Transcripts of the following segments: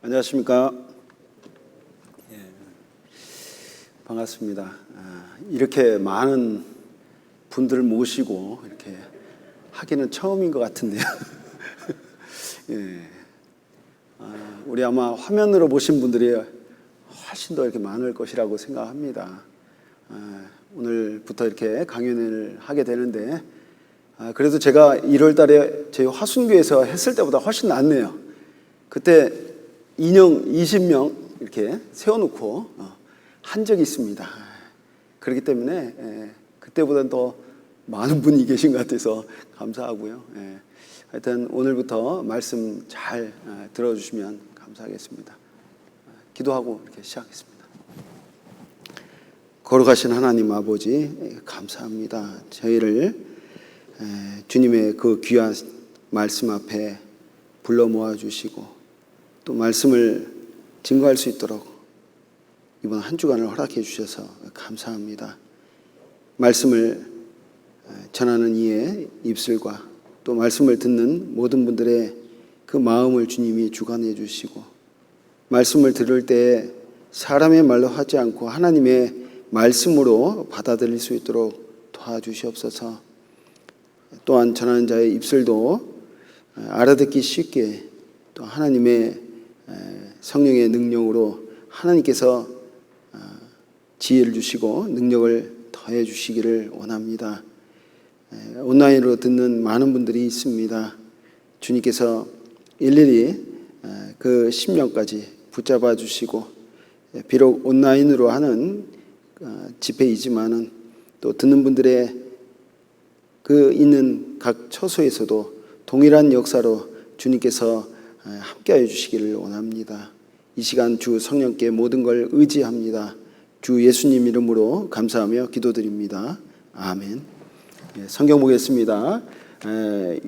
안녕하십니까. 반갑습니다. 이렇게 많은 분들을 모시고 이렇게 하기는 처음인 것 같은데요. 우리 아마 화면으로 보신 분들이 훨씬 더 이렇게 많을 것이라고 생각합니다. 오늘부터 이렇게 강연을 하게 되는데, 그래도 제가 1월 달에 저희 화순교에서 했을 때보다 훨씬 낫네요. 그때 인형 20명 이렇게 세워놓고 한 적이 있습니다. 그렇기 때문에 그때보다는 더 많은 분이 계신 것 같아서 감사하고요. 하여튼 오늘부터 말씀 잘 들어주시면 감사하겠습니다. 기도하고 이렇게 시작하겠습니다. 거룩하신 하나님 아버지, 감사합니다. 저희를 주님의 그 귀한 말씀 앞에 불러 모아주시고 또 말씀을 증거할 수 있도록 이번 한 주간을 허락해 주셔서 감사합니다. 말씀을 전하는 이의 입술과 또 말씀을 듣는 모든 분들의 그 마음을 주님이 주관해 주시고, 말씀을 들을 때 사람의 말로 하지 않고 하나님의 말씀으로 받아들일 수 있도록 도와주시옵소서. 또한 전하는 자의 입술도 알아듣기 쉽게 또 하나님의 성령의 능력으로 하나님께서 지혜를 주시고 능력을 더해 주시기를 원합니다. 온라인으로 듣는 많은 분들이 있습니다. 주님께서 일일이 그 심령까지 붙잡아 주시고, 비록 온라인으로 하는 집회이지만은 또 듣는 분들의 그 있는 각 처소에서도 동일한 역사로 주님께서 함께하여 주시기를 원합니다. 이 시간 주 성령께 모든 걸 의지합니다. 주 예수님 이름으로 감사하며 기도드립니다. 아멘. 성경 보겠습니다.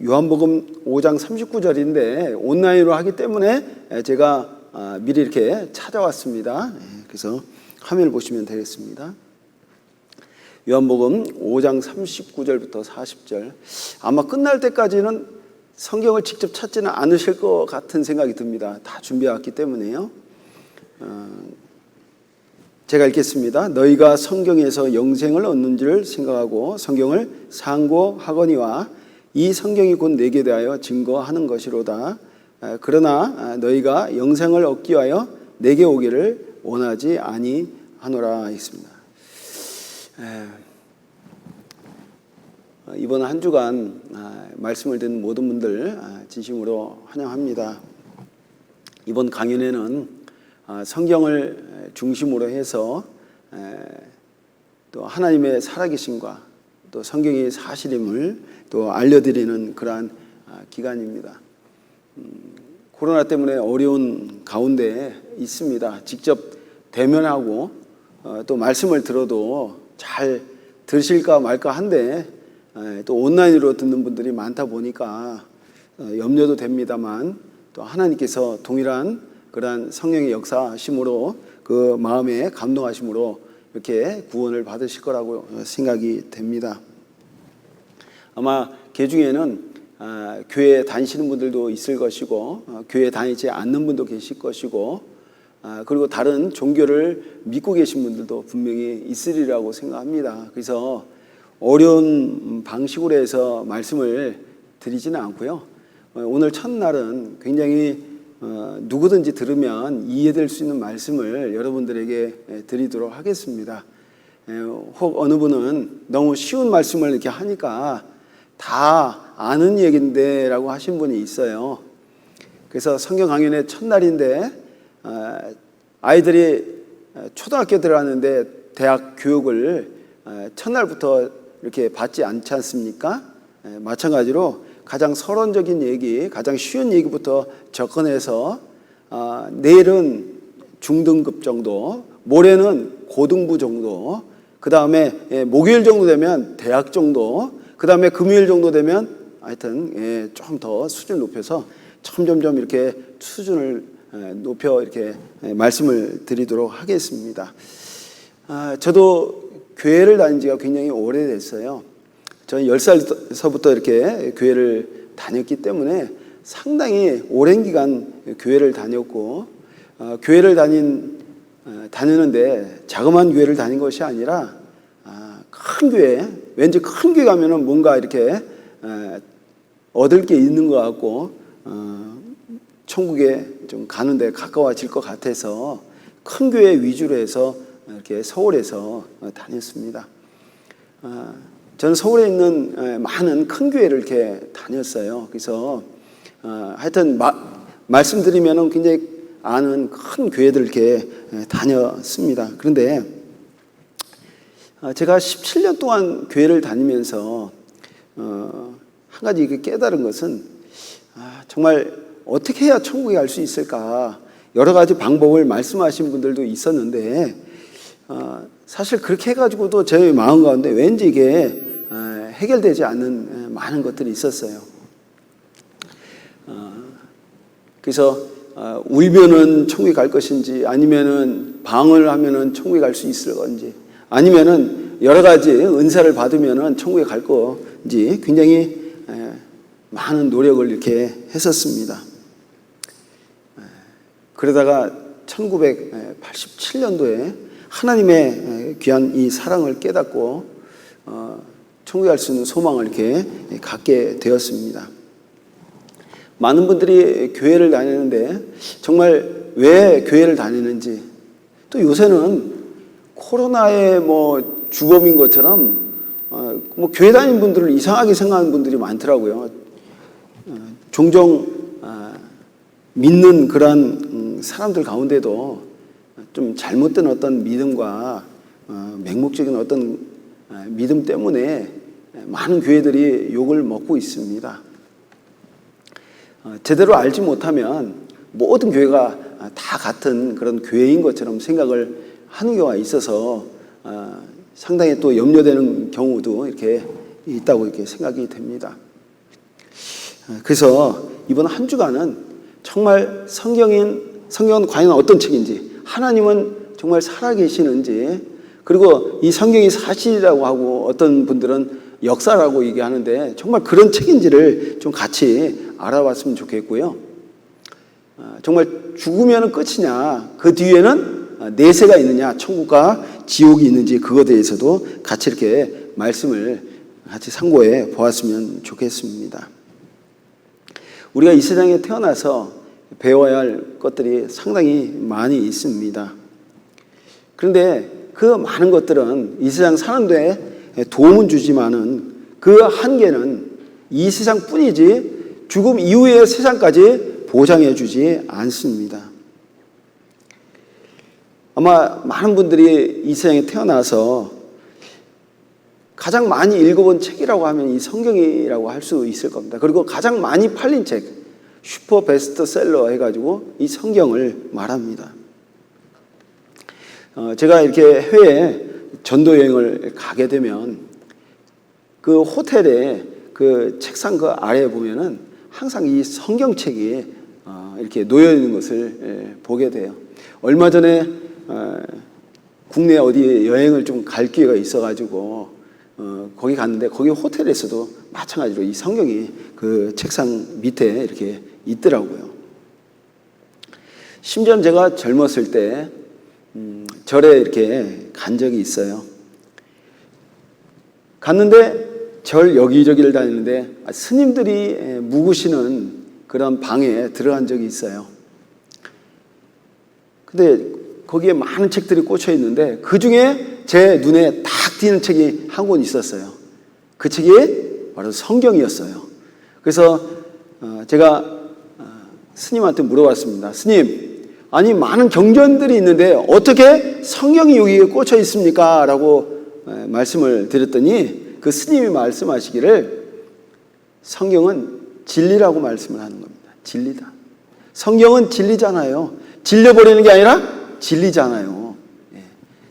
요한복음 5장 39절인데 온라인으로 하기 때문에 제가 미리 이렇게 찾아왔습니다. 그래서 화면을 보시면 되겠습니다. 요한복음 5장 39절부터 40절. 아마 끝날 때까지는 성경을 직접 찾지는 않으실 것 같은 생각이 듭니다. 다 준비해왔기 때문에요. 제가 읽겠습니다. 너희가 성경에서 영생을 얻는 줄 생각하고 성경을 상고하거니와 이 성경이 곧 내게 대하여 증거하는 것이로다. 그러나 너희가 영생을 얻기 위하여 내게 오기를 원하지 아니하노라 했습니다. 이번 한 주간 말씀을 듣는 모든 분들 진심으로 환영합니다. 이번 강연에는 성경을 중심으로 해서 또 하나님의 살아계심과 또 성경이 사실임을 또 알려드리는 그러한 기간입니다. 코로나 때문에 어려운 가운데 있습니다. 직접 대면하고 또 말씀을 들어도 잘 들으실까 말까 한데 또 온라인으로 듣는 분들이 많다 보니까 염려도 됩니다만, 또 하나님께서 동일한 그러한 성령의 역사하심으로 그 마음에 감동하심으로 이렇게 구원을 받으실 거라고 생각이 됩니다. 아마 그 중에는 교회 다니시는 분들도 있을 것이고 교회 다니지 않는 분도 계실 것이고 그리고 다른 종교를 믿고 계신 분들도 분명히 있으리라고 생각합니다. 그래서 어려운 방식으로 해서 말씀을 드리지는 않고요. 오늘 첫날은 굉장히 누구든지 들으면 이해될 수 있는 말씀을 여러분들에게 드리도록 하겠습니다. 혹 어느 분은 너무 쉬운 말씀을 이렇게 하니까 다 아는 얘기인데 라고 하신 분이 있어요. 그래서 성경 강연의 첫날인데 아이들이 초등학교 들어갔는데 대학 교육을 첫날부터 이렇게 받지 않지 않습니까? 마찬가지로 가장 서론적인 얘기, 가장 쉬운 얘기부터 접근해서 내일은 중등급 정도, 모레는 고등부 정도, 그 다음에 목요일 정도 되면 대학 정도, 그 다음에 금요일 정도 되면 하여튼 좀 더 수준 높여서 점점점 이렇게 수준을 높여 이렇게 말씀을 드리도록 하겠습니다. 저도 교회를 다닌 지가 굉장히 오래됐어요. 저는 10살서부터 이렇게 교회를 다녔기 때문에 상당히 오랜 기간 교회를 다녔고, 교회를 다니는데 자그마한 교회를 다닌 것이 아니라 큰 교회, 왠지 큰 교회 가면은 뭔가 이렇게 얻을 게 있는 것 같고 천국에 좀 가는데 가까워질 것 같아서 큰 교회 위주로 해서 이렇게 서울에서 다녔습니다. 저는 서울에 있는 많은 큰 교회를 이렇게 다녔어요. 그래서 하여튼 말씀드리면은 굉장히 아는 큰 교회들 이렇게 다녔습니다. 그런데 제가 17년 동안 교회를 다니면서 한 가지 깨달은 것은 정말 어떻게 해야 천국에 갈 수 있을까? 여러 가지 방법을 말씀하신 분들도 있었는데 사실 그렇게 해가지고도 제 마음 가운데 왠지 이게 해결되지 않는 많은 것들이 있었어요. 그래서 울면은 천국에 갈 것인지, 아니면은 방을 하면은 천국에 갈 수 있을 건지, 아니면은 여러 가지 은사를 받으면은 천국에 갈 건지 굉장히 많은 노력을 이렇게 했었습니다. 그러다가 1987년도에 하나님의 귀한 이 사랑을 깨닫고 천국에 갈 수 있는 소망을 이렇게 갖게 되었습니다. 많은 분들이 교회를 다니는데 정말 왜 교회를 다니는지, 또 요새는 코로나의 주범인 것처럼 교회 다니는 분들을 이상하게 생각하는 분들이 많더라고요. 종종 믿는 그런 사람들 가운데도 좀 잘못된 어떤 믿음과 맹목적인 어떤 믿음 때문에 많은 교회들이 욕을 먹고 있습니다. 제대로 알지 못하면 모든 교회가 다 같은 그런 교회인 것처럼 생각을 하는 경우가 있어서 상당히 또 염려되는 경우도 이렇게 있다고 이렇게 생각이 됩니다. 그래서 이번 한 주간은 정말 성경은 과연 어떤 책인지, 하나님은 정말 살아계시는지, 그리고 이 성경이 사실이라고 하고 어떤 분들은 역사라고 얘기하는데 정말 그런 책인지를 좀 같이 알아봤으면 좋겠고요. 정말 죽으면 끝이냐, 그 뒤에는 내세가 있느냐, 천국과 지옥이 있는지, 그것에 대해서도 같이 이렇게 말씀을 같이 상고해 보았으면 좋겠습니다. 우리가 이 세상에 태어나서 배워야 할 것들이 상당히 많이 있습니다. 그런데 그 많은 것들은 이 세상 사는데 도움은 주지만은 그 한계는 이 세상뿐이지 죽음 이후의 세상까지 보장해 주지 않습니다. 아마 많은 분들이 이 세상에 태어나서 가장 많이 읽어본 책이라고 하면 이 성경이라고 할 수 있을 겁니다. 그리고 가장 많이 팔린 책, 슈퍼 베스트셀러 해가지고 이 성경을 말합니다. 제가 이렇게 해외 전도 여행을 가게 되면 그 호텔에 그 책상 그 아래에 보면은 항상 이 성경책이 이렇게 놓여 있는 것을 보게 돼요. 얼마 전에 국내 어디 여행을 좀 갈 기회가 있어가지고 거기 갔는데 거기 호텔에서도 마찬가지로 이 성경이 그 책상 밑에 이렇게 있더라고요. 심지어 제가 젊었을 때 절에 이렇게 간 적이 있어요. 갔는데 절 여기저기를 다니는데 스님들이 묵으시는 그런 방에 들어간 적이 있어요. 근데 거기에 많은 책들이 꽂혀 있는데 그 중에 제 눈에 딱 띄는 책이 한 권 있었어요. 그 책이 바로 성경이었어요. 그래서 제가 스님한테 물어봤습니다. 스님, 아니 많은 경전들이 있는데 어떻게 성경이 여기에 꽂혀 있습니까? 라고 말씀을 드렸더니 그 스님이 말씀하시기를 성경은 진리라고 말씀을 하는 겁니다. 진리다. 성경은 진리잖아요. 질려버리는 게 아니라 진리잖아요.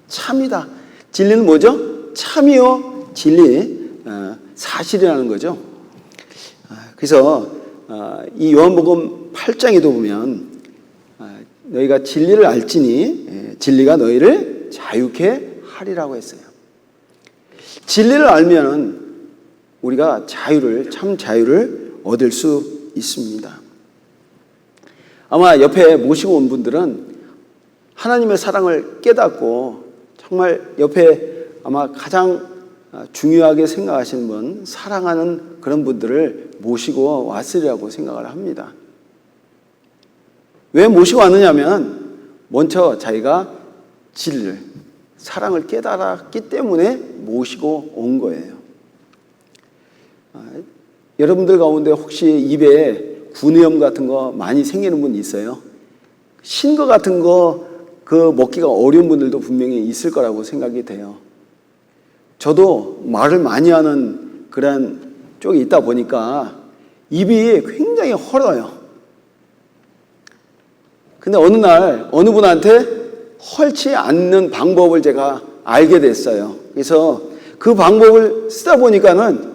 참이다. 진리는 뭐죠? 참이요 진리, 사실이라는 거죠. 그래서 이 요한복음 8장에도 보면 너희가 진리를 알지니 진리가 너희를 자유케 하리라고 했어요. 진리를 알면 우리가 참 자유를 얻을 수 있습니다. 아마 옆에 모시고 온 분들은 하나님의 사랑을 깨닫고 정말 옆에 아마 가장 중요하게 생각하시는 분, 사랑하는 그런 분들을 모시고 왔으리라고 생각을 합니다. 왜 모시고 왔느냐면 먼저 자기가 진리를, 사랑을 깨달았기 때문에 모시고 온 거예요. 여러분들 가운데 혹시 입에 구내염 같은 거 많이 생기는 분 있어요? 신거 같은 거 그 먹기가 어려운 분들도 분명히 있을 거라고 생각이 돼요. 저도 말을 많이 하는 그런 쪽에 있다 보니까 입이 굉장히 헐어요. 근데 어느 날 어느 분한테 헐지 않는 방법을 제가 알게 됐어요. 그래서 그 방법을 쓰다 보니까는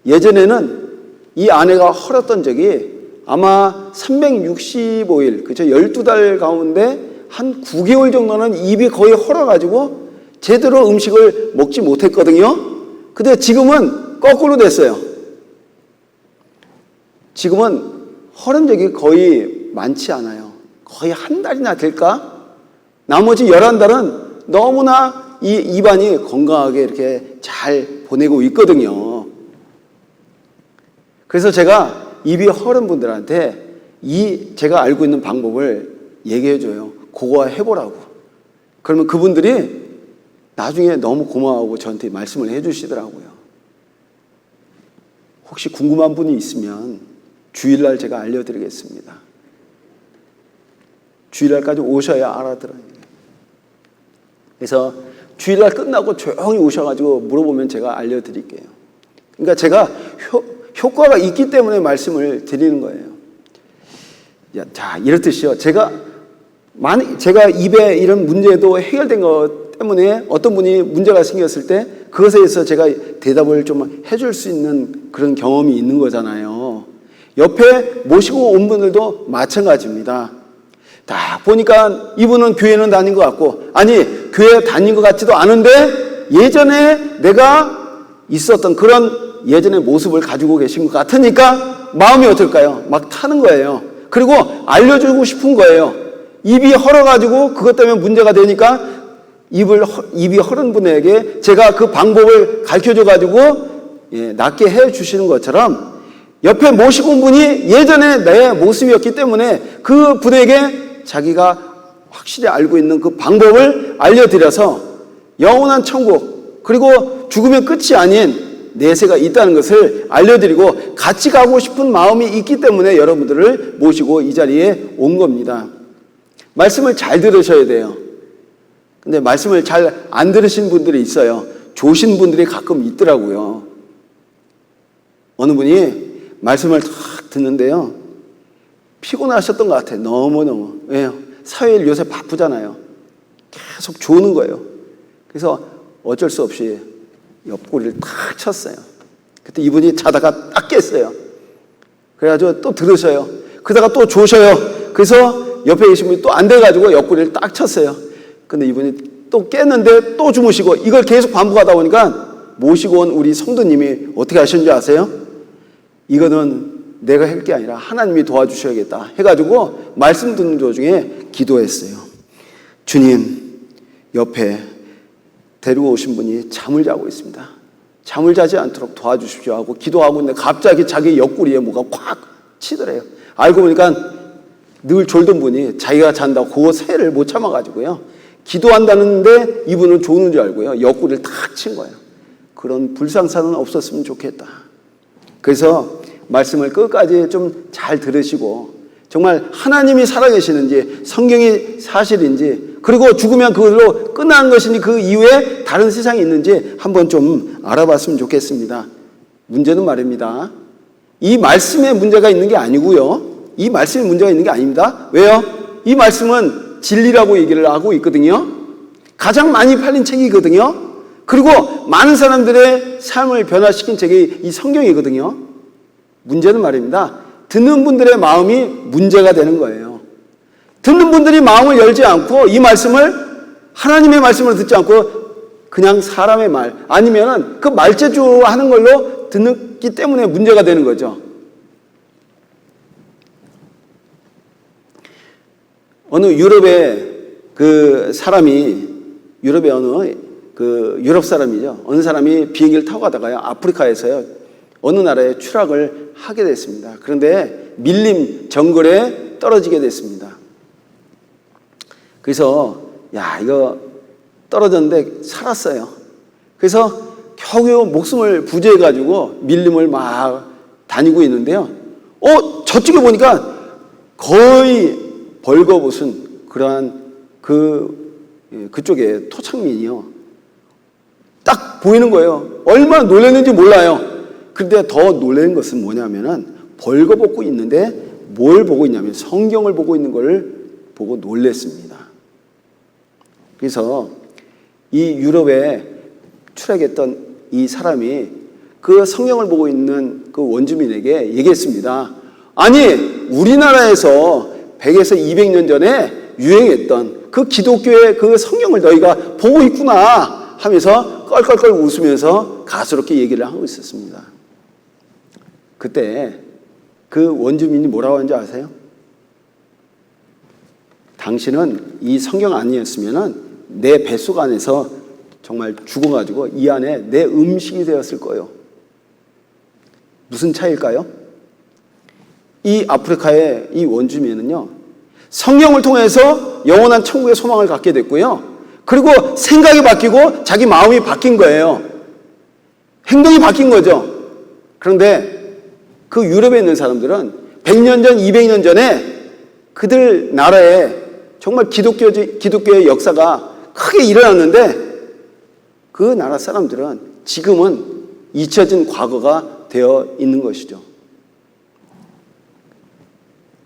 예전에는 이 아내가 헐었던 적이 아마 365일, 그죠? 12달 가운데 한 9개월 정도는 입이 거의 헐어가지고 제대로 음식을 먹지 못했거든요. 근데 지금은 거꾸로 됐어요. 지금은 헐은 적이 거의 많지 않아요. 거의 한 달이나 될까? 나머지 11달은 너무나 이 입안이 건강하게 이렇게 잘 보내고 있거든요. 그래서 제가 입이 헐은 분들한테 제가 알고 있는 방법을 얘기해줘요. 그거 해보라고. 그러면 그분들이 나중에 너무 고마워하고 저한테 말씀을 해주시더라고요. 혹시 궁금한 분이 있으면 주일날 제가 알려드리겠습니다. 주일날까지 오셔야 알아들어요. 그래서 주일날 끝나고 조용히 오셔가지고 물어보면 제가 알려드릴게요. 그러니까 제가 효과가 있기 때문에 말씀을 드리는 거예요. 자, 이렇듯이요. 제가 입에 이런 문제도 해결된 것 때문에 어떤 분이 문제가 생겼을 때 그것에 대해서 제가 대답을 좀 해줄 수 있는 그런 경험이 있는 거잖아요. 옆에 모시고 온 분들도 마찬가지입니다. 딱 보니까 이분은 교회는 다닌 것 같고, 아니, 교회 다닌 것 같지도 않은데 예전에 내가 있었던 그런 예전의 모습을 가지고 계신 것 같으니까 마음이 어떨까요? 막 타는 거예요. 그리고 알려주고 싶은 거예요. 입이 헐어가지고 그것 때문에 문제가 되니까 입이 헐은 분에게 제가 그 방법을 가르쳐줘가지고 낫게 해주시는 것처럼 옆에 모시고 온 분이 예전에 내 모습이었기 때문에 그 분에게 자기가 확실히 알고 있는 그 방법을 알려드려서 영원한 천국, 그리고 죽으면 끝이 아닌 내세가 있다는 것을 알려드리고 같이 가고 싶은 마음이 있기 때문에 여러분들을 모시고 이 자리에 온 겁니다. 말씀을 잘 들으셔야 돼요. 근데 말씀을 잘 안 들으신 분들이 있어요. 조신 분들이 가끔 있더라고요. 어느 분이 말씀을 탁 듣는데요. 피곤하셨던 것 같아요. 너무너무. 왜요? 사회일 요새 바쁘잖아요. 계속 조는 거예요. 그래서 어쩔 수 없이 옆구리를 탁 쳤어요. 그때 이분이 자다가 딱 깼어요. 그래가지고 또 들으셔요. 그러다가 또 조셔요. 그래서 옆에 계신 분이 또 안 돼가지고 옆구리를 딱 쳤어요. 근데 이분이 또 깼는데 또 주무시고 이걸 계속 반복하다 보니까 모시고 온 우리 성도님이 어떻게 하셨는지 아세요? 이거는 내가 할 게 아니라 하나님이 도와주셔야겠다 해가지고 말씀 듣는 도중에 기도했어요. 주님, 옆에 데리고 오신 분이 잠을 자고 있습니다. 잠을 자지 않도록 도와주십시오 하고 기도하고 있는데 갑자기 자기 옆구리에 뭐가 콱 치더래요. 알고 보니까 늘 졸던 분이 자기가 잔다고 그 새를 못 참아가지고요. 기도한다는데 이분은 조는 줄 알고요. 옆구리를 탁 친 거예요. 그런 불상사는 없었으면 좋겠다. 그래서 말씀을 끝까지 좀 잘 들으시고 정말 하나님이 살아계시는지 성경이 사실인지 그리고 죽으면 그걸로 끝나는 것이니 그 이후에 다른 세상이 있는지 한번 좀 알아봤으면 좋겠습니다. 문제는 말입니다. 이 말씀에 문제가 있는 게 아니고요. 이 말씀에 문제가 있는 게 아닙니다. 왜요? 이 말씀은 진리라고 얘기를 하고 있거든요. 가장 많이 팔린 책이거든요. 그리고 많은 사람들의 삶을 변화시킨 책이 이 성경이거든요. 문제는 말입니다. 듣는 분들의 마음이 문제가 되는 거예요. 듣는 분들이 마음을 열지 않고 이 말씀을 하나님의 말씀을 듣지 않고 그냥 사람의 말 아니면은 그 말재주 하는 걸로 듣기 때문에 문제가 되는 거죠. 어느 유럽의 그 사람이 유럽의 유럽 사람이죠. 어느 사람이 비행기를 타고 가다가요, 아프리카에서요, 어느 나라에 추락을 하게 됐습니다. 그런데 밀림 정글에 떨어지게 됐습니다. 그래서 이거 떨어졌는데 살았어요. 그래서 겨우 목숨을 부지해가지고 밀림을 막 다니고 있는데요. 저쪽에 보니까 거의 벌거벗은 그러한 그쪽에 토착민이요, 딱 보이는 거예요. 얼마나 놀랐는지 몰라요. 그런데 더 놀란 것은 뭐냐면은 벌거벗고 있는데 뭘 보고 있냐면 성경을 보고 있는 걸 보고 놀랐습니다. 그래서 이 유럽에 추락했던 이 사람이 그 성경을 보고 있는 그 원주민에게 얘기했습니다. 아니, 우리나라에서 100에서 200년 전에 유행했던 그 기독교의 그 성경을 너희가 보고 있구나 하면서 껄껄껄 웃으면서 가스롭게 얘기를 하고 있었습니다. 그때 그 원주민이 뭐라고 하는지 아세요? 당신은 이 성경 아니었으면은 내 뱃속 안에서 정말 죽어가지고 이 안에 내 음식이 되었을 거예요. 무슨 차이일까요? 이 아프리카의 이 원주민은요, 성경을 통해서 영원한 천국의 소망을 갖게 됐고요, 그리고 생각이 바뀌고 자기 마음이 바뀐 거예요. 행동이 바뀐 거죠. 그런데 그 유럽에 있는 사람들은 100년 전, 200년 전에 그들 나라에 정말 기독교의 역사가 크게 일어났는데 그 나라 사람들은 지금은 잊혀진 과거가 되어 있는 것이죠.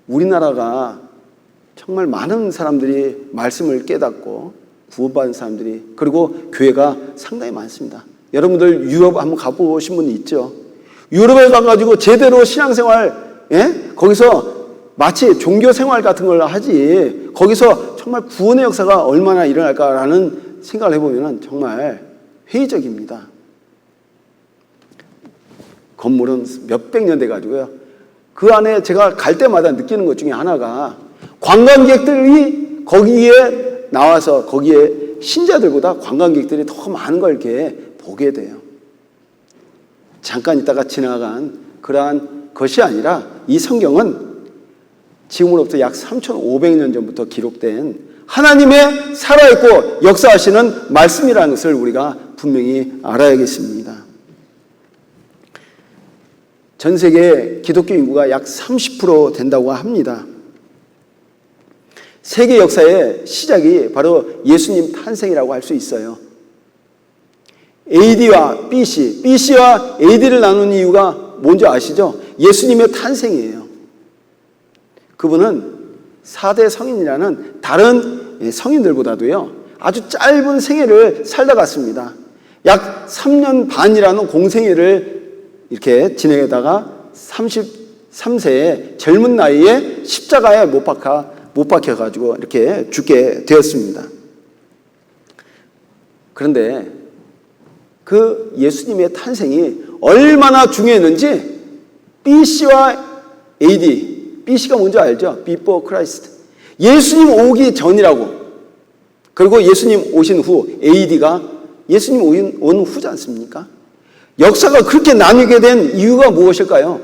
우리나라가 정말 많은 사람들이 말씀을 깨닫고 구원받은 사람들이, 그리고 교회가 상당히 많습니다. 여러분들 유럽 한번 가보신 분 있죠? 유럽에 가가지고 제대로 신앙생활, 거기서 마치 종교생활 같은 걸 하지, 거기서 정말 구원의 역사가 얼마나 일어날까라는 생각을 해보면 정말 회의적입니다. 건물은 몇백 년 돼가지고요, 그 안에 제가 갈 때마다 느끼는 것 중에 하나가 관광객들이 거기에 나와서 거기에 신자들보다 관광객들이 더 많은 걸 이렇게 보게 돼요. 잠깐 있다가 지나간 그러한 것이 아니라 이 성경은 지금으로부터 약 3,500년 전부터 기록된 하나님의 살아있고 역사하시는 말씀이라는 것을 우리가 분명히 알아야겠습니다. 전 세계 기독교 인구가 약 30% 된다고 합니다. 세계 역사의 시작이 바로 예수님 탄생이라고 할 수 있어요. AD와 BC, BC와 AD를 나눈 이유가 뭔지 아시죠? 예수님의 탄생이에요. 그분은 4대 성인이라는 다른 성인들보다도요, 아주 짧은 생애를 살다 갔습니다. 약 3년 반이라는 공생애를 이렇게 지내다가 33세의 젊은 나이에 십자가에 못 박혀가지고 이렇게 죽게 되었습니다. 그런데 그 예수님의 탄생이 얼마나 중요했는지 BC와 AD, BC가 뭔지 알죠? Before Christ. 예수님 오기 전이라고. 그리고 예수님 오신 후, AD가 예수님 온 후지 않습니까? 역사가 그렇게 나뉘게 된 이유가 무엇일까요?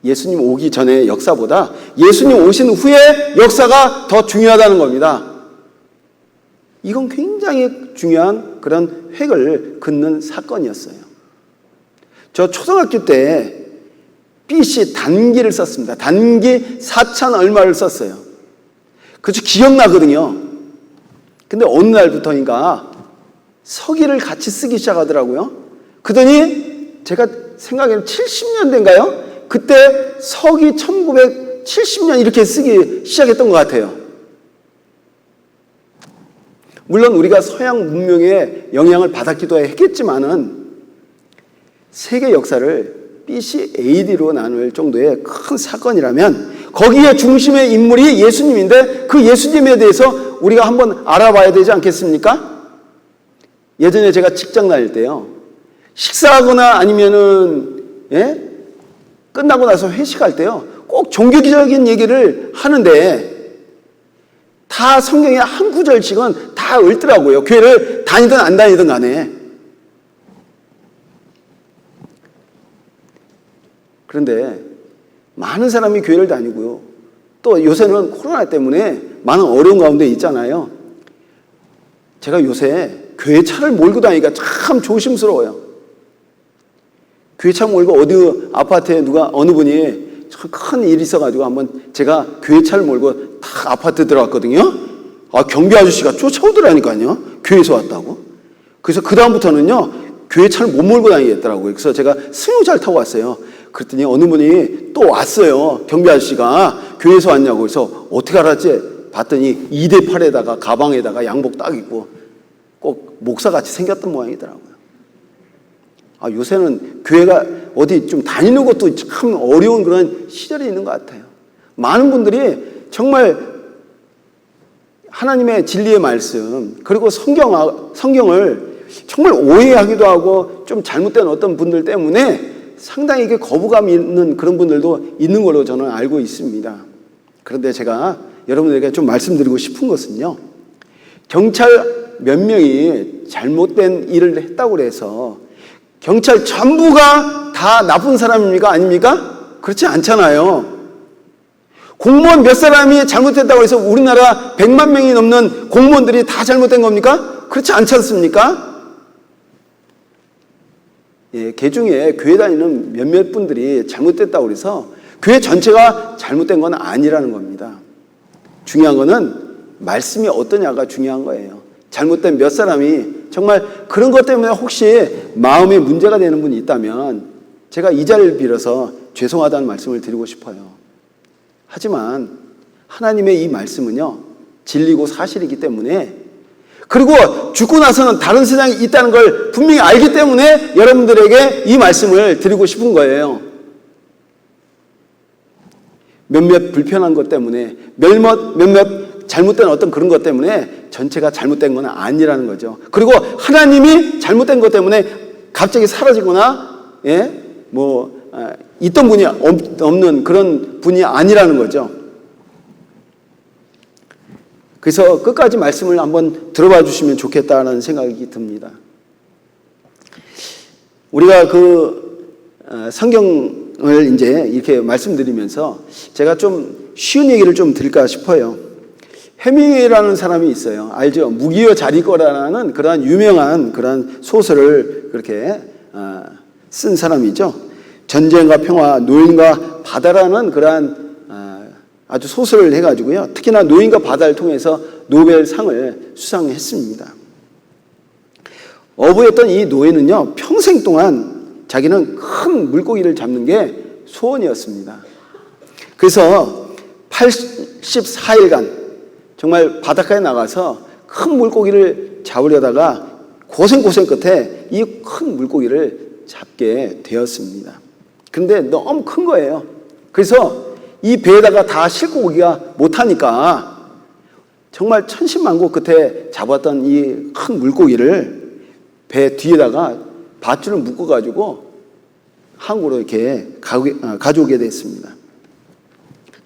예수님 오기 전의 역사보다 예수님 오신 후의 역사가 더 중요하다는 겁니다. 이건 굉장히 중요한 그런 획을 긋는 사건이었어요. 저 초등학교 때 BC 단기를 썼습니다. 단기 4천 얼마를 썼어요. 그저 기억나거든요. 근데 어느 날부터인가 서기를 같이 쓰기 시작하더라고요. 그러더니 제가 생각에는 70년대인가요? 그때 서기 1970년 이렇게 쓰기 시작했던 것 같아요. 물론 우리가 서양 문명의 영향을 받았기도 했겠지만은 세계 역사를 BC, AD로 나눌 정도의 큰 사건이라면 거기에 중심의 인물이 예수님인데 그 예수님에 대해서 우리가 한번 알아봐야 되지 않겠습니까? 예전에 제가 직장 다닐 때요, 식사하거나 아니면은 끝나고 나서 회식할 때요, 꼭 종교적인 얘기를 하는데 다 성경의 한 구절씩은 다 읽더라고요. 교회를 다니든 안 다니든 간에. 그런데 많은 사람이 교회를 다니고요. 또 요새는 코로나 때문에 많은 어려운 가운데 있잖아요. 제가 요새 교회 차를 몰고 다니기가 참 조심스러워요. 교회 차 몰고 어디 아파트에 어느 분이 참 큰 일이 있어가지고 한번 제가 교회 차를 몰고 딱 아파트 들어갔거든요. 경비 아저씨가 쫓아오더라니까요. 교회에서 왔다고. 그래서 그다음부터는요, 교회 차를 못 몰고 다니겠더라고요. 그래서 제가 승용차를 타고 왔어요. 그랬더니 어느 분이 또 왔어요. 경비 아저씨가 교회에서 왔냐고. 그래서 어떻게 알았지? 봤더니 2대8에다가 가방에다가 양복 딱 입고 꼭 목사같이 생겼던 모양이더라고요. 요새는 교회가 어디 좀 다니는 것도 참 어려운 그런 시절이 있는 것 같아요. 많은 분들이 정말 하나님의 진리의 말씀, 그리고 성경을 정말 오해하기도 하고 좀 잘못된 어떤 분들 때문에 상당히 이게 거부감이 있는 그런 분들도 있는 걸로 저는 알고 있습니다. 그런데 제가 여러분들에게 좀 말씀드리고 싶은 것은요, 경찰 몇 명이 잘못된 일을 했다고 해서 경찰 전부가 다 나쁜 사람입니까? 아닙니까? 그렇지 않잖아요. 공무원 몇 사람이 잘못했다고 해서 우리나라 100만 명이 넘는 공무원들이 다 잘못된 겁니까? 그렇지 않지 않습니까? 개중에 교회 다니는 몇몇 분들이 잘못됐다고 해서 교회 전체가 잘못된 건 아니라는 겁니다. 중요한 거는 말씀이 어떠냐가 중요한 거예요. 잘못된 몇 사람이 정말 그런 것 때문에 혹시 마음에 문제가 되는 분이 있다면 제가 이 자리를 빌어서 죄송하다는 말씀을 드리고 싶어요. 하지만 하나님의 이 말씀은요, 진리고 사실이기 때문에, 그리고 죽고 나서는 다른 세상이 있다는 걸 분명히 알기 때문에 여러분들에게 이 말씀을 드리고 싶은 거예요. 몇몇 불편한 것 때문에, 몇몇 잘못된 어떤 그런 것 때문에 전체가 잘못된 건 아니라는 거죠. 그리고 하나님이 잘못된 것 때문에 갑자기 사라지거나 있던 분이 없는 그런 분이 아니라는 거죠. 그래서 끝까지 말씀을 한번 들어봐 주시면 좋겠다는 생각이 듭니다. 우리가 성경을 이제 이렇게 말씀드리면서 제가 좀 쉬운 얘기를 좀 드릴까 싶어요. 해밍웨이라는 사람이 있어요. 알죠? 무기여 자리거라는 그러한 유명한 그러한 소설을 그렇게 쓴 사람이죠. 전쟁과 평화, 노인과 바다라는 그러한 아주 소설을 해가지고요. 특히나 노인과 바다를 통해서 노벨상을 수상했습니다. 어부였던 이 노예는요, 평생 동안 자기는 큰 물고기를 잡는 게 소원이었습니다. 그래서 84일간 정말 바닷가에 나가서 큰 물고기를 잡으려다가 고생 끝에 이 큰 물고기를 잡게 되었습니다. 그런데 너무 큰 거예요. 그래서 이 배에다가 다 싣고 오기가 못하니까 정말 천신만고 끝에 잡았던 이 큰 물고기를 배 뒤에다가 밧줄을 묶어가지고 한국으로 이렇게 가져오게 됐습니다.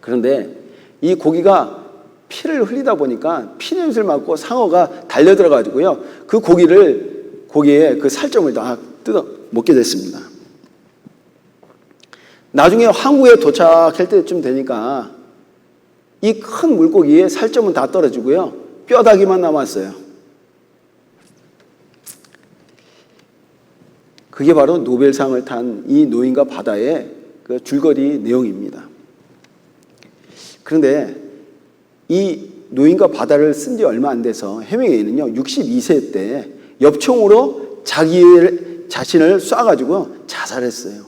그런데 이 고기가 피를 흘리다 보니까 피냄새를 맡고 상어가 달려들어가지고요, 그 고기에 그 살점을 다 뜯어 먹게 됐습니다. 나중에 항구에 도착할 때쯤 되니까 이 큰 물고기의 살점은 다 떨어지고요, 뼈다귀만 남았어요. 그게 바로 노벨상을 탄 이 노인과 바다의 그 줄거리 내용입니다. 그런데 이 노인과 바다를 쓴 지 얼마 안 돼서 해밍웨이는요, 62세 때 엽총으로 자기 자신을 쏴가지고 자살했어요.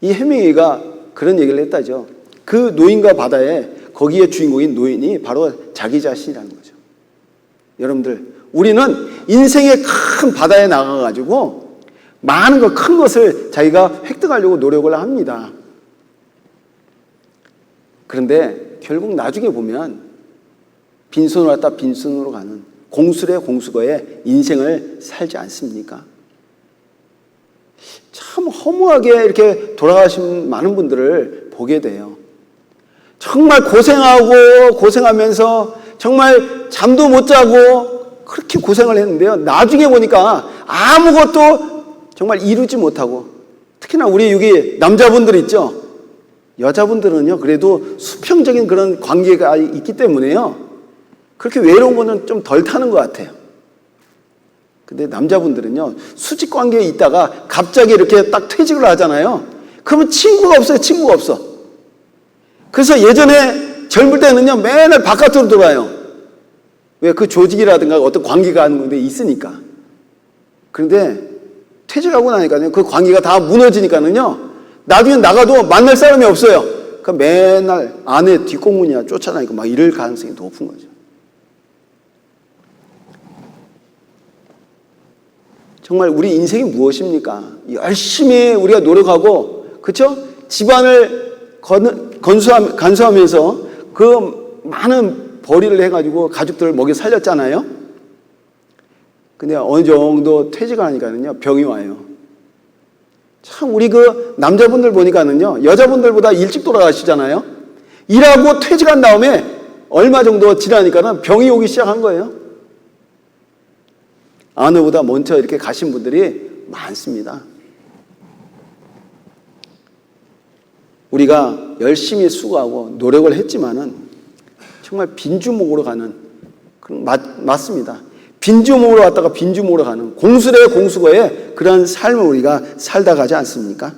이 해밍웨이가 그런 얘기를 했다죠. 그 노인과 바다에 거기에 주인공인 노인이 바로 자기 자신이라는 거죠. 여러분들, 우리는 인생의 큰 바다에 나가가지고 많은 큰 것을 자기가 획득하려고 노력을 합니다. 그런데 결국 나중에 보면 빈손으로 왔다 빈손으로 가는 공수래 공수거의 인생을 살지 않습니까? 참 허무하게 이렇게 돌아가신 많은 분들을 보게 돼요. 정말 고생하면서 정말 잠도 못 자고 그렇게 고생을 했는데요. 나중에 보니까 아무것도 정말 이루지 못하고, 특히나 우리 여기 남자분들 있죠. 여자분들은요, 그래도 수평적인 그런 관계가 있기 때문에요, 그렇게 외로운 거는 좀 덜 타는 것 같아요. 근데 남자분들은요, 수직 관계에 있다가 갑자기 이렇게 딱 퇴직을 하잖아요. 그러면 친구가 없어요. 친구가 없어. 그래서 예전에 젊을 때는요, 맨날 바깥으로 돌아요. 왜? 그 조직이라든가 어떤 관계가 하는 데 있으니까. 그런데 퇴직하고 나니까요, 그 관계가 다 무너지니까는요, 나중에 나가도 만날 사람이 없어요. 그러니까 맨날 아내 뒷공문이야 쫓아다니고 막 이럴 가능성이 높은 거죠. 정말 우리 인생이 무엇입니까? 열심히 우리가 노력하고, 그렇죠? 집안을 간수하면서 그 많은 벌이를 해가지고 가족들을 먹여 살렸잖아요. 근데 어느 정도 퇴직을 하니까는요, 병이 와요. 참, 우리 그 남자분들 보니까는요, 여자분들보다 일찍 돌아가시잖아요. 일하고 퇴직한 다음에 얼마 정도 지나니까는 병이 오기 시작한 거예요. 아내보다 먼저 이렇게 가신 분들이 많습니다. 우리가 열심히 수고하고 노력을 했지만은 정말 빈주목으로 가는, 맞습니다. 빈주목으로 왔다가 빈주목으로 가는 공수래 공수거의 그런 삶을 우리가 살다 가지 않습니까?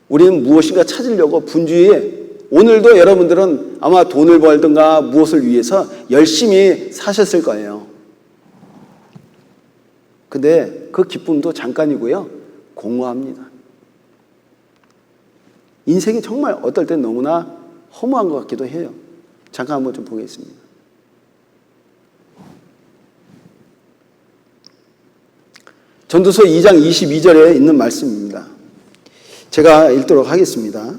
우리는 무엇인가 찾으려고 분주히, 오늘도 여러분들은 아마 돈을 벌든가 무엇을 위해서 열심히 사셨을 거예요. 근데 그 기쁨도 잠깐이고요, 공허합니다. 인생이 정말 어떨 땐 너무나 허무한 것 같기도 해요. 잠깐 한번 좀 보겠습니다. 전도서 2장 22절에 있는 말씀입니다. 제가 읽도록 하겠습니다.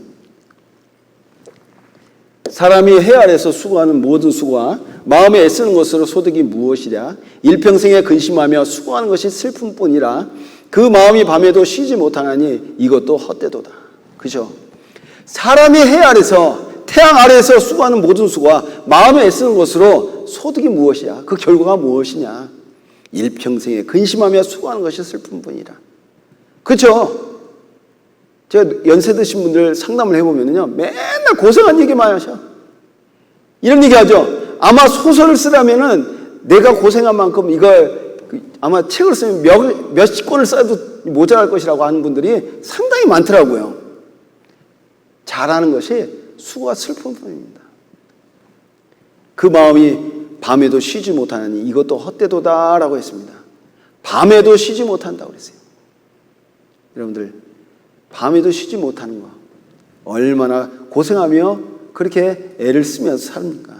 사람이 해 아래서 수고하는 모든 수고와 마음에 애쓰는 것으로 소득이 무엇이랴? 일평생에 근심하며 수고하는 것이 슬픔뿐이라. 그 마음이 밤에도 쉬지 못하나니 이것도 헛되도다. 그죠? 사람이 해 아래서, 태양 아래에서 수고하는 모든 수고와 마음에 애쓰는 것으로 소득이 무엇이야? 그 결과가 무엇이냐? 일평생에 근심하며 수고하는 것이 슬픔뿐이라. 그렇죠? 제가 연세 드신 분들 상담을 해보면요, 맨날 고생한 얘기만 하셔. 이런 얘기 하죠. 아마 소설을 쓰려면은 내가 고생한 만큼 이걸 아마 책을 쓰면 몇십 권을 써도 모자랄 것이라고 하는 분들이 상당히 많더라고요. 잘하는 것이 수고와 슬픔뿐입니다. 그 마음이 밤에도 쉬지 못하느니 이것도 헛되도다라고 했습니다. 밤에도 쉬지 못한다고 그랬어요. 여러분들, 밤에도 쉬지 못하는 거 얼마나 고생하며 그렇게 애를 쓰면서 삽니까?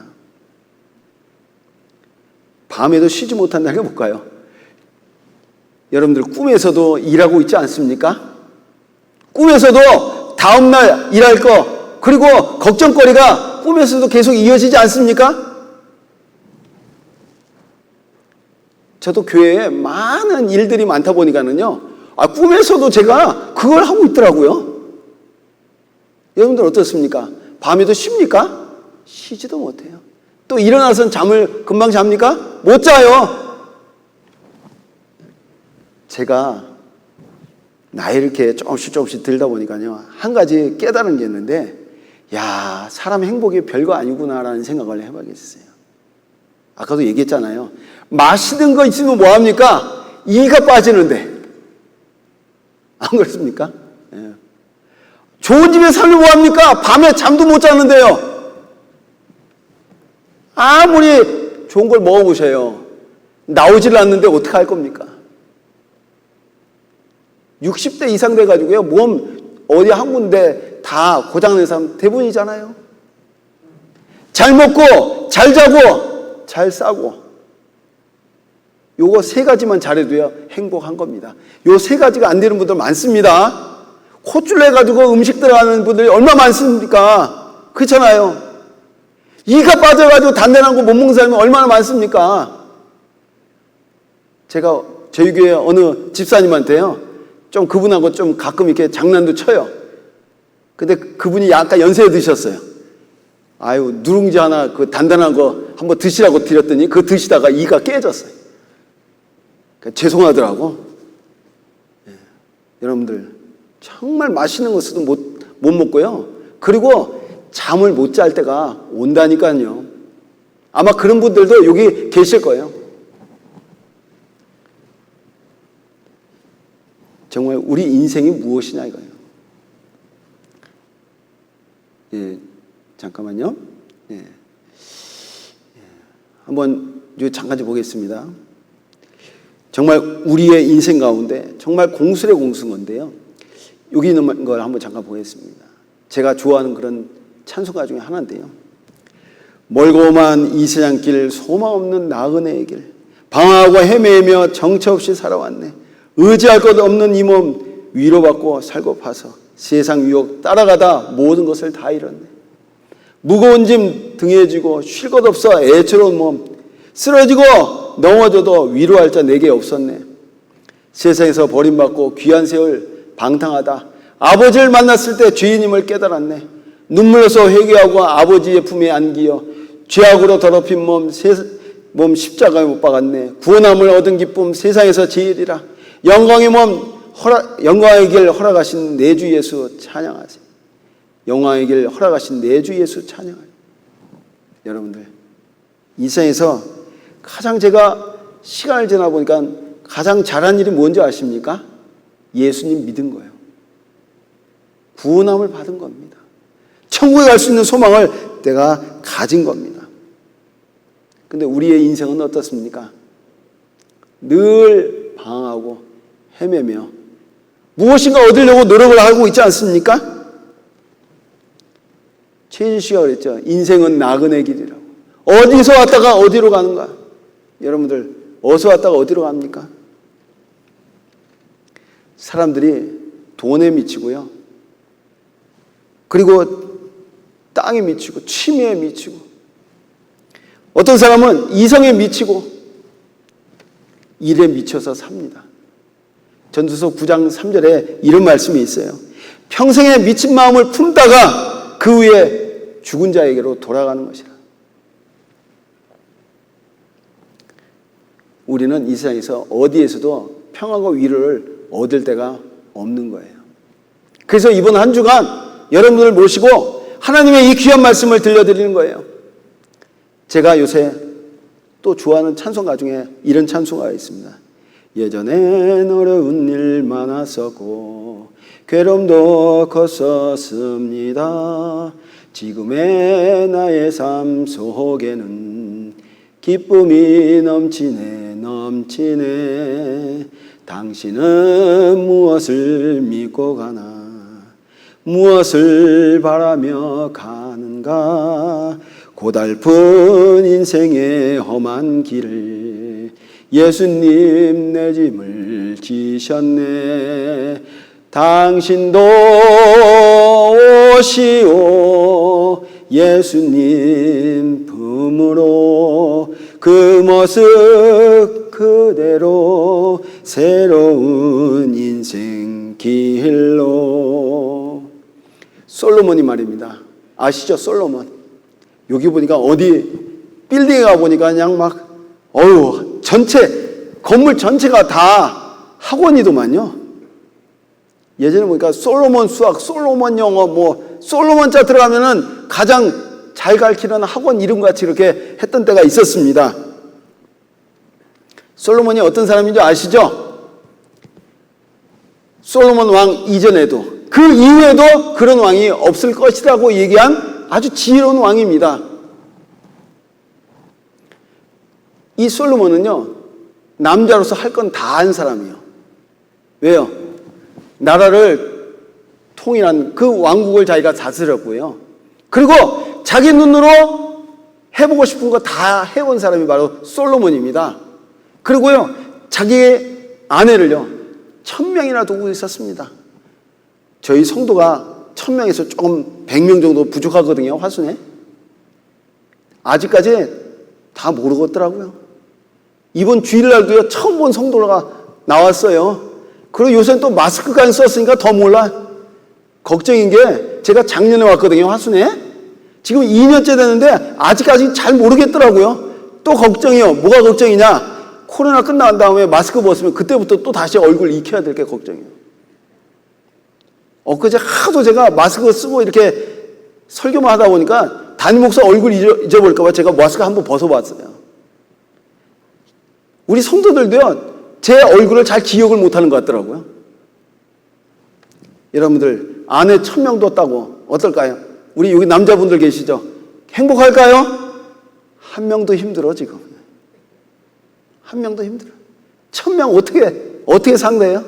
밤에도 쉬지 못한다는 게 뭘까요? 여러분들 꿈에서도 일하고 있지 않습니까? 꿈에서도 다음날 일할 거, 그리고 걱정거리가 꿈에서도 계속 이어지지 않습니까? 저도 교회에 많은 일들이 많다 보니까는요, 꿈에서도 제가 그걸 하고 있더라고요. 여러분들 어떻습니까? 밤에도 쉽니까? 쉬지도 못해요. 또 일어나서는 잠을 금방 잡니까? 못 자요. 제가 나이를 이렇게 조금씩 들다 보니까요, 한 가지 깨달은 게 있는데, 야, 사람 행복이 별거 아니구나라는 생각을 해봐야겠어요. 아까도 얘기했잖아요. 맛있는 거 있으면 뭐합니까? 이가 빠지는데. 안 그렇습니까? 예. 좋은 집에 살면 뭐합니까? 밤에 잠도 못 자는데요. 아무리 좋은 걸 먹어보세요. 나오질 않는데 어떻게 할 겁니까? 60대 이상 돼가지고요, 몸 어디 한 군데 다 고장낸 사람 대부분이잖아요. 잘 먹고, 잘 자고, 잘 싸고. 요거 세 가지만 잘해도요, 행복한 겁니다. 요 세 가지가 안 되는 분들 많습니다. 콧줄 내가지고 음식 들어가는 분들이 얼마나 많습니까? 그렇잖아요. 이가 빠져가지고 단단한 거 못 먹는 사람이 얼마나 많습니까? 제가 저희 교회 어느 집사님한테요, 좀 그분하고 좀 가끔 이렇게 장난도 쳐요. 근데 그분이 약간 연세에 드셨어요. 아유, 누룽지 하나 그 단단한 거 한번 드시라고 드렸더니 그 드시다가 이가 깨졌어요. 그러니까 죄송하더라고. 예. 여러분들 정말 맛있는 것도 못 먹고요. 그리고 잠을 못 잘 때가 온다니까요. 아마 그런 분들도 여기 계실 거예요. 정말 우리 인생이 무엇이냐 이거예요. 예, 잠깐만요. 예. 한번 잠깐 보겠습니다. 정말 우리의 인생 가운데 정말 공수의 공수인 건데요. 여기 있는 걸 한번 잠깐 보겠습니다. 제가 좋아하는 그런 찬송가 중에 하나인데요. 멀고만 이 세상 길 소망 없는 나그네의 길 방황하고 헤매며 정처 없이 살아왔네. 의지할 것 없는 이 몸 위로받고 살고 파서 세상 유혹 따라가다 모든 것을 다 잃었네. 무거운 짐 등에 지고 쉴 것 없어 애처로운 몸 쓰러지고 넘어져도 위로할 자 내게 없었네. 세상에서 버림받고 귀한 세월 방탕하다 아버지를 만났을 때 죄인임을 깨달았네. 눈물로서 회개하고 아버지의 품에 안기어 죄악으로 더럽힌 몸 십자가에 못 박았네. 구원함을 얻은 기쁨 세상에서 제일이라. 영광의 길 허락하신 내 주 예수 찬양하세요. 영광의 길 허락하신 내 주 예수 찬양하세요. 여러분들 이 세상에서 가장 제가 시간을 지나 보니까 가장 잘한 일이 뭔지 아십니까? 예수님 믿은 거예요. 구원함을 받은 겁니다. 천국에 갈 수 있는 소망을 내가 가진 겁니다. 근데 우리의 인생은 어떻습니까? 늘 방황하고 헤매며 무엇인가 얻으려고 노력을 하고 있지 않습니까? 최진 씨가 그랬죠. 인생은 나그네 길이라고. 어디서 왔다가 어디로 가는가? 여러분들 어디서 왔다가 어디로 갑니까? 사람들이 돈에 미치고요. 그리고 땅에 미치고 취미에 미치고 어떤 사람은 이성에 미치고 일에 미쳐서 삽니다. 전도서 9장 3절에 이런 말씀이 있어요. 평생에 미친 마음을 품다가 그 후에 죽은 자에게로 돌아가는 것이라. 우리는 이 세상에서 어디에서도 평안과 위로를 얻을 데가 없는 거예요. 그래서 이번 한 주간 여러분들을 모시고 하나님의 이 귀한 말씀을 들려드리는 거예요. 제가 요새 또 좋아하는 찬송가 중에 이런 찬송가가 있습니다. 예전엔 어려운 일 많았었고 괴로움도 컸었습니다. 지금의 나의 삶 속에는 기쁨이 넘치네. 당신은 무엇을 믿고 가나 무엇을 바라며 가는가. 고달픈 인생의 험한 길을 예수님 내 짐을 지셨네. 당신도 오시오 예수님 품으로 그 모습 그대로 새로운 인생 길로. 솔로몬이 말입니다. 아시죠? 솔로몬. 여기 보니까 어디 빌딩에 가보니까 그냥 막 전체 건물 전체가 다 학원이더만요. 예전에 보니까 솔로몬 수학, 솔로몬 영어, 솔로몬자 들어가면은 가장 잘 가르치는 학원 이름 같이 이렇게 했던 때가 있었습니다. 솔로몬이 어떤 사람인지 아시죠? 솔로몬 왕 이전에도 그 이후에도 그런 왕이 없을 것이라고 얘기한 아주 지혜로운 왕입니다. 이 솔로몬은요, 남자로서 할 건 다 한 사람이에요. 왜요? 나라를 통일한 그 왕국을 자기가 다스렸고요. 그리고 자기 눈으로 해보고 싶은 거 다 해본 사람이 바로 솔로몬입니다. 그리고요, 자기의 아내를요, 1000명이나 두고 있었습니다. 저희 성도가 1000명에서 조금 100명 정도 부족하거든요, 화순에. 아직까지 다 모르겠더라고요. 이번 주일날도요, 처음 본 성도가 나왔어요. 그리고 요새는 또 마스크까지 썼으니까 더 몰라. 걱정인 게 제가 작년에 왔거든요, 화순에. 지금 2년째 됐는데 아직까지 잘 모르겠더라고요. 또 걱정이요. 뭐가 걱정이냐? 코로나 끝난 다음에 마스크 벗으면 그때부터 또 다시 얼굴 익혀야 될 게 걱정이에요. 엊그제 하도 제가 마스크 쓰고 이렇게 설교만 하다 보니까 담임 목사 얼굴 잊어버릴까 봐 제가 마스크 한번 벗어봤어요. 우리 성도들도요, 제 얼굴을 잘 기억을 못하는 것 같더라고요. 여러분들 아내 1000명 뒀다고 어떨까요? 우리 여기 남자분들 계시죠? 행복할까요? 한 명도 힘들어 지금. 한 명도 힘들어. 1000명 어떻게 상대해요?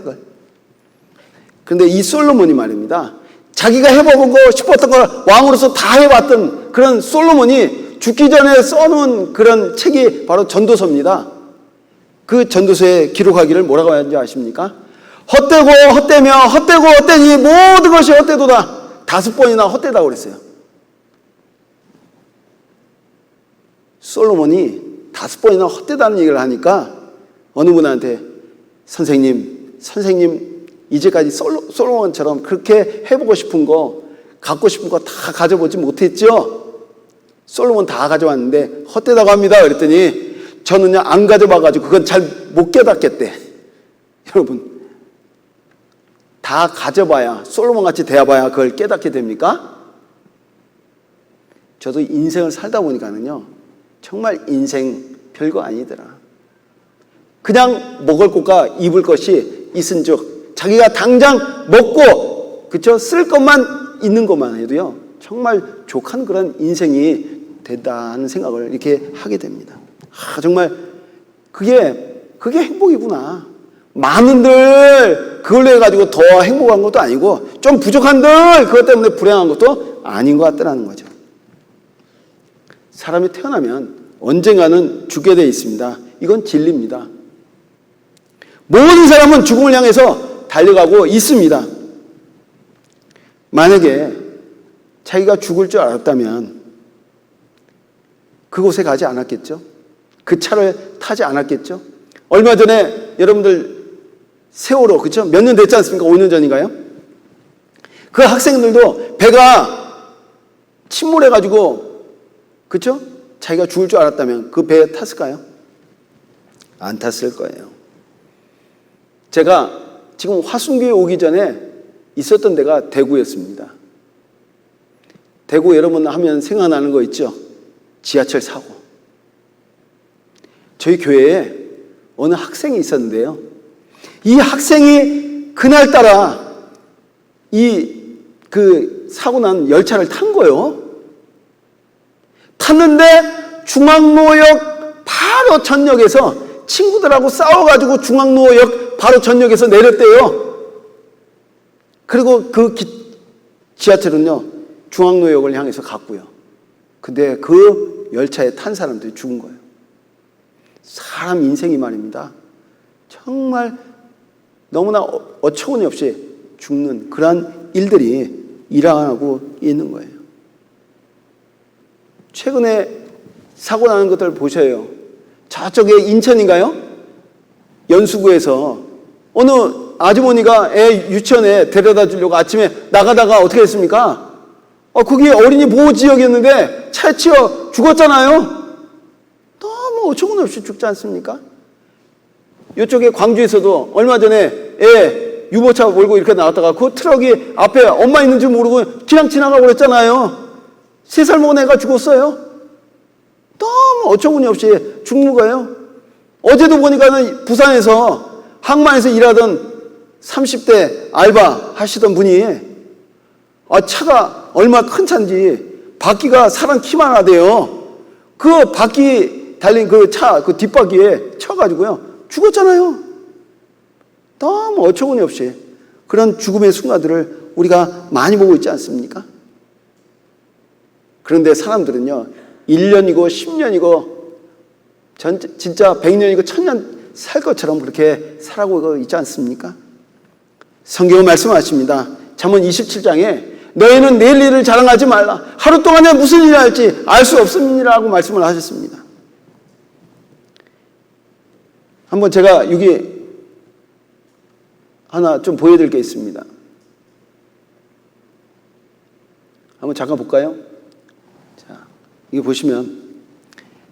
그런데 이 솔로몬이 말입니다. 자기가 해보고 싶었던 걸 왕으로서 다 해봤던 그런 솔로몬이 죽기 전에 써놓은 그런 책이 바로 전도서입니다. 그 전도서에 기록하기를 뭐라고 하는지 아십니까? 헛되고 헛되며 헛되고 헛되니 모든 것이 헛되도다. 5번이나 헛되다고 그랬어요. 솔로몬이 5번이나 헛되다는 얘기를 하니까 어느 분한테 선생님 이제까지 솔로몬처럼 그렇게 해보고 싶은 거 갖고 싶은 거 다 가져보지 못했죠? 솔로몬 다 가져왔는데 헛되다고 합니다. 그랬더니 저는요 안 가져봐가지고 그건 잘 못 깨닫겠대. 여러분 다 가져봐야 솔로몬같이 되어봐야 그걸 깨닫게 됩니까? 저도 인생을 살다 보니까는요 정말 인생 별거 아니더라. 그냥 먹을 것과 입을 것이 있은즉 자기가 당장 먹고 그쵸 쓸 것만 있는 것만 해도요 정말 족한 그런 인생이 된다는 생각을 이렇게 하게 됩니다. 정말 그게 행복이구나. 많은들 그걸로 해가지고 더 행복한 것도 아니고 좀 부족한들 그것 때문에 불행한 것도 아닌 것 같다는 거죠. 사람이 태어나면 언젠가는 죽게 되어 있습니다. 이건 진리입니다. 모든 사람은 죽음을 향해서 달려가고 있습니다. 만약에 자기가 죽을 줄 알았다면 그곳에 가지 않았겠죠? 그 차를 타지 않았겠죠? 얼마 전에 여러분들 세월호 그렇죠? 몇 년 됐지 않습니까? 5년 전인가요? 그 학생들도 배가 침몰해가지고 그렇죠? 자기가 죽을 줄 알았다면 그 배에 탔을까요? 안 탔을 거예요. 제가 지금 화순교에 오기 전에 있었던 데가 대구였습니다. 대구 여러분 하면 생각나는 거 있죠? 지하철 사고. 저희 교회에 어느 학생이 있었는데요. 이 학생이 그날따라 사고 난 열차를 탄 거예요. 탔는데 중앙로역 바로 전역에서 친구들하고 싸워가지고 중앙로역 바로 전역에서 내렸대요. 그리고 그 지하철은요 중앙로역을 향해서 갔고요. 근데 그 열차에 탄 사람들이 죽은 거예요. 사람 인생이 말입니다. 정말 너무나 어처구니 없이 죽는 그러한 일들이 일어나고 있는 거예요. 최근에 사고 나는 것들 보셔요. 저쪽에 인천인가요? 연수구에서 어느 아주머니가 애 유치원에 데려다 주려고 아침에 나가다가 어떻게 했습니까? 그게 어린이 보호지역이었는데 차에 치여 죽었잖아요. 너무 어처구니 없이 죽지 않습니까? 이쪽에 광주에서도 얼마 전에 애 유모차 몰고 이렇게 나왔다가 그 트럭이 앞에 엄마 있는 줄 모르고 그냥 지나가 버렸잖아요. 3살 먹은 애가 죽었어요. 너무 어처구니 없이 죽는 거예요. 어제도 보니까는 부산에서 항만에서 일하던 30대 알바 하시던 분이 차가 얼마 큰 차인지 바퀴가 사람 키만 하대요. 그 바퀴 달린 그 차 그 뒷바퀴에 쳐가지고요 죽었잖아요. 너무 어처구니 없이 그런 죽음의 순간들을 우리가 많이 보고 있지 않습니까? 그런데 사람들은요 1년이고 10년이고 진짜 100년이고 1000년 살 것처럼 그렇게 살아가고 있지 않습니까? 성경은 말씀하십니다. 잠언 27장에 너희는 내일 일을 자랑하지 말라. 하루 동안에 무슨 일을 할지 알 수 없음이라고 말씀을 하셨습니다. 한번 제가 여기 하나 좀 보여드릴 게 있습니다. 한번 잠깐 볼까요? 이거 보시면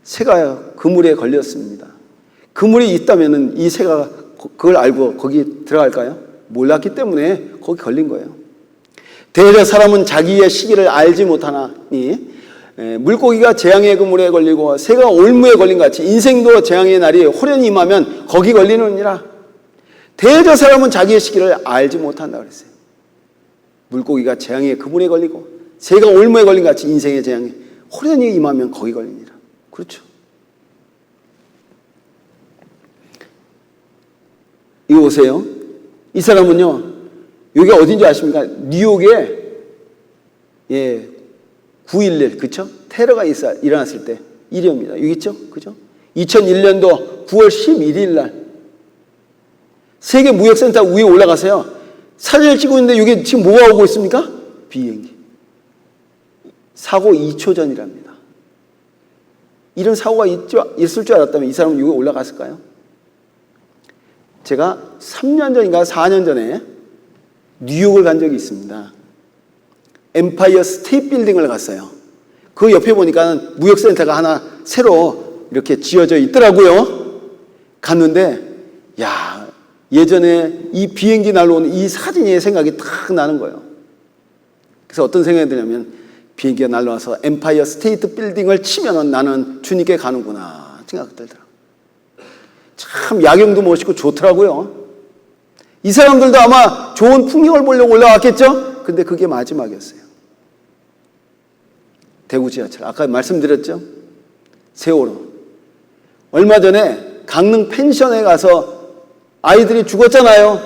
새가 그물에 걸렸습니다. 그물이 있다면 이 새가 그걸 알고 거기 들어갈까요? 몰랐기 때문에 거기 걸린 거예요. 대저 사람은 자기의 시기를 알지 못하나니 물고기가 재앙의 그물에 걸리고 새가 올무에 걸린 같이 인생도 재앙의 날이 호련히 임하면 거기 걸리느니라. 대저 사람은 자기의 시기를 알지 못한다 그랬어요. 물고기가 재앙의 그물에 걸리고 새가 올무에 걸린 같이 인생의 재앙이 호련히 임하면 거기 걸리니라. 그렇죠. 이거 보세요. 이 사람은요, 여기가 어딘지 아십니까? 뉴욕에 9.11, 그쵸? 테러가 일어났을 때 일이옵니다. 여기 있죠? 그죠? 2001년도 9월 11일 날 세계무역센터 위에 올라가세요. 사진을 찍고 있는데 여기 지금 뭐가 오고 있습니까? 비행기. 사고 2초 전이랍니다. 이런 사고가 있을 줄 알았다면 이 사람은 여기 올라갔을까요? 제가 3년 전인가 4년 전에 뉴욕을 간 적이 있습니다. 엠파이어 스테이트 빌딩을 갔어요. 그 옆에 보니까 무역센터가 하나 새로 이렇게 지어져 있더라고요. 갔는데 야, 예전에 이 비행기 날아오는 이 사진이 생각이 탁 나는 거예요. 그래서 어떤 생각이 드냐면 비행기가 날아와서 엠파이어 스테이트 빌딩을 치면은 나는 주님께 가는구나 생각이 들더라고요. 참 야경도 멋있고 좋더라고요. 이 사람들도 아마 좋은 풍경을 보려고 올라왔겠죠? 근데 그게 마지막이었어요. 대구 지하철. 아까 말씀드렸죠? 세월호. 얼마 전에 강릉 펜션에 가서 아이들이 죽었잖아요.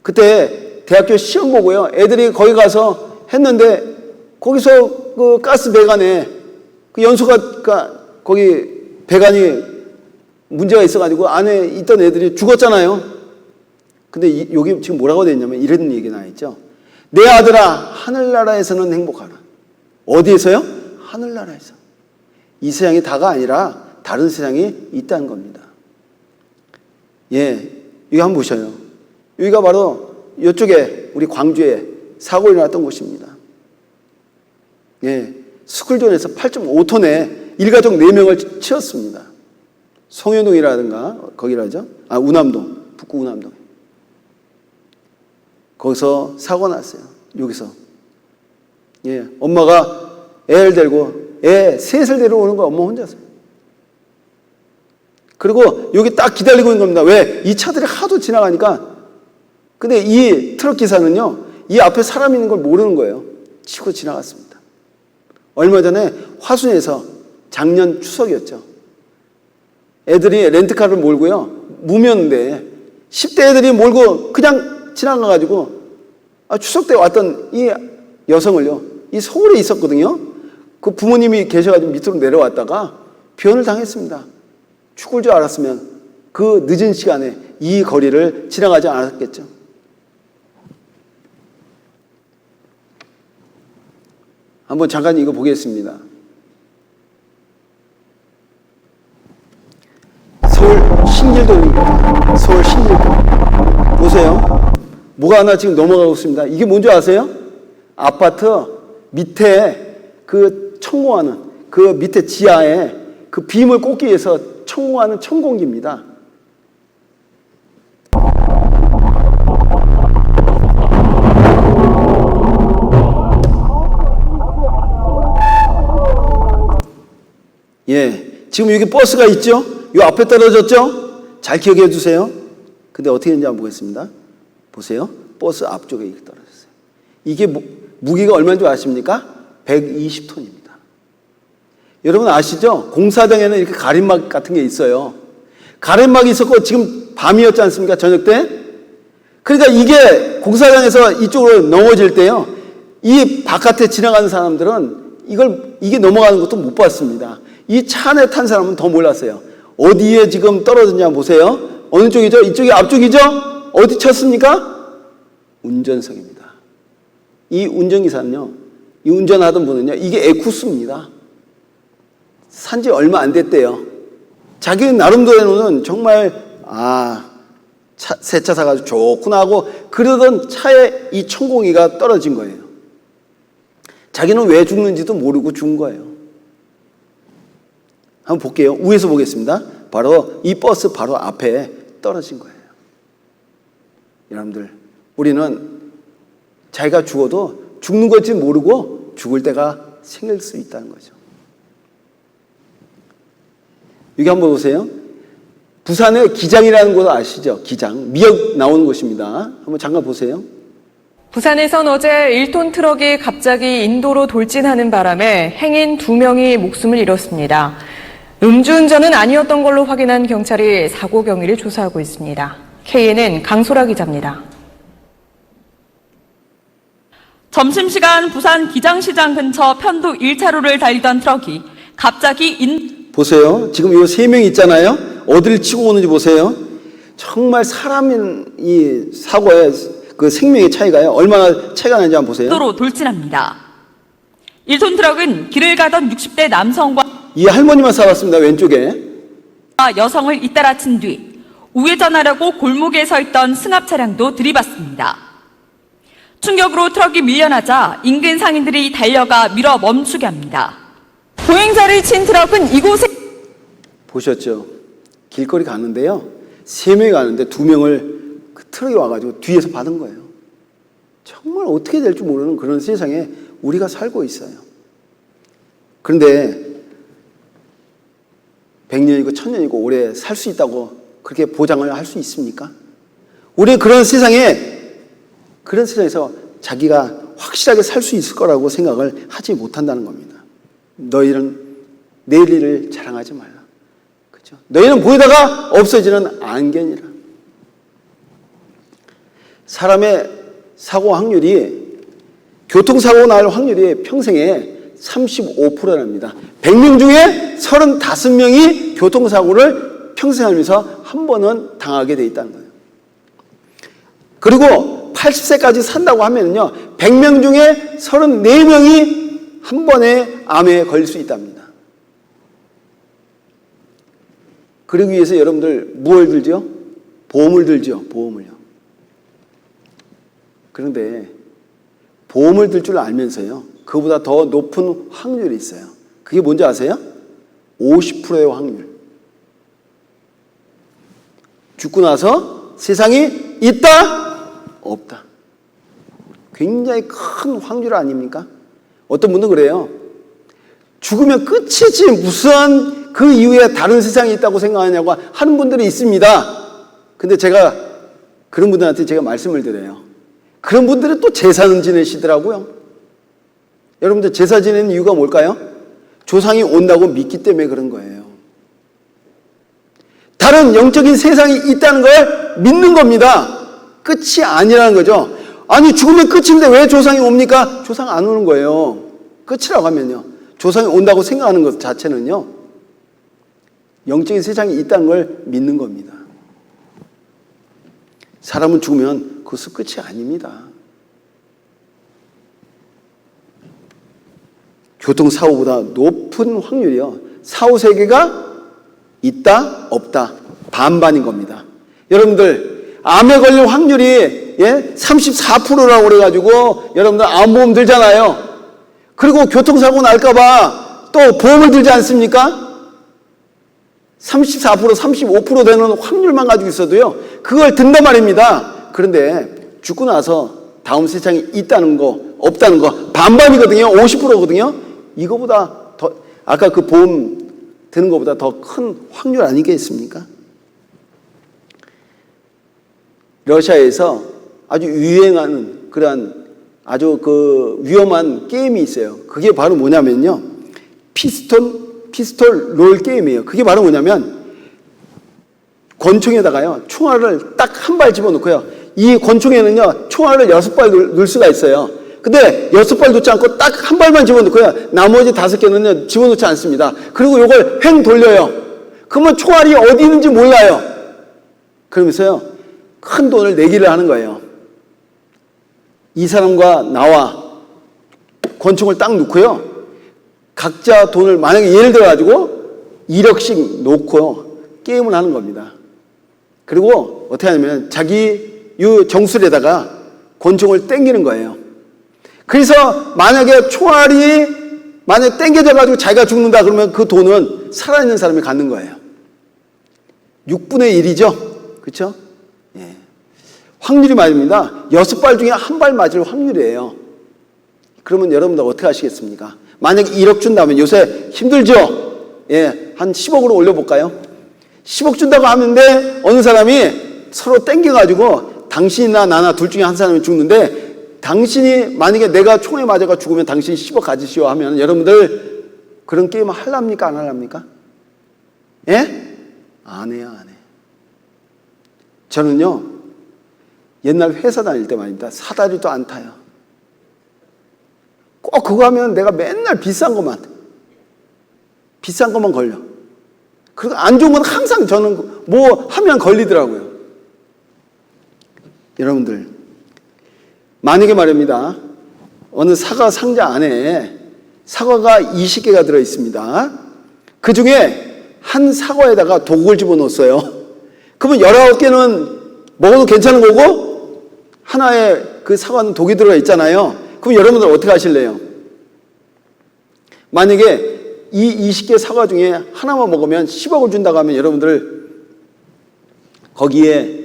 그때 대학교 시험 보고요. 애들이 거기 가서 했는데 거기서 그 가스 배관에 그 연소가 거기 배관이 문제가 있어가지고 안에 있던 애들이 죽었잖아요. 근데 여기 지금 뭐라고 되어 있냐면 이런 얘기 나와있죠. 내 아들아 하늘나라에서는 행복하라. 어디에서요? 하늘나라에서. 이 세상이 다가 아니라 다른 세상이 있다는 겁니다. 예, 여기 한번 보셔요. 여기가 바로 이쪽에 우리 광주에 사고 일어났던 곳입니다. 예, 스쿨존에서 8.5톤에 일가족 4명을 치었습니다. 송현동이라든가 거기라죠. 우남동, 북구 우남동. 거기서 사고 났어요. 여기서. 예, 엄마가 애를 데리고 애 셋을 데려오는 거야. 엄마 혼자서. 그리고 여기 딱 기다리고 있는 겁니다. 왜? 이 차들이 하도 지나가니까. 근데 이 트럭 기사는요, 이 앞에 사람 있는 걸 모르는 거예요. 치고 지나갔습니다. 얼마 전에 화순에서 작년 추석이었죠. 애들이 렌트카를 몰고요. 무면인데 10대 애들이 몰고 그냥 지나가가지고 추석 때 왔던 이 여성을요. 이 서울에 있었거든요. 그 부모님이 계셔가지고 밑으로 내려왔다가 변을 당했습니다. 죽을 줄 알았으면 그 늦은 시간에 이 거리를 지나가지 않았겠죠. 한번 잠깐 이거 보겠습니다. 서울 신길동입니다. 서울 신길동. 보세요. 뭐가 하나 지금 넘어가고 있습니다. 이게 뭔지 아세요? 아파트 밑에 그 천공하는 그 밑에 지하에 그 빔을 꽂기 위해서 천공하는 천공기입니다. 예, 지금 여기 버스가 있죠? 이 앞에 떨어졌죠? 잘 기억해 주세요. 근데 어떻게 했는지 한번 보겠습니다. 보세요. 버스 앞쪽에 이렇게 떨어졌어요. 이게 무게가 얼마인 줄 아십니까? 120톤입니다. 여러분 아시죠? 공사장에는 이렇게 가림막 같은 게 있어요. 가림막이 있었고 지금 밤이었지 않습니까? 저녁 때. 그러니까 이게 공사장에서 이쪽으로 넘어질 때요. 이 바깥에 지나가는 사람들은 이게 넘어가는 것도 못 봤습니다. 이 차 안에 탄 사람은 더 몰랐어요. 어디에 지금 떨어졌냐 보세요. 어느 쪽이죠? 이쪽이 앞쪽이죠? 어디 쳤습니까? 운전석입니다. 이 운전기사는요, 이 운전하던 분은요, 이게 에쿠스입니다. 산지 얼마 안 됐대요. 자기 나름대로는 정말, 새 차 사가지고 좋구나 하고 그러던 차에 이 천공이가 떨어진 거예요. 자기는 왜 죽는지도 모르고 죽은 거예요. 한번 볼게요. 위에서 보겠습니다. 바로 이 버스 바로 앞에 떨어진 거예요. 여러분들, 우리는 자기가 죽어도 죽는 건지 모르고 죽을 때가 생길 수 있다는 거죠. 여기 한번 보세요. 부산에 기장이라는 곳 아시죠? 기장. 미역 나오는 곳입니다. 한번 잠깐 보세요. 부산에선 어제 1톤 트럭이 갑자기 인도로 돌진하는 바람에 행인 2명이 목숨을 잃었습니다. 음주운전은 아니었던 걸로 확인한 경찰이 사고 경위를 조사하고 있습니다. KNN 강소라 기자입니다. 점심시간 부산 기장시장 근처 편도 1차로를 달리던 트럭이 갑자기 보세요. 지금 이 3명 있잖아요. 어디를 치고 오는지 보세요. 정말 사람인 이 사고의 그 생명의 차이가요. 얼마나 차이가 나는지 한번 보세요. 인도로 돌진합니다. 1톤 트럭은 길을 가던 60대 남성과 이 할머니만 살았습니다. 왼쪽에. 여성을 잇따라친 뒤 우회전하려고 골목에 서 있던 승합 차량도 들이받습니다. 충격으로 트럭이 밀려나자 인근 상인들이 달려가 밀어 멈추게 합니다. 보행자를 친 트럭은 이곳에 보셨죠? 길거리 가는데요. 3명이 가는데 2명을 그 트럭이 와가지고 뒤에서 받은 거예요. 정말 어떻게 될 줄 모르는 그런 세상에 우리가 살고 있어요. 그런데 100년이고 1000년이고 오래 살 수 있다고 그렇게 보장을 할 수 있습니까? 우리는 그런 세상에서 자기가 확실하게 살 수 있을 거라고 생각을 하지 못한다는 겁니다. 너희는 내일 일을 자랑하지 말라. 그렇죠? 너희는 보이다가 없어지는 안개니라. 사람의 사고 확률이, 교통사고 날 확률이 평생에 35%랍니다. 100명 중에 35명이 교통사고를 평생 하면서 한 번은 당하게 돼 있다는 거예요. 그리고 80세까지 산다고 하면요, 100명 중에 34명이 한 번에 암에 걸릴 수 있답니다. 그러기 위해서 여러분들 무엇을 들죠? 보험을 들죠. 보험을요. 그런데 보험을 들 줄 알면서요, 그보다 더 높은 확률이 있어요. 그게 뭔지 아세요? 50%의 확률. 죽고 나서 세상이 있다, 없다. 굉장히 큰 확률 아닙니까? 어떤 분은 그래요. 죽으면 끝이지 무슨 그 이후에 다른 세상이 있다고 생각하냐고 하는 분들이 있습니다. 근데 제가 그런 분들한테 제가 말씀을 드려요. 그런 분들은 또 제사는 지내시더라고요. 여러분들 제사 지내는 이유가 뭘까요? 조상이 온다고 믿기 때문에 그런 거예요. 다른 영적인 세상이 있다는 걸 믿는 겁니다. 끝이 아니라는 거죠. 아니 죽으면 끝인데 왜 조상이 옵니까? 조상 안 오는 거예요. 끝이라고 하면요. 조상이 온다고 생각하는 것 자체는요, 영적인 세상이 있다는 걸 믿는 겁니다. 사람은 죽으면 그것은 끝이 아닙니다. 교통사고보다 높은 확률이요, 사후세계가 있다, 없다, 반반인 겁니다. 여러분들, 암에 걸릴 확률이 34%라고 그래가지고 여러분들 암보험 들잖아요. 그리고 교통사고 날까봐 또 보험을 들지 않습니까? 34%, 35% 되는 확률만 가지고 있어도요, 그걸 든단 말입니다. 그런데 죽고 나서 다음 세상이 있다는 거, 없다는 거 반반이거든요. 50%거든요. 이거보다 더, 아까 그 보험 드는 것보다 더 큰 확률 아니겠습니까? 러시아에서 아주 유행하는 그러한 아주 그 위험한 게임이 있어요. 그게 바로 뭐냐면요, 피스톨 롤 게임이에요. 그게 바로 뭐냐면 권총에다가요, 총알을 딱 한 발 집어넣고요, 이 권총에는요 총알을 6발 넣을 수가 있어요. 근데 6발 넣지 않고 딱 한 발만 집어넣고요, 나머지 5개는요 집어넣지 않습니다. 그리고 이걸 횡 돌려요. 그러면 총알이 어디 있는지 몰라요. 그러면서요 큰 돈을 내기를 하는 거예요. 이 사람과 나와 권총을 딱 놓고요, 각자 돈을 만약에 예를 들어 가지고 1억씩 놓고 게임을 하는 겁니다. 그리고 어떻게 하냐면 자기 이 정수리에다가 권총을 땡기는 거예요. 그래서 만약에 총알이 만약에 땡겨져가지고 자기가 죽는다 그러면 그 돈은 살아있는 사람이 갖는 거예요. 6분의 1이죠. 그렇죠? 예. 확률이 말입니다. 6발 중에 1발 맞을 확률이에요. 그러면 여러분들 어떻게 하시겠습니까? 만약에 1억 준다면 요새 힘들죠? 예, 한 10억으로 올려볼까요? 10억 준다고 하는데 어느 사람이 서로 땡겨가지고 당신이나 나나 둘 중에 한 사람이 죽는데 당신이 만약에 내가 총에 맞아가 죽으면 당신이 10억 가지시오 하면 여러분들 그런 게임 할랍니까? 안 할랍니까? 예? 안 해요, 안 해. 저는요, 옛날 회사 다닐 때 말입니다. 사다리도 안 타요. 꼭 그거 하면 내가 맨날 비싼 것만 걸려. 그리고 안 좋은 건 항상 저는 뭐 하면 걸리더라고요. 여러분들, 만약에 말입니다. 어느 사과 상자 안에 사과가 20개가 들어있습니다. 그 중에 한 사과에다가 독을 집어넣었어요. 그러면 19개는 먹어도 괜찮은 거고 하나에 그 사과는 독이 들어가 있잖아요. 그럼 여러분들 어떻게 하실래요? 만약에 이 20개 사과 중에 하나만 먹으면 10억을 준다고 하면 여러분들 거기에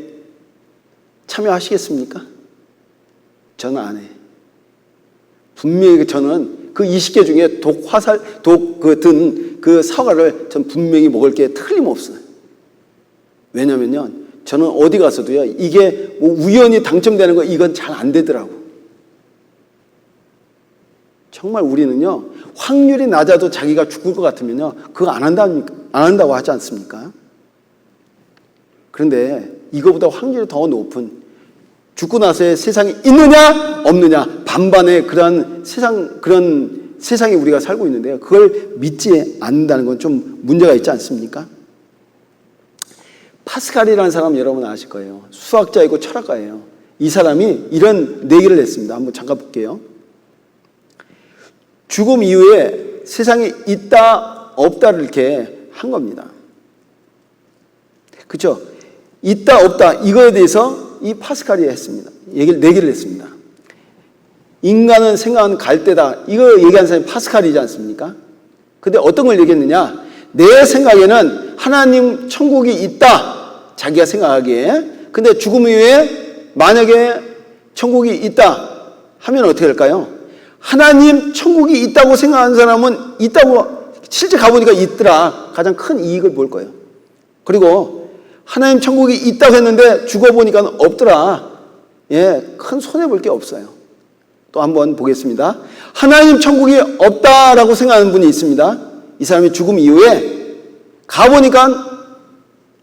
참여하시겠습니까? 저는 안 해. 분명히 저는 그 20개 중에 든 그 사과를 전 분명히 먹을 게 틀림없어요. 왜냐면요, 저는 어디 가서도요, 이게 뭐 우연히 당첨되는 거 이건 잘 안 되더라고. 정말 우리는요, 확률이 낮아도 자기가 죽을 것 같으면요, 그거 안 한다고 하지 않습니까? 그런데 이거보다 확률이 더 높은 죽고 나서의 세상이 있느냐 없느냐 반반의 그런 세상에 우리가 살고 있는데요. 그걸 믿지 않는다는 건 좀 문제가 있지 않습니까? 파스칼이라는 사람 여러분 아실 거예요. 수학자이고 철학가예요. 이 사람이 이런 내기를 했습니다. 한번 잠깐 볼게요. 죽음 이후에 세상에 있다 없다를 이렇게 한 겁니다. 그렇죠? 있다 없다 이거에 대해서 이 파스칼이 했습니다. 내기를 했습니다. 인간은 생각은 갈대다. 이거 얘기한 사람이 파스칼이지 않습니까? 근데 어떤 걸 얘기했느냐? 내 생각에는 하나님 천국이 있다. 자기가 생각하기에. 근데 죽음 이후에 만약에 천국이 있다 하면 어떻게 될까요? 하나님 천국이 있다고 생각하는 사람은 있다고 실제 가보니까 있더라. 가장 큰 이익을 볼 거예요. 그리고 하나님 천국이 있다고 했는데 죽어보니까 없더라. 예, 큰 손해볼 게 없어요. 또 한번 보겠습니다. 하나님 천국이 없다라고 생각하는 분이 있습니다. 이 사람이 죽음 이후에 가보니까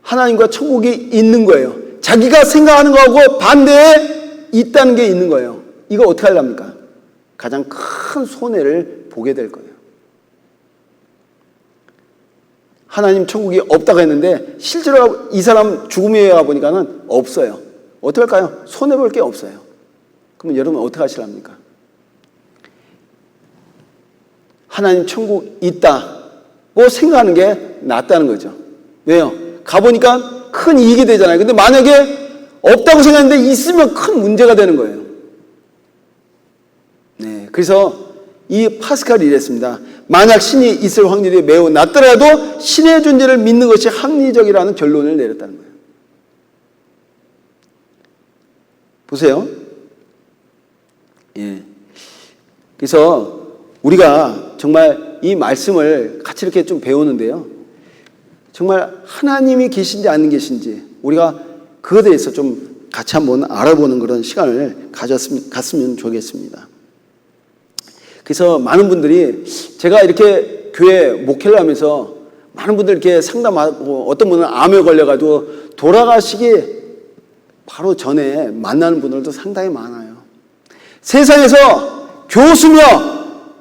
하나님과 천국이 있는 거예요. 자기가 생각하는 거하고 반대에 있다는 게 있는 거예요. 이거 어떻게 하려합니까? 가장 큰 손해를 보게 될 거예요. 하나님 천국이 없다고 했는데 실제로 이 사람 죽음에 가보니까는 없어요. 어떻게 할까요? 손해볼 게 없어요. 그럼 여러분 어떻게 하시랍니까? 하나님 천국 있다고 생각하는 게 낫다는 거죠. 왜요? 가보니까 큰 이익이 되잖아요. 근데 만약에 없다고 생각하는데 있으면 큰 문제가 되는 거예요. 네, 그래서 이 파스칼이 이랬습니다. 만약 신이 있을 확률이 매우 낮더라도 신의 존재를 믿는 것이 합리적이라는 결론을 내렸다는 거예요. 보세요. 예. 그래서 우리가 정말 이 말씀을 같이 이렇게 좀 배우는데요. 정말 하나님이 계신지 안 계신지 우리가 그것에 대해서 좀 같이 한번 알아보는 그런 시간을 갖으면 좋겠습니다. 그래서 많은 분들이 제가 이렇게 교회 목회를 하면서 많은 분들 이렇게 상담하고 어떤 분은 암에 걸려가지고 돌아가시기 바로 전에 만나는 분들도 상당히 많아요. 세상에서 교수며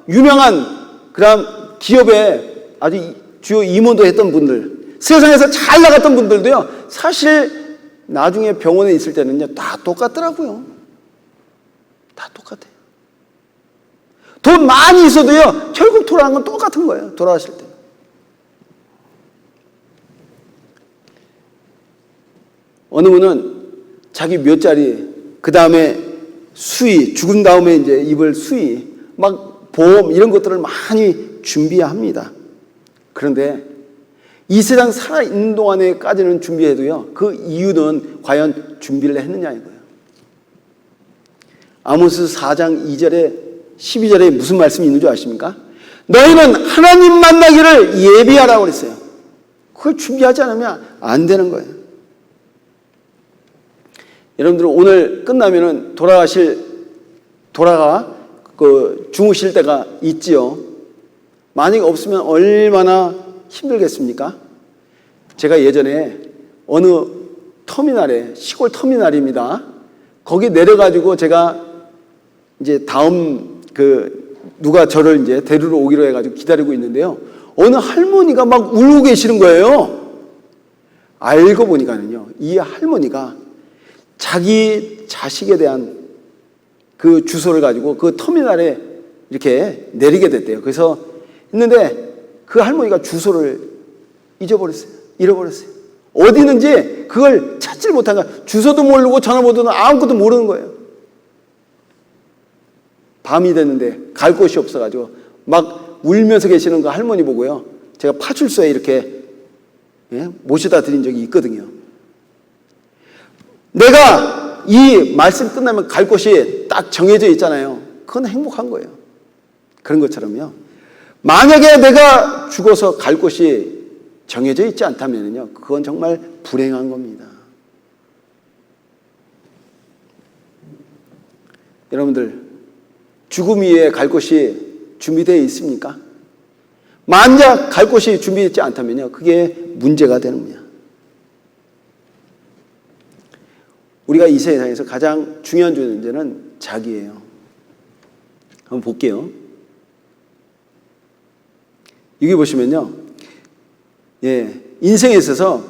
유명한 그런 기업의 아주 주요 임원도 했던 분들, 세상에서 잘 나갔던 분들도요, 사실 나중에 병원에 있을 때는요, 다 똑같더라고요. 다 똑같아요. 돈 많이 있어도요, 결국 돌아가는 건 똑같은 거예요. 돌아가실 때. 어느 분은 자기 몇 자리, 그 다음에 수의, 죽은 다음에 이제 입을 수의, 막 보험 이런 것들을 많이 준비합니다. 그런데 이 세상 살아있는 동안에까지는 준비해도요, 그 이유는 과연 준비를 했느냐 이거예요. 아모스 4장 2절에 12절에 무슨 말씀이 있는 줄 아십니까? 너희는 하나님 만나기를 예비하라고 그랬어요. 그걸 준비하지 않으면 안 되는 거예요. 여러분들 오늘 끝나면은 주무실 때가 있지요. 만약에 없으면 얼마나 힘들겠습니까? 제가 예전에 어느 터미널에, 시골 터미널입니다. 거기 내려가지고 제가 이제 다음 누가 저를 이제 데리러 오기로 해가지고 기다리고 있는데요. 어느 할머니가 막 울고 계시는 거예요. 알고 보니까는요, 이 할머니가 자기 자식에 대한 그 주소를 가지고 그 터미널에 이렇게 내리게 됐대요. 그래서 했는데 그 할머니가 주소를 잃어버렸어요. 어디 있는지 그걸 찾지를 못한 거야. 주소도 모르고 전화번호도 아무것도 모르는 거예요. 밤이 됐는데 갈 곳이 없어가지고 막 울면서 계시는 그 할머니 보고요, 제가 파출소에 이렇게 모셔다 드린 적이 있거든요. 내가 이 말씀 끝나면 갈 곳이 딱 정해져 있잖아요. 그건 행복한 거예요. 그런 것처럼요, 만약에 내가 죽어서 갈 곳이 정해져 있지 않다면요, 그건 정말 불행한 겁니다. 여러분들, 죽음 위에 갈 곳이 준비되어 있습니까? 만약 갈 곳이 준비되지 않다면요, 그게 문제가 되는 거예요. 우리가 이 세상에서 가장 중요한 존재는 자기예요. 한번 볼게요. 여기 보시면요, 인생에 있어서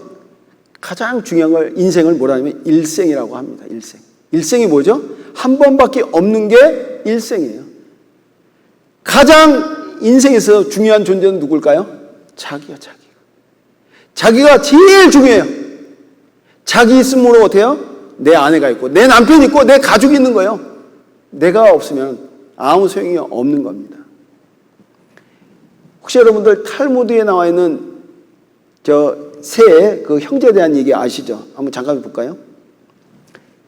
가장 중요한 걸, 인생을 뭐라 하냐면 일생이라고 합니다. 일생이 뭐죠? 한 번밖에 없는 게 일생이에요. 가장 인생에서 중요한 존재는 누굴까요? 자기가 제일 중요해요. 자기 있음으로 어때요? 내 아내가 있고, 내 남편이 있고, 내 가족이 있는 거예요. 내가 없으면 아무 소용이 없는 겁니다. 혹시 여러분들 탈무드에 나와 있는 새 형제에 대한 얘기 아시죠? 한번 잠깐 볼까요?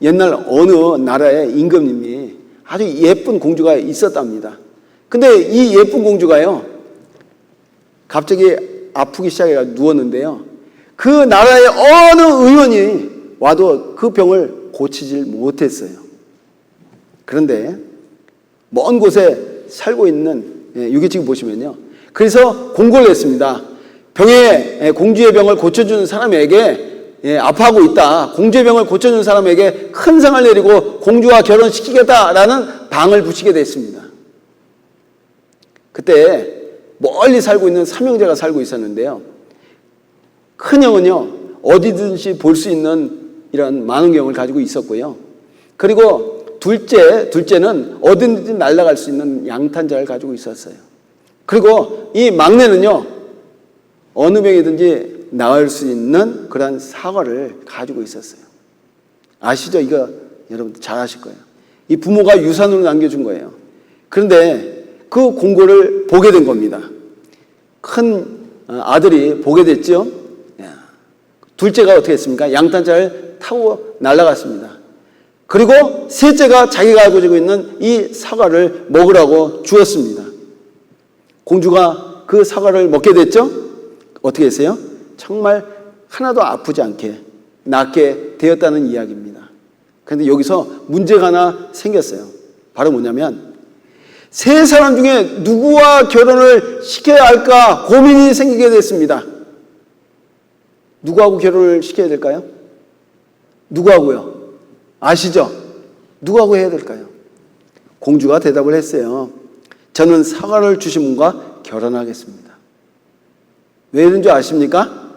옛날 어느 나라의 임금님이 아주 예쁜 공주가 있었답니다. 근데 이 예쁜 공주가요, 갑자기 아프기 시작해서 누웠는데요, 그 나라의 어느 의원이 와도 그 병을 고치질 못했어요. 그런데 먼 곳에 살고 있는, 여기 지금 보시면요, 그래서 공고를 했습니다. 공주의 병을 고쳐주는 사람에게, 아파하고 있다, 공주의 병을 고쳐주는 사람에게 큰 상을 내리고 공주와 결혼시키겠다라는 방을 붙이게 됐습니다. 그때 멀리 살고 있는 삼형제가 살고 있었는데요, 큰형은요 어디든지 볼 수 있는 이런 망원경을 가지고 있었고요, 그리고 둘째는 어디든지 날아갈 수 있는 양탄자를 가지고 있었어요. 그리고 이 막내는요, 어느 병이든지 나을 수 있는 그런 사과를 가지고 있었어요. 아시죠? 이거 여러분 잘 아실 거예요. 이 부모가 유산으로 남겨준 거예요. 그런데 그 공고를 보게 된 겁니다. 큰 아들이 보게 됐죠. 둘째가 어떻게 했습니까? 양탄자를 타고 날아갔습니다. 그리고 셋째가 자기가 가지고 있는 이 사과를 먹으라고 주었습니다. 공주가 그 사과를 먹게 됐죠? 어떻게 했어요? 정말 하나도 아프지 않게 낫게 되었다는 이야기입니다. 그런데 여기서 문제가 하나 생겼어요. 바로 뭐냐면, 세 사람 중에 누구와 결혼을 시켜야 할까 고민이 생기게 됐습니다. 누구하고 결혼을 시켜야 될까요? 누구하고요? 아시죠? 누구하고 해야 될까요? 공주가 대답을 했어요. 저는 사과를 주신 분과 결혼하겠습니다. 왜 이런 줄 아십니까?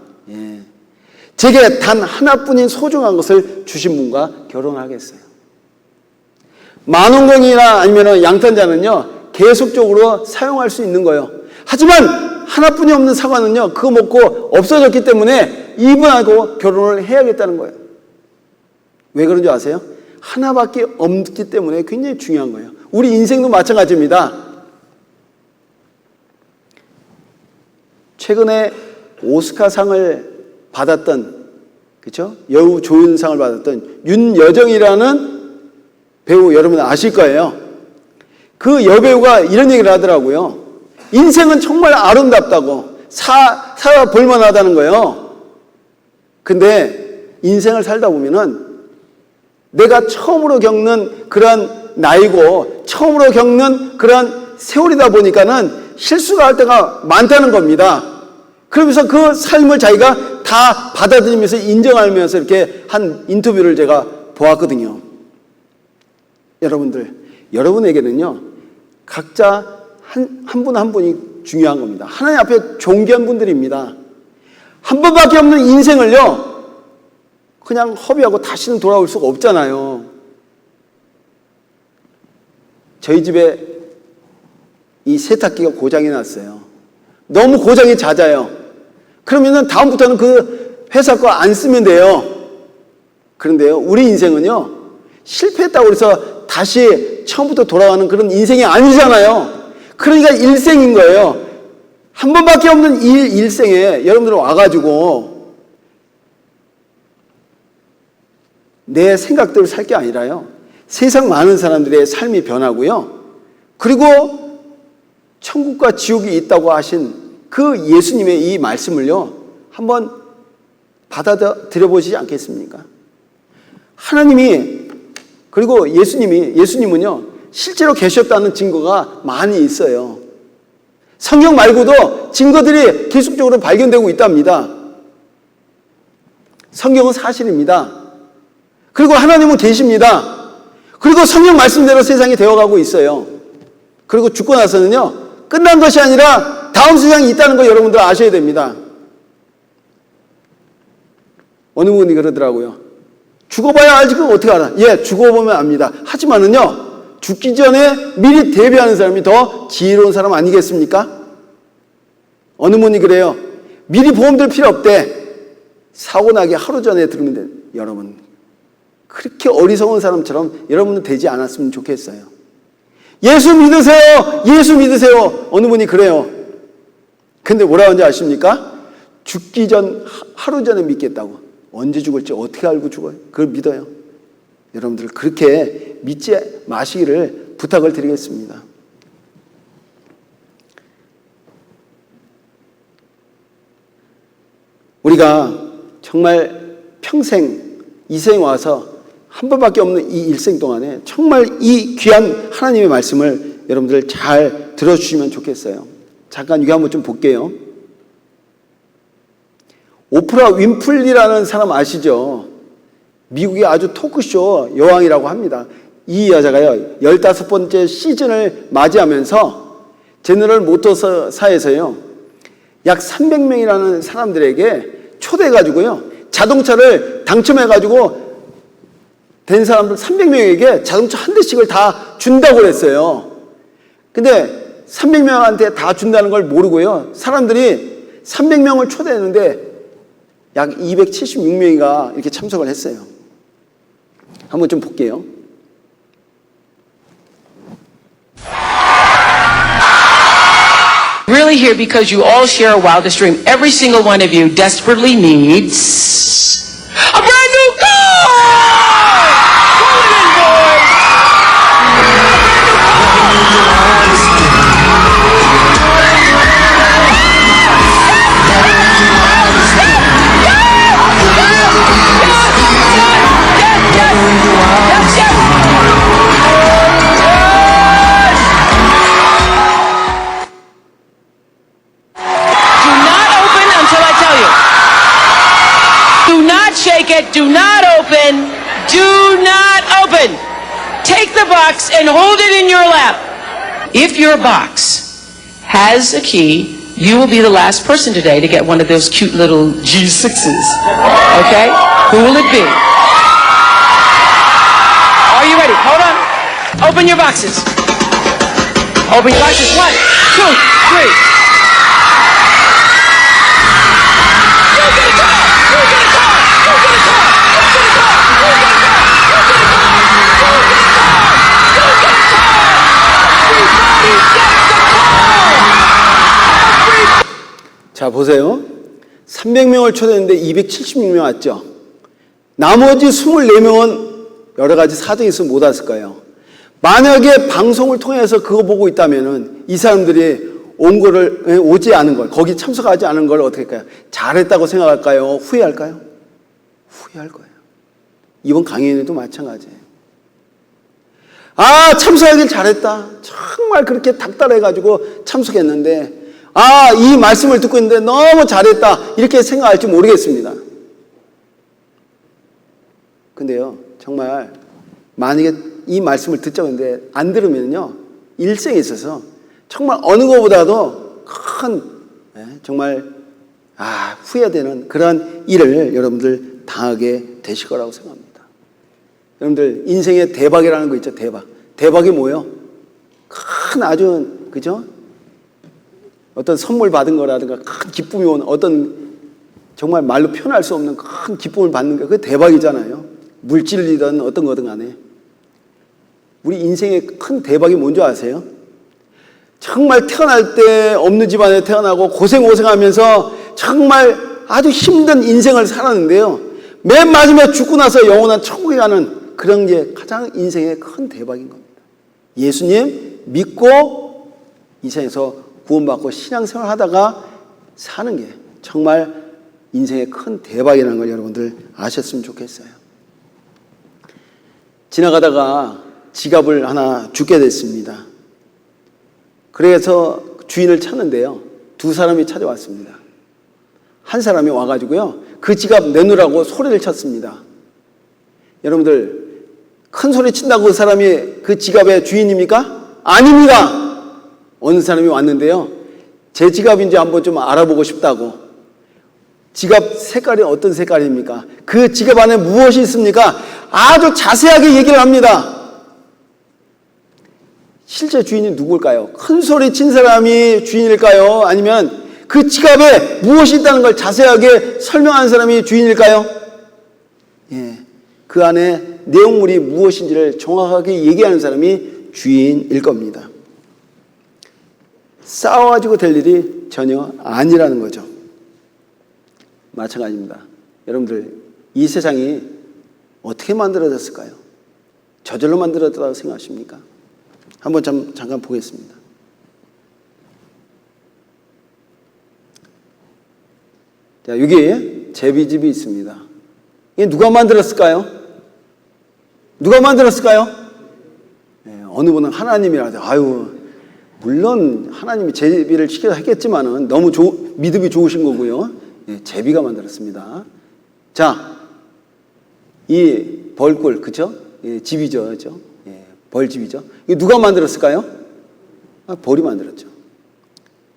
제게 단 하나뿐인 소중한 것을 주신 분과 결혼하겠어요. 만원경이나 아니면 양탄자는요, 계속적으로 사용할 수 있는 거예요. 하지만 하나뿐이 없는 사과는요, 그거 먹고 없어졌기 때문에 이분하고 결혼을 해야겠다는 거예요. 왜 그런 줄 아세요? 하나밖에 없기 때문에 굉장히 중요한 거예요. 우리 인생도 마찬가지입니다. 최근에 오스카상을 받았던, 그렇죠? 여우 조연상을 받았던 윤여정이라는 배우 여러분 아실 거예요. 그 여배우가 이런 얘기를 하더라고요. 인생은 정말 아름답다고, 살아 볼만하다는 거예요. 근데 인생을 살다 보면은 내가 처음으로 겪는 그런 나이고 처음으로 겪는 그런 세월이다 보니까는 실수가 할 때가 많다는 겁니다. 그러면서 그 삶을 자기가 다 받아들이면서 인정하면서 이렇게 한 인터뷰를 제가 보았거든요. 여러분들, 여러분에게는요, 각자 한 분 한 분이 중요한 겁니다. 하나님 앞에 존귀한 분들입니다. 한 번밖에 없는 인생을요, 그냥 허비하고 다시는 돌아올 수가 없잖아요. 저희 집에 이 세탁기가 고장이 났어요. 너무 고장이 잦아요. 그러면은 다음부터는 그 회사 거 안 쓰면 돼요. 그런데요, 우리 인생은요, 실패했다고 해서 다시 처음부터 돌아가는 그런 인생이 아니잖아요. 그러니까 일생인 거예요. 한 번밖에 없는 이 일생에 여러분들 와가지고 내 생각대로 살 게 아니라요, 세상 많은 사람들의 삶이 변하고요, 그리고 천국과 지옥이 있다고 하신 그 예수님의 이 말씀을요, 한번 받아들여 보시지 않겠습니까? 하나님이, 그리고 예수님은요, 실제로 계셨다는 증거가 많이 있어요. 성경 말고도 증거들이 계속적으로 발견되고 있답니다. 성경은 사실입니다. 그리고 하나님은 계십니다. 그리고 성경 말씀대로 세상이 되어가고 있어요. 그리고 죽고 나서는요, 끝난 것이 아니라 다음 세상이 있다는 거 여러분들 아셔야 됩니다. 어느 분이 그러더라고요. 죽어봐야 알지 그거 어떻게 알아? 예, 죽어보면 압니다. 하지만은요, 죽기 전에 미리 대비하는 사람이 더 지혜로운 사람 아니겠습니까? 어느 분이 그래요. 미리 보험 들 필요 없대. 사고 나기 하루 전에 들으면 돼. 여러분, 그렇게 어리석은 사람처럼 여러분은 되지 않았으면 좋겠어요. 예수 믿으세요. 예수 믿으세요. 어느 분이 그래요. 근데 뭐라고 하는지 아십니까? 죽기 전 하루 전에 믿겠다고. 언제 죽을지 어떻게 알고 죽어요? 그걸 믿어요. 여러분들 그렇게 믿지 마시기를 부탁을 드리겠습니다. 우리가 정말 평생 이 생에 와서 한 번밖에 없는 이 일생 동안에 정말 이 귀한 하나님의 말씀을 여러분들 잘 들어주시면 좋겠어요. 잠깐 이거 한번 좀 볼게요. 오프라 윈플리라는 사람 아시죠? 미국의 아주 토크쇼 여왕이라고 합니다. 이 여자가요, 15번째 시즌을 맞이하면서 제너럴 모터사에서요, 약 300명이라는 사람들에게 초대해가지고요, 자동차를 당첨해가지고 된 사람들 300명에게 자동차 한 대씩을 다 준다고 그랬어요. 근데 300명한테 다 준다는 걸 모르고요, 사람들이 300명을 초대했는데 약 276명이가 이렇게 참석을 했어요. 한번 좀 볼게요. Really here because you all share a wildest dream. Every single one of you desperately needs a brand new car! Call it in, boys! Do not open. Do not open. Take the box and hold it in your lap. If your box has a key, you will be the last person today to get one of those cute little G6s. Okay? Who will it be? Are you ready? Hold on. Open your boxes. Open your boxes. 1, 2, 3. 자, 보세요. 300명을 초대했는데 276명 왔죠. 나머지 24명은 여러 가지 사정이 있어서 못 왔을 거예요. 만약에 방송을 통해서 그거 보고 있다면은 이 사람들이 오지 않은 걸, 거기 참석하지 않은 걸 어떻게 할까요? 잘했다고 생각할까요? 후회할까요? 후회할 거예요. 이번 강연에도 마찬가지예요. 아, 참석하길 잘했다. 정말 그렇게 닥달해가지고 참석했는데, 아, 이 말씀을 듣고 있는데 너무 잘했다. 이렇게 생각할지 모르겠습니다. 근데요, 정말 만약에 이 말씀을 듣자고 했는데 안 들으면요, 일생에 있어서 정말 어느 것보다도 큰 정말 후회되는 그런 일을 여러분들 당하게 되실 거라고 생각합니다. 여러분들 인생에 대박이라는 거 있죠. 대박이 뭐예요? 큰 아주 그죠? 어떤 선물 받은 거라든가 큰 기쁨이 오는 어떤 정말 말로 표현할 수 없는 큰 기쁨을 받는 게 그게 대박이잖아요. 물질이든 어떤 거든 간에. 우리 인생의 큰 대박이 뭔지 아세요? 정말 태어날 때 없는 집안에 태어나고 고생하면서 정말 아주 힘든 인생을 살았는데요. 맨 마지막에 죽고 나서 영원한 천국에 가는 그런 게 가장 인생의 큰 대박인 겁니다. 예수님 믿고 이 세상에서 구원받고 신앙생활 하다가 사는 게 정말 인생의 큰 대박이라는 걸 여러분들 아셨으면 좋겠어요. 지나가다가 지갑을 하나 주게 됐습니다. 그래서 주인을 찾는데요, 두 사람이 찾아왔습니다. 한 사람이 와가지고요, 그 지갑 내놓으라고 소리를 쳤습니다. 여러분들, 큰 소리 친다고 그 사람이 그 지갑의 주인입니까? 아닙니다. 어느 사람이 왔는데요, 제 지갑인지 한번 좀 알아보고 싶다고. 지갑 색깔이 어떤 색깔입니까? 그 지갑 안에 무엇이 있습니까? 아주 자세하게 얘기를 합니다. 실제 주인이 누굴까요? 큰 소리 친 사람이 주인일까요? 아니면 그 지갑에 무엇이 있다는 걸 자세하게 설명한 사람이 주인일까요? 예, 그 안에 내용물이 무엇인지를 정확하게 얘기하는 사람이 주인일 겁니다. 싸워가지고 될 일이 전혀 아니라는 거죠. 마찬가지입니다. 여러분들, 이 세상이 어떻게 만들어졌을까요? 저절로 만들어졌다고 생각하십니까? 한번 잠깐 보겠습니다. 자, 여기 제비집이 있습니다. 이게 누가 만들었을까요? 누가 만들었을까요? 네, 어느 분은 하나님이라고 해요. 물론 하나님이 제비를 시켜서 했겠지만은 너무 믿음이 좋으신 거고요. 네, 제비가 만들었습니다. 자, 이 벌꿀, 그죠? 예, 집이죠, 그죠? 예, 벌집이죠. 이거 누가 만들었을까요? 벌이 만들었죠.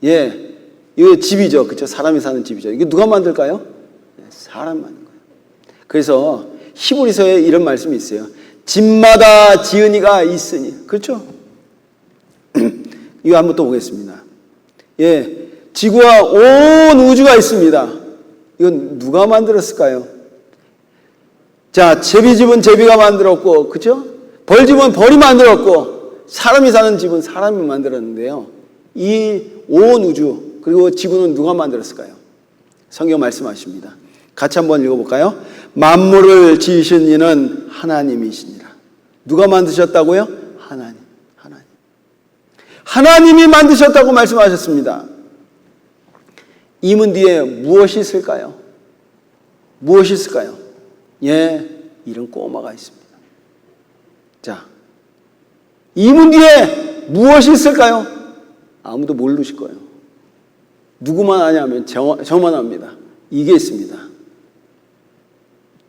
예, 이거 집이죠, 그죠? 사람이 사는 집이죠. 이게 누가 만들까요? 네, 사람이 만든 거예요. 그래서 히브리서에 이런 말씀이 있어요. 집마다 지은이가 있으니, 그렇죠? 이거 한번 또 보겠습니다. 예, 지구와 온 우주가 있습니다. 이건 누가 만들었을까요? 자, 제비집은 제비가 만들었고, 그죠? 벌집은 벌이 만들었고, 사람이 사는 집은 사람이 만들었는데요. 이 온 우주, 그리고 지구는 누가 만들었을까요? 성경 말씀하십니다. 같이 한번 읽어볼까요? 만물을 지으신 이는 하나님이시니라. 누가 만드셨다고요? 하나님. 하나님이 만드셨다고 말씀하셨습니다. 이 문 뒤에 무엇이 있을까요? 무엇이 있을까요? 예, 이런 꼬마가 있습니다. 자, 이 문 뒤에 무엇이 있을까요? 아무도 모르실 거예요. 누구만 아냐면 저만 압니다. 이게 있습니다.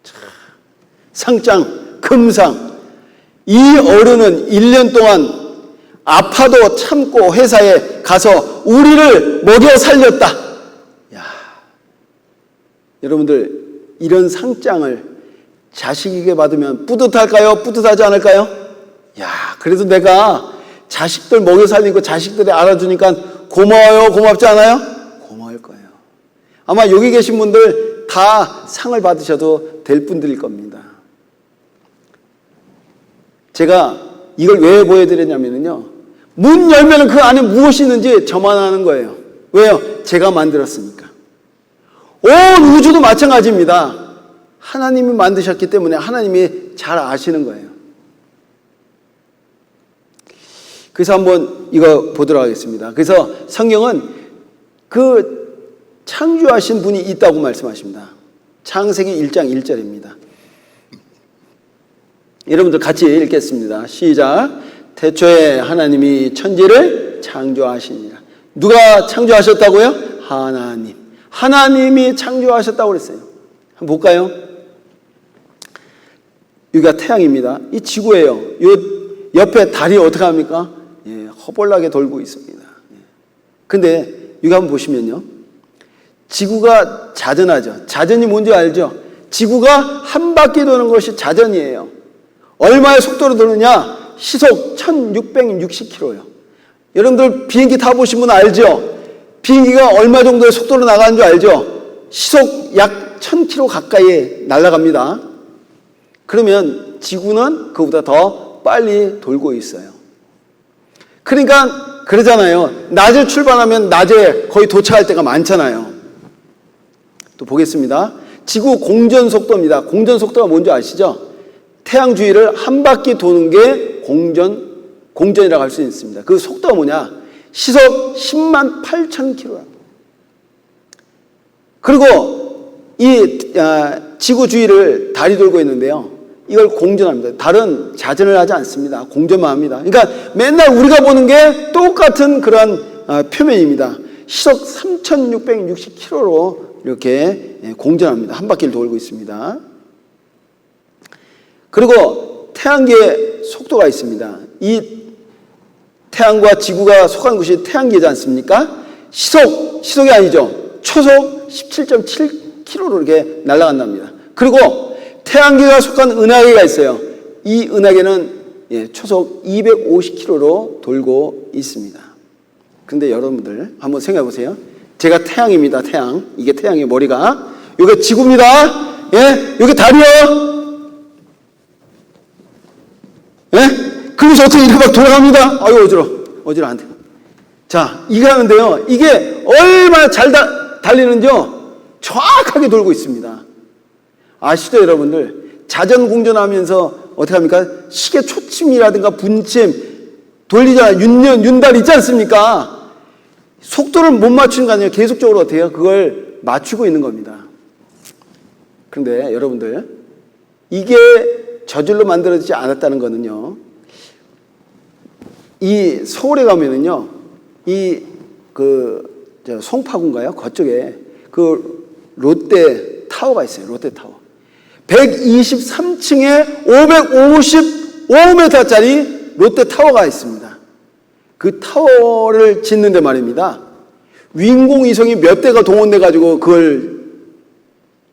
자, 상장, 금상. 이 어른은 1년 동안 아파도 참고 회사에 가서 우리를 먹여 살렸다. 야, 여러분들, 이런 상장을 자식에게 받으면 뿌듯할까요? 뿌듯하지 않을까요? 야, 그래도 내가 자식들 먹여 살리고 자식들이 알아주니까 고마워요? 고맙지 않아요? 고마울 거예요. 아마 여기 계신 분들 다 상을 받으셔도 될 분들일 겁니다. 제가 이걸 왜 보여드렸냐면요, 문 열면 그 안에 무엇이 있는지 저만 아는 거예요. 왜요? 제가 만들었으니까. 온 우주도 마찬가지입니다. 하나님이 만드셨기 때문에 하나님이 잘 아시는 거예요. 그래서 한번 이거 보도록 하겠습니다. 그래서 성경은 그 창조하신 분이 있다고 말씀하십니다. 창세기 1장 1절입니다. 여러분들 같이 읽겠습니다. 시작. 태초에 하나님이 천지를 창조하시니라. 누가 창조하셨다고요? 하나님. 하나님이 창조하셨다고 그랬어요. 한번 볼까요? 여기가 태양입니다. 이 지구예요. 요 옆에 달이 어떻게 합니까? 허벌나게 돌고 있습니다. 근데 여기 한번 보시면요. 지구가 자전하죠. 자전이 뭔지 알죠? 지구가 한 바퀴 도는 것이 자전이에요. 얼마의 속도로 도느냐? 시속 1660km요. 여러분들 비행기 타보신 분 알죠? 비행기가 얼마 정도의 속도로 나가는 줄 알죠? 시속 약 1000km 가까이 날아갑니다. 그러면 지구는 그보다 더 빨리 돌고 있어요. 그러니까 그러잖아요. 낮에 출발하면 낮에 거의 도착할 때가 많잖아요. 또 보겠습니다. 지구 공전 속도입니다. 공전 속도가 뭔지 아시죠? 태양 주위를 한 바퀴 도는 게 공전이라고 할 수 있습니다. 그 속도가 뭐냐? 시속 10만 8천 km. 그리고 이 지구 주위를 달이 돌고 있는데요. 이걸 공전합니다. 달은 자전을 하지 않습니다. 공전만 합니다. 그러니까 맨날 우리가 보는 게 똑같은 그런 표면입니다. 시속 3660km로 이렇게 공전합니다. 한 바퀴를 돌고 있습니다. 그리고 태양계의 속도가 있습니다. 이 태양과 지구가 속한 곳이 태양계지 않습니까? 시속이 아니죠. 초속 17.7km로 이렇게 날아간답니다. 그리고 태양계가 속한 은하계가 있어요. 이 은하계는 초속 250km로 돌고 있습니다. 그런데 여러분들 한번 생각해 보세요. 제가 태양입니다. 태양. 이게 태양의 머리가. 이게 지구입니다. 여기 달이요. 그래서 어떻게 이렇게 막 돌아갑니다. 아유, 어지러워. 안 돼. 자, 이거 하는데요. 이게 얼마나 잘 달리는지요. 정확하게 돌고 있습니다. 아시죠, 여러분들? 자전 공전하면서 어떻게 합니까? 시계 초침이라든가 분침 돌리잖아요. 윤달 있지 않습니까? 속도를 못 맞추는 거 아니에요. 계속적으로 어떻게 해요? 그걸 맞추고 있는 겁니다. 그런데 여러분들, 이게 저절로 만들어지지 않았다는 거는요. 이 서울에 가면은요. 송파구인가요? 그쪽에 그 롯데 타워가 있어요. 롯데 타워. 123층에 555m짜리 롯데 타워가 있습니다. 그 타워를 짓는데 말입니다. 인공위성이 몇 대가 동원돼가지고 그걸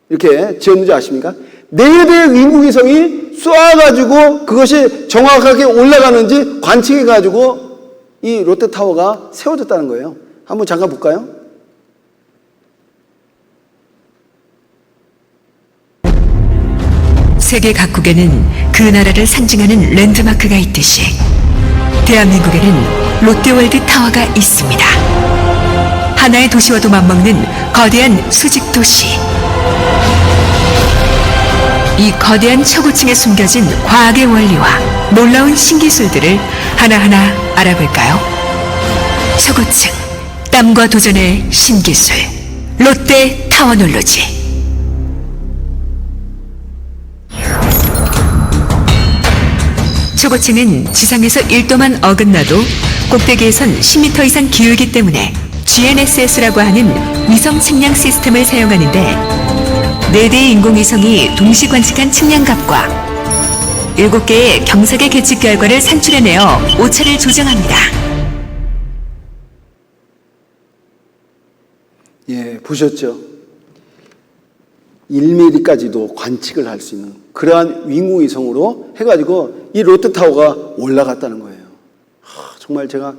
이렇게 지었는지 아십니까? 4대의 인공위성이 쏘아가지고 그것이 정확하게 올라가는지 관측해가지고 이 롯데 타워가 세워졌다는 거예요. 한번 잠깐 볼까요? 세계 각국에는 그 나라를 상징하는 랜드마크가 있듯이 대한민국에는 롯데월드 타워가 있습니다. 하나의 도시와도 맞먹는 거대한 수직 도시. 이 거대한 초고층에 숨겨진 과학의 원리와 놀라운 신기술들을 하나하나 알아볼까요? 초고층, 땀과 도전의 신기술, 롯데 타워놀로지. 초고층은 지상에서 1도만 어긋나도 꼭대기에선 10m 이상 기울기 때문에 GNSS라고 하는 위성 측량 시스템을 사용하는데 4대의 인공위성이 동시 관측한 측량값과 7개의 경사계 계측 결과를 산출해내어 오차를 조정합니다. 보셨죠? 1mm까지도 관측을 할 수 있는 그러한 인공위성으로 해가지고 이 롯데타워가 올라갔다는 거예요. 정말 제가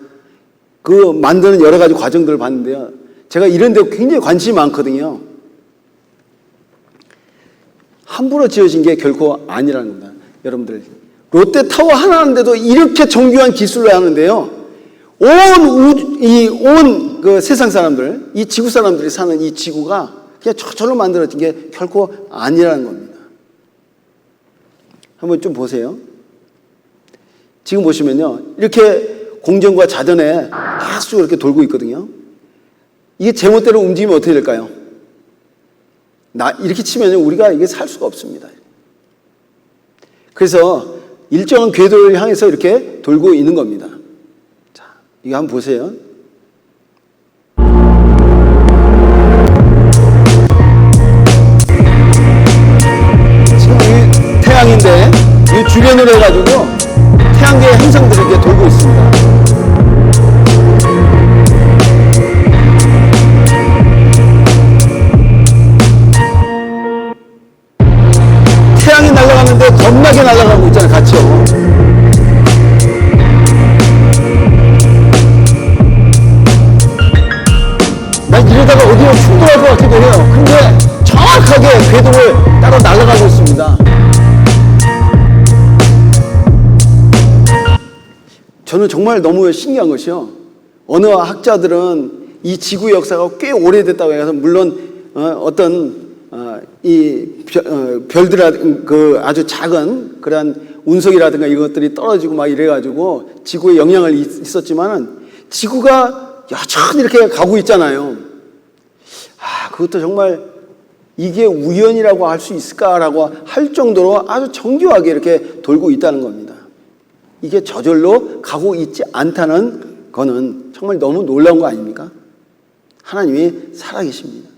그 만드는 여러 가지 과정들을 봤는데요. 제가 이런 데 굉장히 관심이 많거든요. 함부로 지어진 게 결코 아니라는 겁니다. 여러분들, 롯데타워 하나 하는데도 이렇게 정교한 기술을 하는데요. 온 세상 사람들, 이 지구 사람들이 사는 이 지구가 그냥 저절로 만들어진 게 결코 아니라는 겁니다. 한번 좀 보세요. 지금 보시면요, 이렇게 공전과 자전에 계속 이렇게 돌고 있거든요. 이게 제멋대로 움직이면 어떻게 될까요? 이렇게 치면 우리가 이게 살 수가 없습니다. 그래서 일정한 궤도를 향해서 이렇게 돌고 있는 겁니다. 자, 이거 한번 보세요. 지금 이 태양인데 이 주변으로 해가지고 태양계의 행성들이 이렇게 돌고 있습니다. 태양이 날아가는데 겁나게 날아가고 있잖아요, 같이요. 난 이러다가 어디로 충돌할 것 같기도 해요. 근데 정확하게 궤도를 따라 날아가고 있습니다. 저는 정말 너무 신기한 것이요, 어느 학자들은 이 지구의 역사가 꽤 오래됐다고 해서, 물론 어떤 별들이라든가 그 아주 작은 그러한 운석이라든가 이것들이 떨어지고 막 이래가지고 지구에 영향을 있었지만은 지구가 여전히 이렇게 가고 있잖아요. 그것도 정말 이게 우연이라고 할 수 있을까라고 할 정도로 아주 정교하게 이렇게 돌고 있다는 겁니다. 이게 저절로 가고 있지 않다는 거는 정말 너무 놀라운 거 아닙니까? 하나님이 살아계십니다.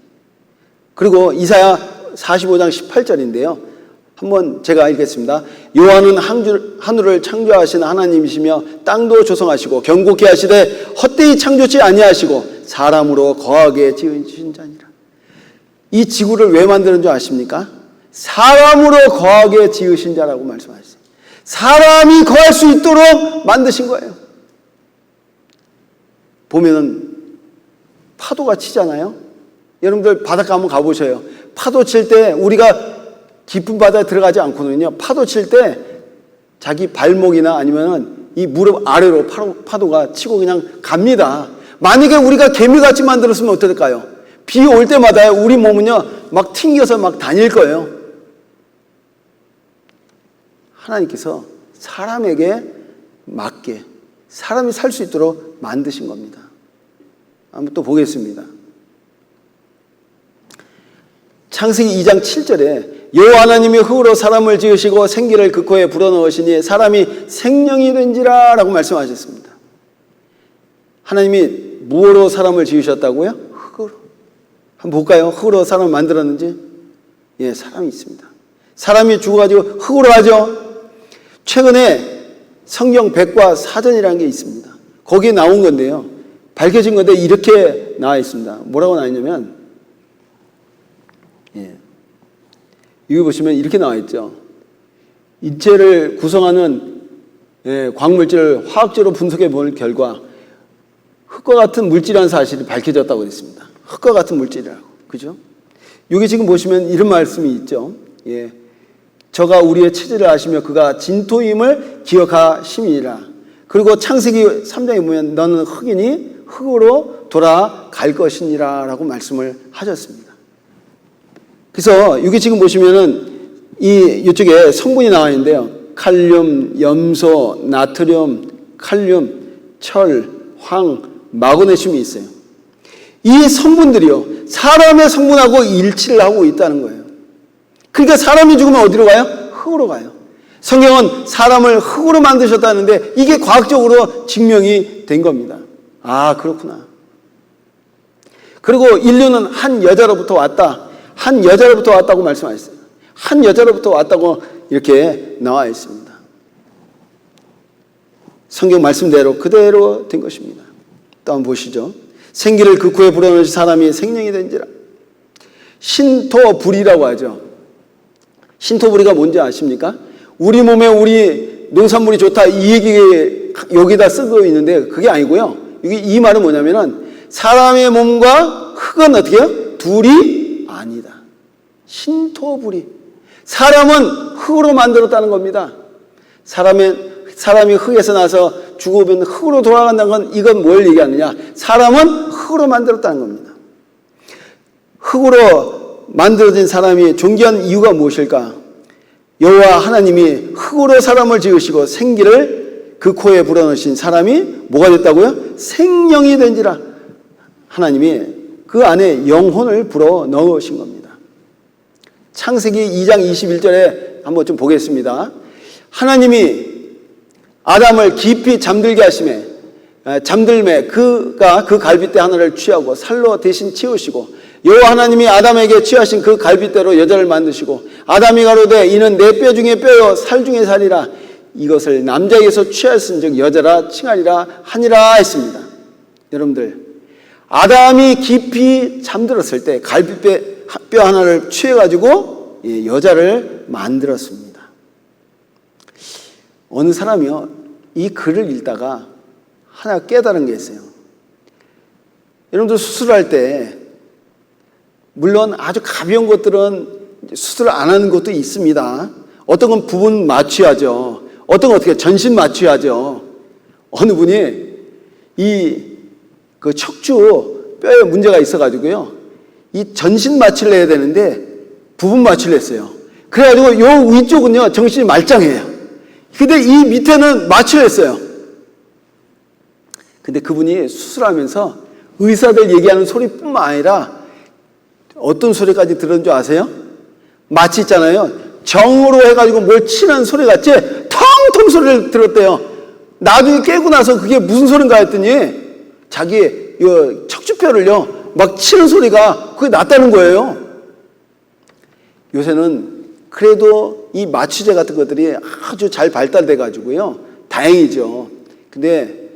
그리고 이사야 45장 18절인데요. 한번 제가 읽겠습니다. 여호와는 하늘을 창조하신 하나님이시며 땅도 조성하시고 견고케 하시되 헛되이 창조치 아니하시고 사람으로 거하게 지으신 자니라. 이 지구를 왜 만드는 줄 아십니까? 사람으로 거하게 지으신 자라고 말씀하셨어요. 사람이 거할 수 있도록 만드신 거예요. 보면은 파도가 치잖아요. 여러분들 바닷가 한번 가보셔요. 파도 칠 때 우리가 깊은 바다에 들어가지 않거든요. 파도 칠 때 자기 발목이나 아니면은 이 무릎 아래로 파도가 치고 그냥 갑니다. 만약에 우리가 개미같이 만들었으면 어떨까요? 비 올 때마다 우리 몸은요, 막 튕겨서 막 다닐 거예요. 하나님께서 사람에게 맞게 사람이 살 수 있도록 만드신 겁니다. 한번 또 보겠습니다. 창세기 2장 7절에 여호와 하나님이 흙으로 사람을 지으시고 생기를 그 코에 불어넣으시니 사람이 생명이 된지라 라고 말씀하셨습니다. 하나님이 무엇으로 사람을 지으셨다고요? 흙으로. 한번 볼까요? 흙으로 사람을 만들었는지? 예, 사람이 있습니다. 사람이 죽어가지고 흙으로 하죠. 최근에 성경 백과 사전이라는 게 있습니다. 거기에 나온 건데요, 밝혀진 건데 이렇게 나와 있습니다. 뭐라고 나와 있냐면, 여기 보시면 이렇게 나와 있죠. 인체를 구성하는 광물질을 화학적으로 분석해 본 결과 흙과 같은 물질이라는 사실이 밝혀졌다고 했습니다. 흙과 같은 물질이라고. 그죠? 여기 지금 보시면 이런 말씀이 있죠. 저가 우리의 체질을 아시며 그가 진토임을 기억하심이니라. 그리고 창세기 3장에 보면 너는 흙이니 흙으로 돌아갈 것이니라 라고 말씀을 하셨습니다. 그래서 여기 지금 보시면은 이쪽에 성분이 나와 있는데요. 칼륨, 염소, 나트륨, 칼륨, 철, 황, 마그네슘이 있어요. 이 성분들이요, 사람의 성분하고 일치를 하고 있다는 거예요. 그러니까 사람이 죽으면 어디로 가요? 흙으로 가요. 성경은 사람을 흙으로 만드셨다는데 이게 과학적으로 증명이 된 겁니다. 아, 그렇구나. 그리고 인류는 한 여자로부터 왔다. 한 여자로부터 왔다고 말씀하셨어요. 한 여자로부터 왔다고 이렇게 나와 있습니다. 성경 말씀대로 그대로 된 것입니다. 또 한번 보시죠. 생기를 그 코에 불어넣으신 사람이 생명이 된지라. 신토불이라고 하죠. 신토불이가 뭔지 아십니까? 우리 몸에 우리 농산물이 좋다 이 얘기 여기다 쓰고 있는데 그게 아니고요. 이 말은 뭐냐면은 사람의 몸과 흙은 어떻게 해요? 둘이 아니다. 신토불이. 사람은 흙으로 만들었다는 겁니다. 사람이 흙에서 나서 죽으면 흙으로 돌아간다는 건 이건 뭘 얘기하느냐? 사람은 흙으로 만들었다는 겁니다. 흙으로 만들어진 사람이 존귀한 이유가 무엇일까? 여호와 하나님이 흙으로 사람을 지으시고 생기를 그 코에 불어넣으신 사람이 뭐가 됐다고요? 생명이 된지라. 하나님이 그 안에 영혼을 불어넣으신 겁니다. 창세기 2장 21절에 한번 좀 보겠습니다. 하나님이 아담을 깊이 잠들게 하심에 잠들매 그가 그 갈빗대 하나를 취하고 살로 대신 채우시고 여호와 하나님이 아담에게 취하신 그 갈빗대로 여자를 만드시고 아담이 가로되 이는 내 뼈 중에 뼈요 살 중에 살이라 이것을 남자에게서 취하였은즉 여자라 칭하리라 하니라 했습니다. 여러분들, 아담이 깊이 잠들었을 때 갈빗대 뼈 하나를 취해가지고 여자를 만들었습니다. 어느 사람이요, 이 글을 읽다가 하나 깨달은 게 있어요. 여러분들 수술할 때 물론 아주 가벼운 것들은 수술 안 하는 것도 있습니다. 어떤 건 부분 마취하죠. 어떤 건 어떻게 전신 마취하죠. 어느 분이 그 척추 뼈에 문제가 있어가지고요, 이 전신 마취를 해야 되는데 부분 마취를 했어요. 그래가지고 요 위쪽은요 정신이 말짱해요. 근데 이 밑에는 마취를 했어요. 근데 그분이 수술하면서 의사들 얘기하는 소리뿐만 아니라 어떤 소리까지 들은 줄 아세요? 마취 있잖아요. 정으로 해가지고 뭘 치는 소리 같이 텅텅 소리를 들었대요. 나중에 깨고 나서 그게 무슨 소린가 했더니 자기 척추뼈를요 막 치는 소리가 그게 났다는 거예요. 요새는 그래도 이 마취제 같은 것들이 아주 잘 발달돼 가지고요 다행이죠. 근데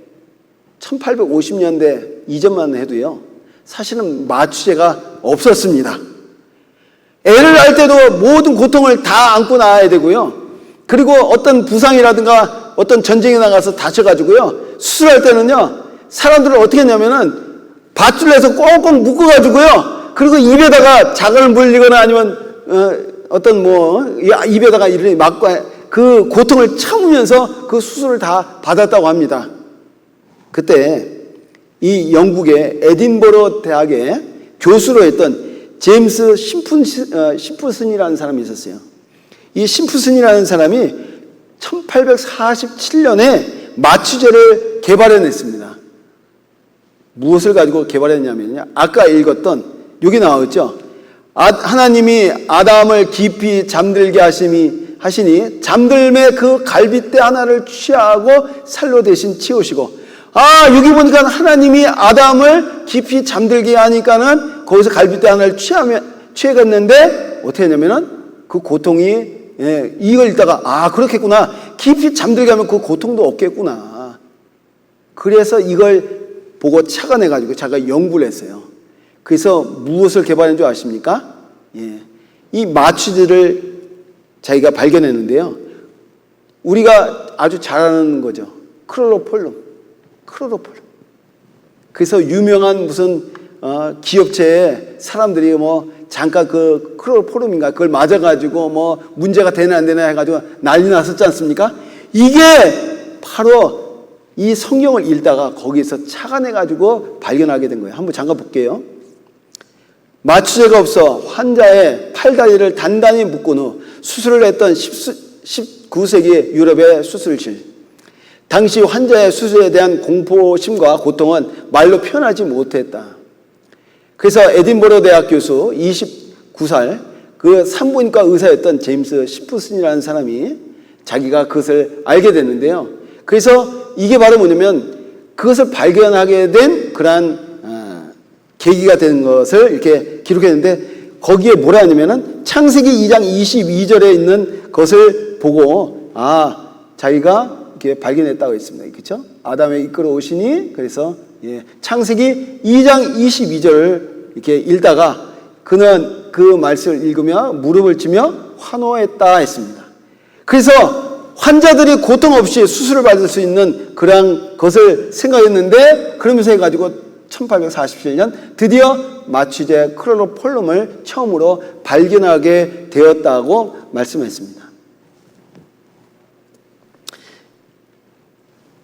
1850년대 이전만 해도요 사실은 마취제가 없었습니다. 애를 낳을 때도 모든 고통을 다 안고 나와야 되고요, 그리고 어떤 부상이라든가 어떤 전쟁에 나가서 다쳐가지고요 수술할 때는요 사람들을 어떻게 했냐면은 밧줄을 해서 꽁꽁 묶어가지고요, 그리고 입에다가 자갈을 물리거나 아니면 어떤 입에다가 이렇게 막고 그 고통을 참으면서 그 수술을 다 받았다고 합니다. 그때 이 영국의 에딘버러 대학에 교수로 했던 제임스 심프슨이라는 사람이 있었어요. 이 심프슨이라는 사람이 1847년에 마취제를 개발해냈습니다. 무엇을 가지고 개발했냐면요, 아까 읽었던 여기 나왔죠. 하나님이 아담을 깊이 잠들게 하시니 잠들매 그 갈빗대 하나를 취하고 살로 대신 치우시고, 여기 보니까 하나님이 아담을 깊이 잠들게 하니까는 거기서 갈빗대 하나를 취해갔는데 어떻게 했냐면은 그 고통이, 이걸 읽다가 그렇겠구나, 깊이 잠들게 하면 그 고통도 없겠구나. 그래서 이걸 보고 착안해가지고 자기가 연구를 했어요. 그래서 무엇을 개발한 줄 아십니까? 이 마취제를 자기가 발견했는데요, 우리가 아주 잘 아는 거죠. 크로로폴름. 그래서 유명한 무슨 기업체에 사람들이 잠깐 그 크로로폴름인가 그걸 맞아가지고 문제가 되나 안 되나 해가지고 난리 났었지 않습니까? 이게 바로 이 성경을 읽다가 거기서 착안해가지고 발견하게 된 거예요. 한번 잠깐 볼게요. 마취제가 없어 환자의 팔다리를 단단히 묶은 후 수술을 했던 19세기 유럽의 수술실. 당시 환자의 수술에 대한 공포심과 고통은 말로 표현하지 못했다. 그래서 에딘버러 대학 교수 29살 그 산부인과 의사였던 제임스 심프슨이라는 사람이 자기가 그것을 알게 됐는데요. 그래서 이게 바로 뭐냐면 그것을 발견하게 된 그러한 계기가 된 것을 이렇게 기록했는데, 거기에 뭐라 하냐면은 창세기 2장 22절에 있는 것을 보고 자기가 이렇게 발견했다고 했습니다. 그렇죠? 아담에 이끌어 오시니, 그래서 창세기 2장 22절을 이렇게 읽다가 그는 그 말씀을 읽으며 무릎을 치며 환호했다 했습니다. 그래서 환자들이 고통 없이 수술을 받을 수 있는 그런 것을 생각했는데, 그러면서 해가지고 1847년 드디어 마취제 크로로폴름을 처음으로 발견하게 되었다고 말씀했습니다.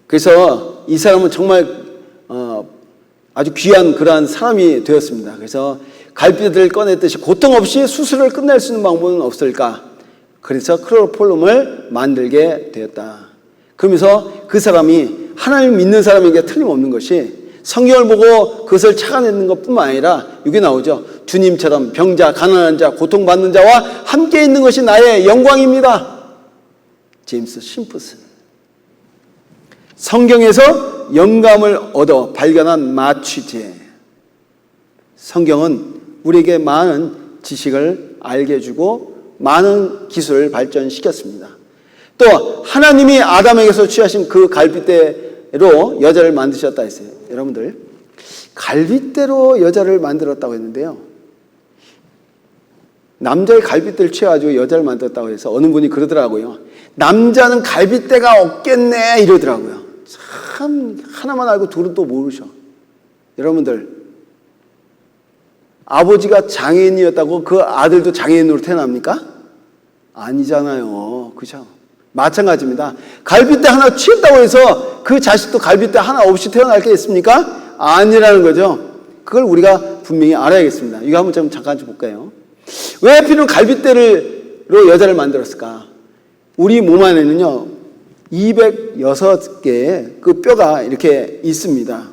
그래서 이 사람은 정말 아주 귀한 그러한 사람이 되었습니다. 그래서 갈비뼈를 꺼냈듯이 고통 없이 수술을 끝낼 수 있는 방법은 없을까? 그래서 클로로폴름을 만들게 되었다. 그러면서 그 사람이 하나님 믿는 사람에게 틀림없는 것이 성경을 보고 그것을 착안하는 것뿐만 아니라 여기 나오죠. 주님처럼 병자, 가난한 자, 고통받는 자와 함께 있는 것이 나의 영광입니다. 제임스 심프슨. 성경에서 영감을 얻어 발견한 마취제. 성경은 우리에게 많은 지식을 알게 해주고 많은 기술을 발전시켰습니다. 또 하나님이 아담에게서 취하신 그 갈빗대로 여자를 만드셨다 했어요. 여러분들, 갈빗대로 여자를 만들었다고 했는데요, 남자의 갈빗대를 취해가지고 여자를 만들었다고 해서 어느 분이 그러더라고요. 남자는 갈빗대가 없겠네 이러더라고요. 참 하나만 알고 둘은 또 모르셔. 여러분들, 아버지가 장애인이었다고 그 아들도 장애인으로 태어납니까? 아니잖아요. 그죠? 마찬가지입니다. 갈빗대 하나 취했다고 해서 그 자식도 갈빗대 하나 없이 태어날 게 있습니까? 아니라는 거죠. 그걸 우리가 분명히 알아야겠습니다. 이거 한번 좀 잠깐 볼까요? 왜 하필은 갈빗대로 여자를 만들었을까? 우리 몸 안에는요 206개의 그 뼈가 이렇게 있습니다.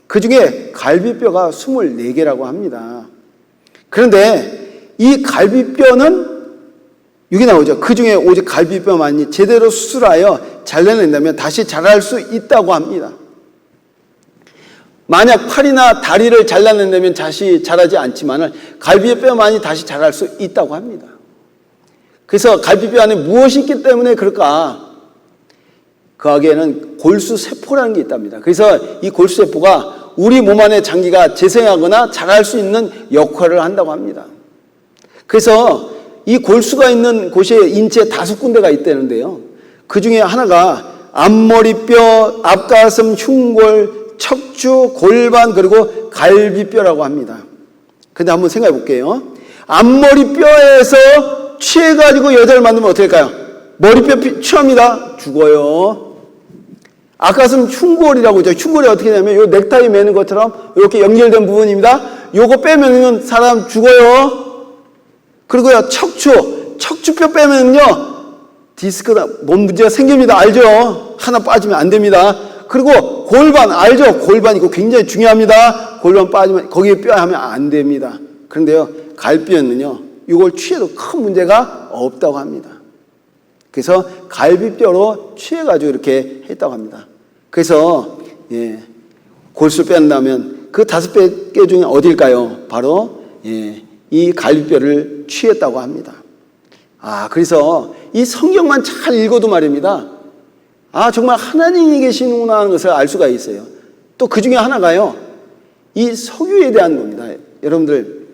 그 중에 갈비뼈가 24개라고 합니다. 그런데 이 갈비뼈는 여기 나오죠. 그 중에 오직 갈비뼈만이 제대로 수술하여 잘라낸다면 다시 자랄 수 있다고 합니다. 만약 팔이나 다리를 잘라낸다면 다시 자라지 않지만 갈비뼈만이 다시 자랄 수 있다고 합니다. 그래서 갈비뼈 안에 무엇이 있기 때문에 그럴까? 그 안에는 골수세포라는 게 있답니다. 그래서 이 골수세포가 우리 몸 안의 장기가 재생하거나 자랄 수 있는 역할을 한다고 합니다. 그래서 이 골수가 있는 곳에 인체에 5군데가 있다는데요. 그 중에 하나가 앞머리뼈, 앞가슴, 흉골, 척추, 골반, 그리고 갈비뼈라고 합니다. 근데 한번 생각해 볼게요. 앞머리뼈에서 취해가지고 여자를 만들면 어떻게 할까요? 머리뼈 취합니다. 죽어요. 앞가슴 흉골이라고 하죠. 흉골이 어떻게 되냐면 요 넥타이 매는 것처럼 이렇게 연결된 부분입니다. 요거 빼면은 사람 죽어요. 그리고요, 척추뼈 빼면요, 디스크가 몸 문제가 생깁니다. 알죠? 하나 빠지면 안 됩니다. 그리고 골반, 알죠? 골반 이거 굉장히 중요합니다. 골반 빠지면 거기에 뼈 하면 안 됩니다. 그런데요, 갈비뼈는요, 이걸 취해도 큰 문제가 없다고 합니다. 그래서 갈비뼈로 취해가지고 이렇게 했다고 합니다. 그래서, 골수 뺀다면 그 5개 중에 어딜까요? 바로, 이 갈비뼈를 취했다고 합니다. 그래서 이 성경만 잘 읽어도 말입니다. 정말 하나님이 계시는구나 하는 것을 알 수가 있어요. 또 그 중에 하나가요, 이 석유에 대한 겁니다. 여러분들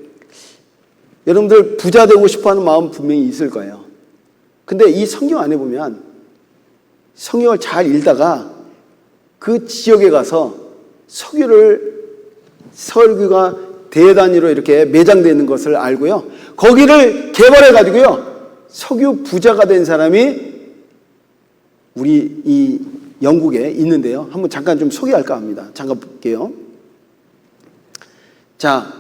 부자 되고 싶어 하는 마음 분명히 있을 거예요. 근데 이 성경 안에 보면 성경을 잘 읽다가 그 지역에 가서 석유가 대단위로 이렇게 매장되어 있는 것을 알고요. 거기를 개발해가지고요, 석유 부자가 된 사람이 우리 이 영국에 있는데요. 한번 잠깐 좀 소개할까 합니다. 잠깐 볼게요. 자,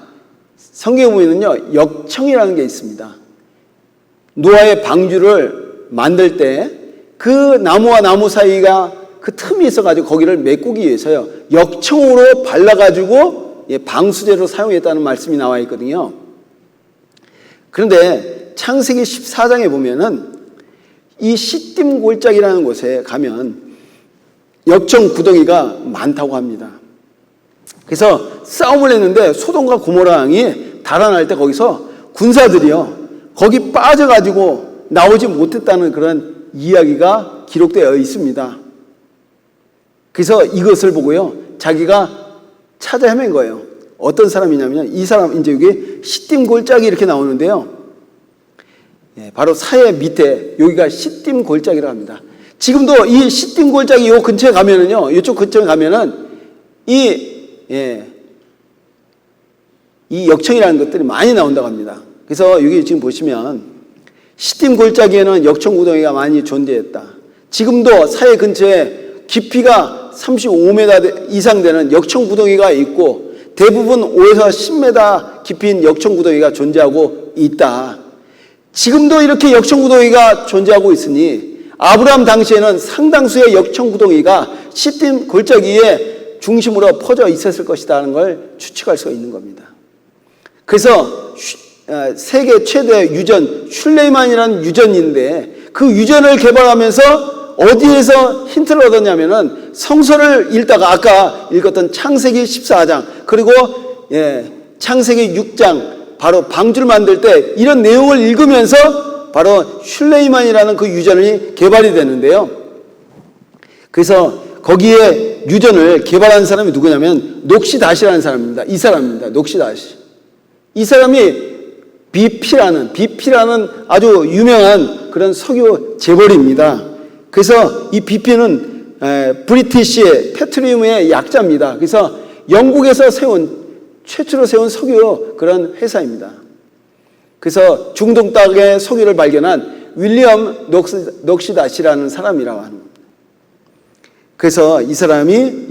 성경에 보면은요, 역청이라는 게 있습니다. 노아의 방주를 만들 때 그 나무와 나무 사이가 그 틈이 있어가지고 거기를 메꾸기 위해서요, 역청으로 발라가지고 방수제로 사용했다는 말씀이 나와 있거든요. 그런데 창세기 14장에 보면은 이 시딤 골짜기라는 곳에 가면 역청 구덩이가 많다고 합니다. 그래서 싸움을 했는데 소돔과 고모라 왕이 달아날 때 거기서 군사들이요, 거기 빠져가지고 나오지 못했다는 그런 이야기가 기록되어 있습니다. 그래서 이것을 보고요, 자기가 찾아 헤맨 거예요. 어떤 사람이냐면, 이 사람, 이제 여기 시딤 골짜기 이렇게 나오는데요. 바로 사해 밑에 여기가 시딤 골짜기라고 합니다. 지금도 이 시딤 골짜기 요 근처에 가면은요, 이쪽 근처에 가면은 이 역청이라는 것들이 많이 나온다고 합니다. 그래서 여기 지금 보시면 시딤 골짜기에는 역청 구덩이가 많이 존재했다. 지금도 사해 근처에 깊이가 35m 이상 되는 역청 구덩이가 있고 대부분 5에서 10m 깊이 있는 역청구덩이가 존재하고 있다. 지금도 이렇게 역청구덩이가 존재하고 있으니 아브라함 당시에는 상당수의 역청구덩이가 시딤 골짜기에 중심으로 퍼져 있었을 것이라는 걸 추측할 수가 있는 겁니다. 그래서 세계 최대 유전 슐레이만이라는 유전인데 그 유전을 개발하면서 어디에서 힌트를 얻었냐면은 성서를 읽다가 아까 읽었던 창세기 14장 그리고 창세기 6장 바로 방주를 만들 때 이런 내용을 읽으면서 바로 슐레이만이라는 그 유전이 개발이 되는데요. 그래서 거기에 유전을 개발한 사람이 누구냐면 녹시다시라는 사람입니다. 이 사람입니다. 녹시다시. 이 사람이 BP라는 아주 유명한 그런 석유 재벌입니다. 그래서 이 BP는 브리티시 페트리움의 약자입니다. 그래서 영국에서 최초로 세운 석유 그런 회사입니다. 그래서 중동 땅에 석유를 발견한 윌리엄 녹시다시라는 사람이라고 하는 겁니다. 그래서 이 사람이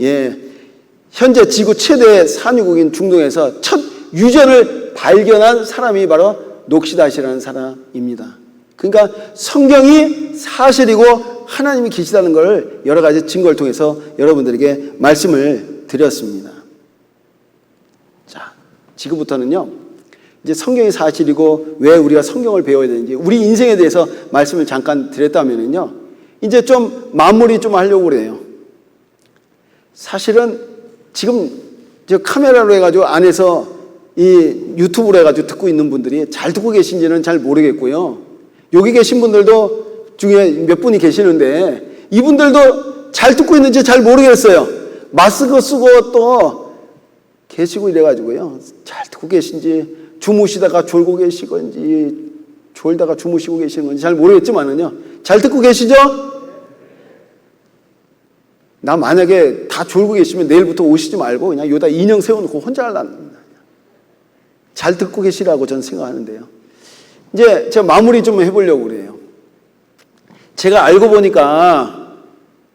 현재 지구 최대 산유국인 중동에서 첫 유전을 발견한 사람이 바로 녹시다시라는 사람입니다. 그러니까 성경이 사실이고 하나님이 계시다는 걸 여러 가지 증거를 통해서 여러분들에게 말씀을 드렸습니다. 자, 지금부터는요, 이제 성경이 사실이고 왜 우리가 성경을 배워야 되는지 우리 인생에 대해서 말씀을 잠깐 드렸다면은요, 이제 좀 마무리 좀 하려고 그래요. 사실은 지금 저 카메라로 해가지고 안에서 이 유튜브로 해가지고 듣고 있는 분들이 잘 듣고 계신지는 잘 모르겠고요. 여기 계신 분들도 중에 몇 분이 계시는데 이분들도 잘 듣고 있는지 잘 모르겠어요. 마스크 쓰고 또 계시고 이래가지고요. 잘 듣고 계신지 주무시다가 졸고 계시건지 졸다가 주무시고 계시는 건지 잘 모르겠지만은요. 잘 듣고 계시죠? 나 만약에 다 졸고 계시면 내일부터 오시지 말고 그냥 여기다 인형 세워놓고 혼자 하려는 잘 듣고 계시라고 저는 생각하는데요. 이제 제가 마무리 좀 해보려고 그래요. 제가 알고 보니까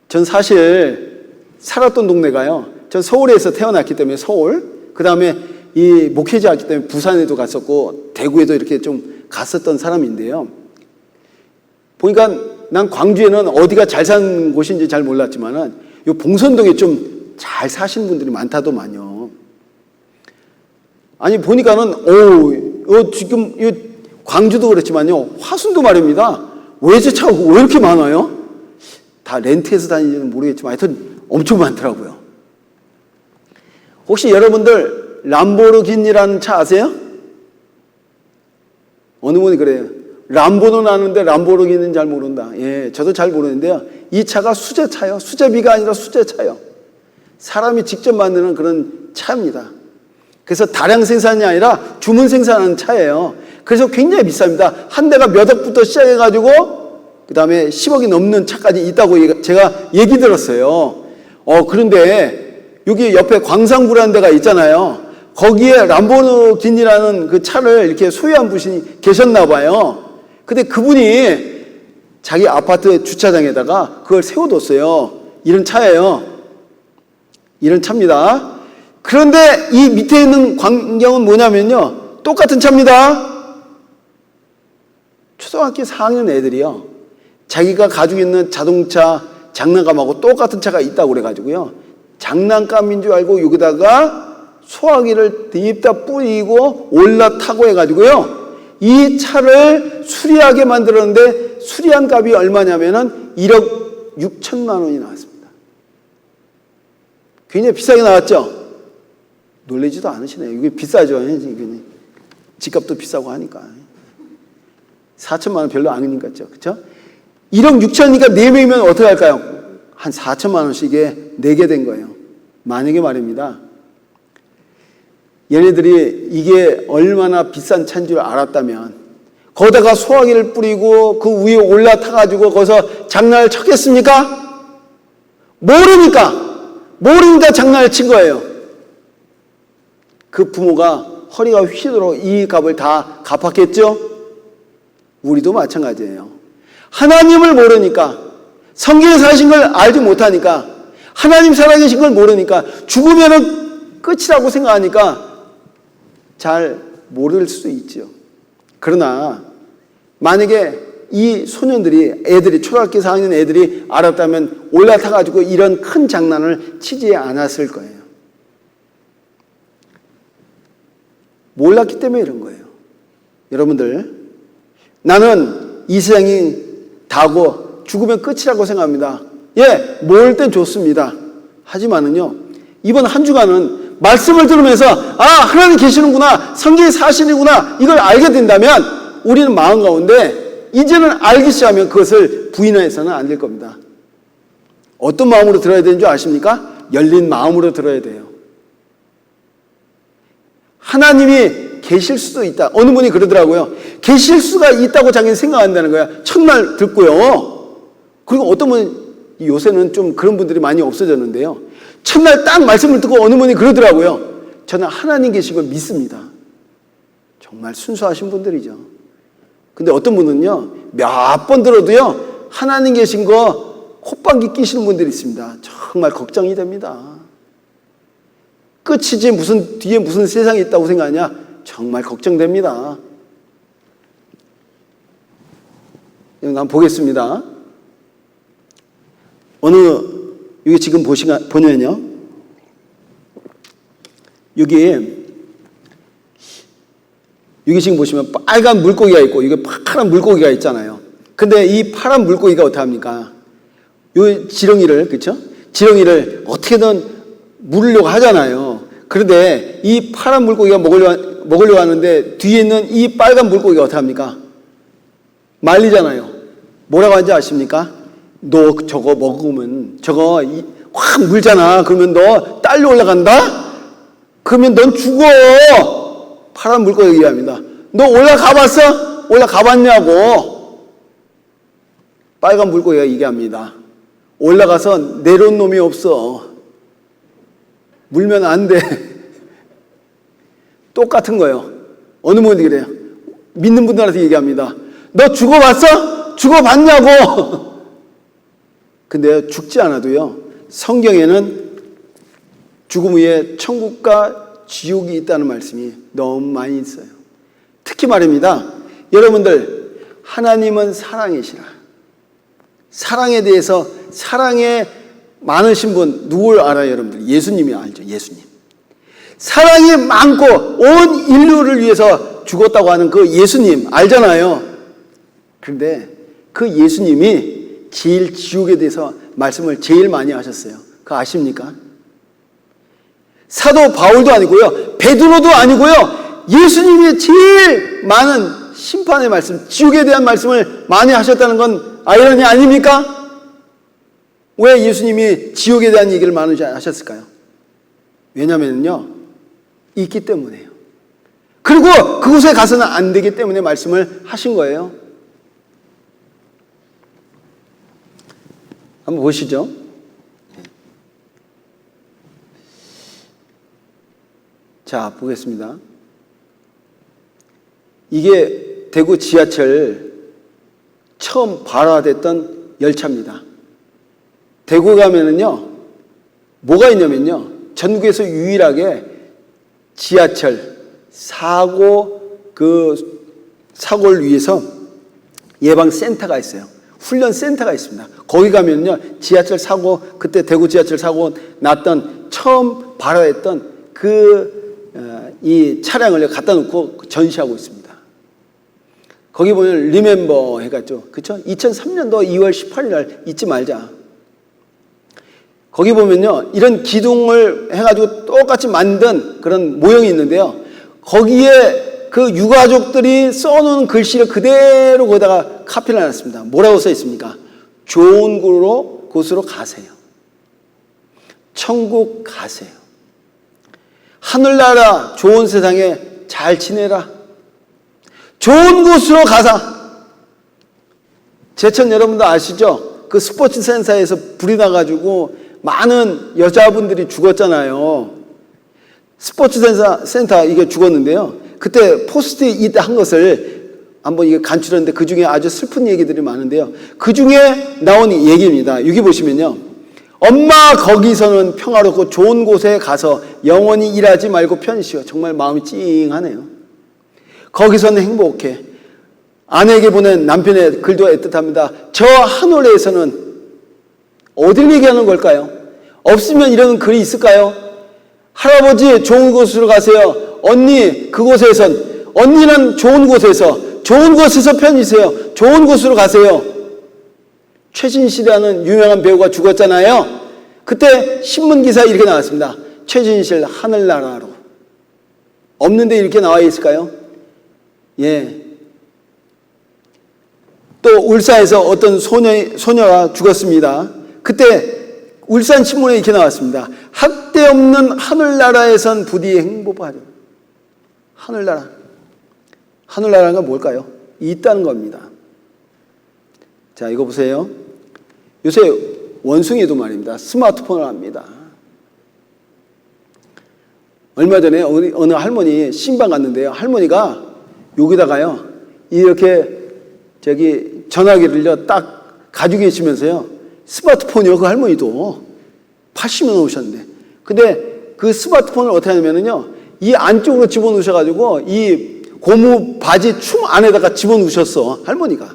전 사실 살았던 동네가요. 전 서울에서 태어났기 때문에 서울, 그 다음에 이 목회자였기 때문에 부산에도 갔었고 대구에도 이렇게 좀 갔었던 사람인데요. 보니까 난 광주에는 어디가 잘 사는 곳인지 잘 몰랐지만은 이 봉선동에 좀 잘 사신 분들이 많다더만요. 아니 보니까는 지금 이 광주도 그렇지만요 화순도 말입니다. 외제차가 왜 이렇게 많아요? 다 렌트해서 다니는지는 모르겠지만 하여튼 엄청 많더라고요. 혹시 여러분들 람보르기니라는 차 아세요? 어느 분이 그래요. 람보는 아는데 람보르기니는 잘 모른다. 예, 저도 잘 모르는데요. 이 차가 수제차요. 수제비가 아니라 수제차요. 사람이 직접 만드는 그런 차입니다. 그래서 다량 생산이 아니라 주문 생산하는 차예요. 그래서 굉장히 비쌉니다. 한 대가 몇 억부터 시작해가지고 그 다음에 10억이 넘는 차까지 있다고 제가 얘기 들었어요. 그런데 여기 옆에 광산구라는 데가 있잖아요. 거기에 람보르기니라는 그 차를 이렇게 소유한 분이 계셨나 봐요. 근데 그분이 자기 아파트 주차장에다가 그걸 세워뒀어요. 이런 차예요. 이런 차입니다. 그런데 이 밑에 있는 광경은 뭐냐면요. 똑같은 차입니다. 초등학교 4학년 애들이요. 자기가 가지고 있는 자동차 장난감하고 똑같은 차가 있다고 그래가지고요. 장난감인 줄 알고 여기다가 소화기를 딥다 뿌리고 올라타고 해가지고요. 이 차를 수리하게 만들었는데 수리한 값이 얼마냐면은 1억 6천만 원이 나왔습니다. 굉장히 비싸게 나왔죠? 놀라지도 않으시네요. 이게 비싸죠. 집값도 비싸고 하니까. 4천만 원 별로 안 같죠. 그렇죠? 1억 6천이니까 4명이면 어떻게 할까요? 한 4천만 원씩에 내게 된 거예요. 만약에 말입니다. 얘네들이 이게 얼마나 비싼 차인 줄 알았다면 거기다가 소화기를 뿌리고 그 위에 올라타가지고 거기서 장난을 쳤겠습니까? 모르니까 장난을 친 거예요. 그 부모가 허리가 휘도록 이 값을 다 갚았겠죠? 우리도 마찬가지예요. 하나님을 모르니까, 성경에 사신 걸 알지 못하니까, 하나님 살아계신 걸 모르니까, 죽으면은 끝이라고 생각하니까 잘 모를 수도 있죠. 그러나 만약에 이 소년들이, 애들이, 초등학교 4학년 애들이 알았다면 올라타가지고 이런 큰 장난을 치지 않았을 거예요. 몰랐기 때문에 이런 거예요. 여러분들, 나는 이 세상이 다고 죽으면 끝이라고 생각합니다. 예, 모을 땐 좋습니다. 하지만은요, 이번 한 주간은 말씀을 들으면서 하나님 계시는구나, 성경이 사실이구나, 이걸 알게 된다면 우리는 마음 가운데 이제는 알기 시작하면 그것을 부인해서는 안 될 겁니다. 어떤 마음으로 들어야 되는 줄 아십니까? 열린 마음으로 들어야 돼요. 하나님이 계실 수도 있다. 어느 분이 그러더라고요. 계실 수가 있다고 자기는 생각한다는 거야. 첫날 듣고요. 그리고 어떤 분은, 요새는 좀 그런 분들이 많이 없어졌는데요, 첫날 딱 말씀을 듣고 어느 분이 그러더라고요. 저는 하나님 계신 걸 믿습니다. 정말 순수하신 분들이죠. 근데 어떤 분은요, 몇 번 들어도요, 하나님 계신 거 콧방귀 끼시는 분들이 있습니다. 정말 걱정이 됩니다. 끝이지 무슨 뒤에 무슨 세상이 있다고 생각하냐? 정말 걱정됩니다. 한번 보겠습니다. 여기 지금 보면요, 여기 지금 보시면 빨간 물고기가 있고 이게 파란 물고기가 있잖아요. 근데 이 파란 물고기가 어떻게 합니까? 요 지렁이를, 그렇죠? 지렁이를 어떻게든 물으려고 하잖아요. 그런데 이 파란 물고기가 먹으려고 하는데 뒤에 있는 이 빨간 물고기가 어떻게 합니까? 말리잖아요. 뭐라고 하는지 아십니까? 너 저거 먹으면 저거 확 물잖아. 그러면 너 딸려 올라간다? 그러면 넌 죽어. 파란 물고기가 얘기합니다. 너 올라가 봤어? 올라가 봤냐고. 빨간 물고기가 얘기합니다. 올라가서 내려온 놈이 없어. 물면 안 돼. 똑같은 거예요. 어느 분이 그래요? 믿는 분들한테 얘기합니다. 너 죽어봤어? 죽어봤냐고. 근데 죽지 않아도요, 성경에는 죽음 후에 천국과 지옥이 있다는 말씀이 너무 많이 있어요. 특히 말입니다. 여러분들, 하나님은 사랑이시라. 사랑에 대해서, 사랑에 많으신 분 누굴 알아요, 여러분들? 예수님이 알죠, 예수님. 사랑이 많고 온 인류를 위해서 죽었다고 하는 그 예수님 알잖아요. 그런데 그 예수님이 제일 지옥에 대해서 말씀을 제일 많이 하셨어요. 그거 아십니까? 사도 바울도 아니고요, 베드로도 아니고요, 예수님이 제일 많은 심판의 말씀, 지옥에 대한 말씀을 많이 하셨다는 건 아이러니 아닙니까? 왜 예수님이 지옥에 대한 얘기를 많이 하셨을까요? 왜냐면요, 있기 때문에요. 그리고 그곳에 가서는 안 되기 때문에 말씀을 하신 거예요. 한번 보시죠. 자, 보겠습니다. 이게 대구 지하철 처음 발화됐던 열차입니다. 대구 가면은요, 뭐가 있냐면요, 전국에서 유일하게 지하철 사고를 위해서 예방센터가 있어요. 훈련센터가 있습니다. 거기 가면요, 지하철 사고, 그때 대구 지하철 사고 났던 처음 발화했던 이 차량을 갖다 놓고 전시하고 있습니다. 거기 보면 리멤버 해가지고, 그쵸? 2003년도 2월 18일 날 잊지 말자. 거기 보면요, 이런 기둥을 해가지고 똑같이 만든 그런 모형이 있는데요, 거기에 그 유가족들이 써놓은 글씨를 그대로 거기다가 카피를 해놨습니다. 뭐라고 써 있습니까? 좋은 곳으로 가세요. 천국 가세요. 하늘나라 좋은 세상에 잘 지내라. 좋은 곳으로 가자. 제천 여러분도 아시죠? 그 스포츠 센터에서 불이 나가지고 많은 여자분들이 죽었잖아요. 스포츠 센터 이게 죽었는데요, 그때 포스트잇 한 것을 한번 이게 간추렸는데 그 중에 아주 슬픈 얘기들이 많은데요, 그 중에 나온 얘기입니다. 여기 보시면요, 엄마 거기서는 평화롭고 좋은 곳에 가서 영원히 일하지 말고 편히 쉬어. 정말 마음이 찡하네요. 거기서는 행복해. 아내에게 보낸 남편의 글도 애틋합니다. 저 하늘에서는 어딜 얘기하는 걸까요? 없으면 이런 글이 있을까요? 할아버지 좋은 곳으로 가세요. 언니 그곳에선, 언니는 좋은 곳에서 편히세요. 좋은 곳으로 가세요. 최진실이라는 유명한 배우가 죽었잖아요. 그때 신문기사에 이렇게 나왔습니다. 최진실 하늘나라로. 없는데 이렇게 나와 있을까요? 예. 또 울산에서 어떤 소녀가 죽었습니다. 그때 울산 신문에 이렇게 나왔습니다. 학대 없는 하늘나라에선 부디 행복하죠. 하늘나라. 하늘나라가 뭘까요? 있다는 겁니다. 자, 이거 보세요. 요새 원숭이도 말입니다. 스마트폰을 합니다. 얼마 전에 어느 할머니 신방 갔는데요. 할머니가 여기다가요, 이렇게 전화기를요, 딱 가지고 계시면서요, 스마트폰이요, 그 할머니도 80년 넘으셨는데. 근데 그 스마트폰을 어떻게 하냐면요, 이 안쪽으로 집어넣으셔가지고, 이 고무 바지 충 안에다가 집어넣으셨어, 할머니가.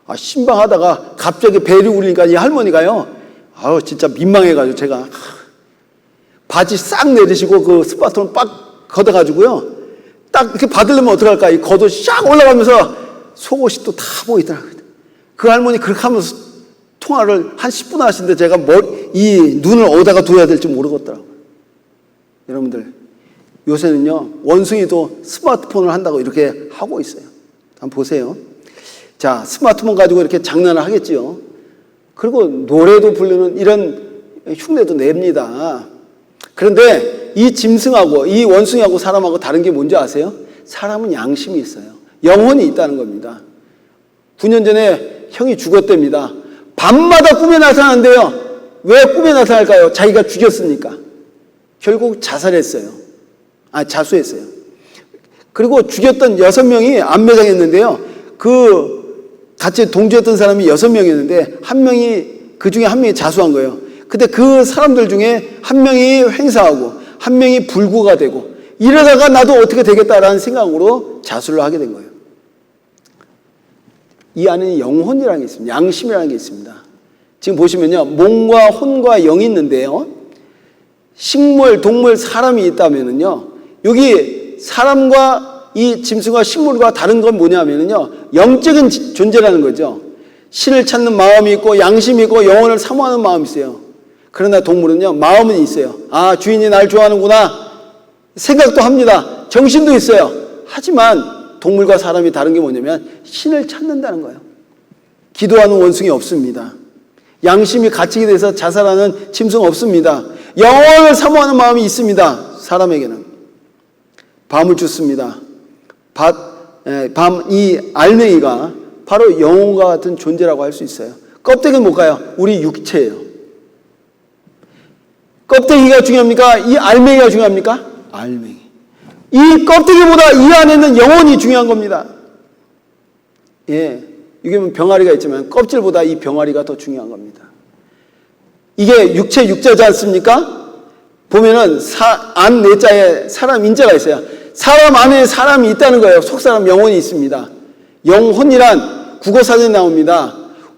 아, 신방하다가 갑자기 벨이 울리니까 이 할머니가요, 아우, 진짜 민망해가지고 제가, 바지 싹 내리시고 그 스마트폰 빡 걷어가지고요, 딱 이렇게 받으려면 어떡할까? 이 걷어 샥 올라가면서 속옷이 또 다 보이더라고요. 그 할머니 그렇게 하면서 통화를 한 10분 하시는데 제가 이 눈을 어디다가 둬야 될지 모르겠더라고요. 여러분들, 요새는요, 원숭이도 스마트폰을 한다고 이렇게 하고 있어요. 한번 보세요. 자, 스마트폰 가지고 이렇게 장난을 하겠지요. 그리고 노래도 부르는 이런 흉내도 냅니다. 그런데 이 짐승하고 이 원숭이하고 사람하고 다른 게 뭔지 아세요? 사람은 양심이 있어요. 영혼이 있다는 겁니다. 9년 전에 형이 죽었답니다. 밤마다 꿈에 나타나는데요. 왜 꿈에 나타날까요? 자기가 죽였으니까. 결국 자살했어요. 자수했어요. 그리고 죽였던 6명이 안매장했는데요. 같이 동조했던 사람이 6명이었는데 그 중에 한 명이 자수한 거예요. 근데 그 사람들 중에 한 명이 횡사하고 한 명이 불구가 되고, 이러다가 나도 어떻게 되겠다라는 생각으로 자수를 하게 된 거예요. 이 안에 영혼이라는 게 있습니다. 양심이라는 게 있습니다. 지금 보시면요, 몸과 혼과 영이 있는데요, 식물, 동물, 사람이 있다면은요, 여기 사람과 이 짐승과 식물과 다른 건 뭐냐면은요, 영적인 존재라는 거죠. 신을 찾는 마음이 있고 양심이 있고 영혼을 사모하는 마음이 있어요. 그러나 동물은요, 마음은 있어요. 아, 주인이 날 좋아하는구나 생각도 합니다. 정신도 있어요. 하지만 동물과 사람이 다른 게 뭐냐면 신을 찾는다는 거예요. 기도하는 원숭이 없습니다. 양심이 갇히게 돼서 자살하는 짐승 없습니다. 영혼을 사모하는 마음이 있습니다. 사람에게는. 밤을 쫓습니다. 이 알맹이가 바로 영혼과 같은 존재라고 할 수 있어요. 껍데기는 뭘까요? 우리 육체예요. 껍데기가 중요합니까? 이 알맹이가 중요합니까? 알맹이. 이 껍데기보다 이 안에 있는 영혼이 중요한 겁니다. 예, 이게 병아리가 있지만 껍질보다 이 병아리가 더 중요한 겁니다. 이게 육자지 않습니까? 보면은 안 내자에 사람 인자가 있어요. 사람 안에 사람이 있다는 거예요. 속사람 영혼이 있습니다. 영혼이란 국어사전에 나옵니다.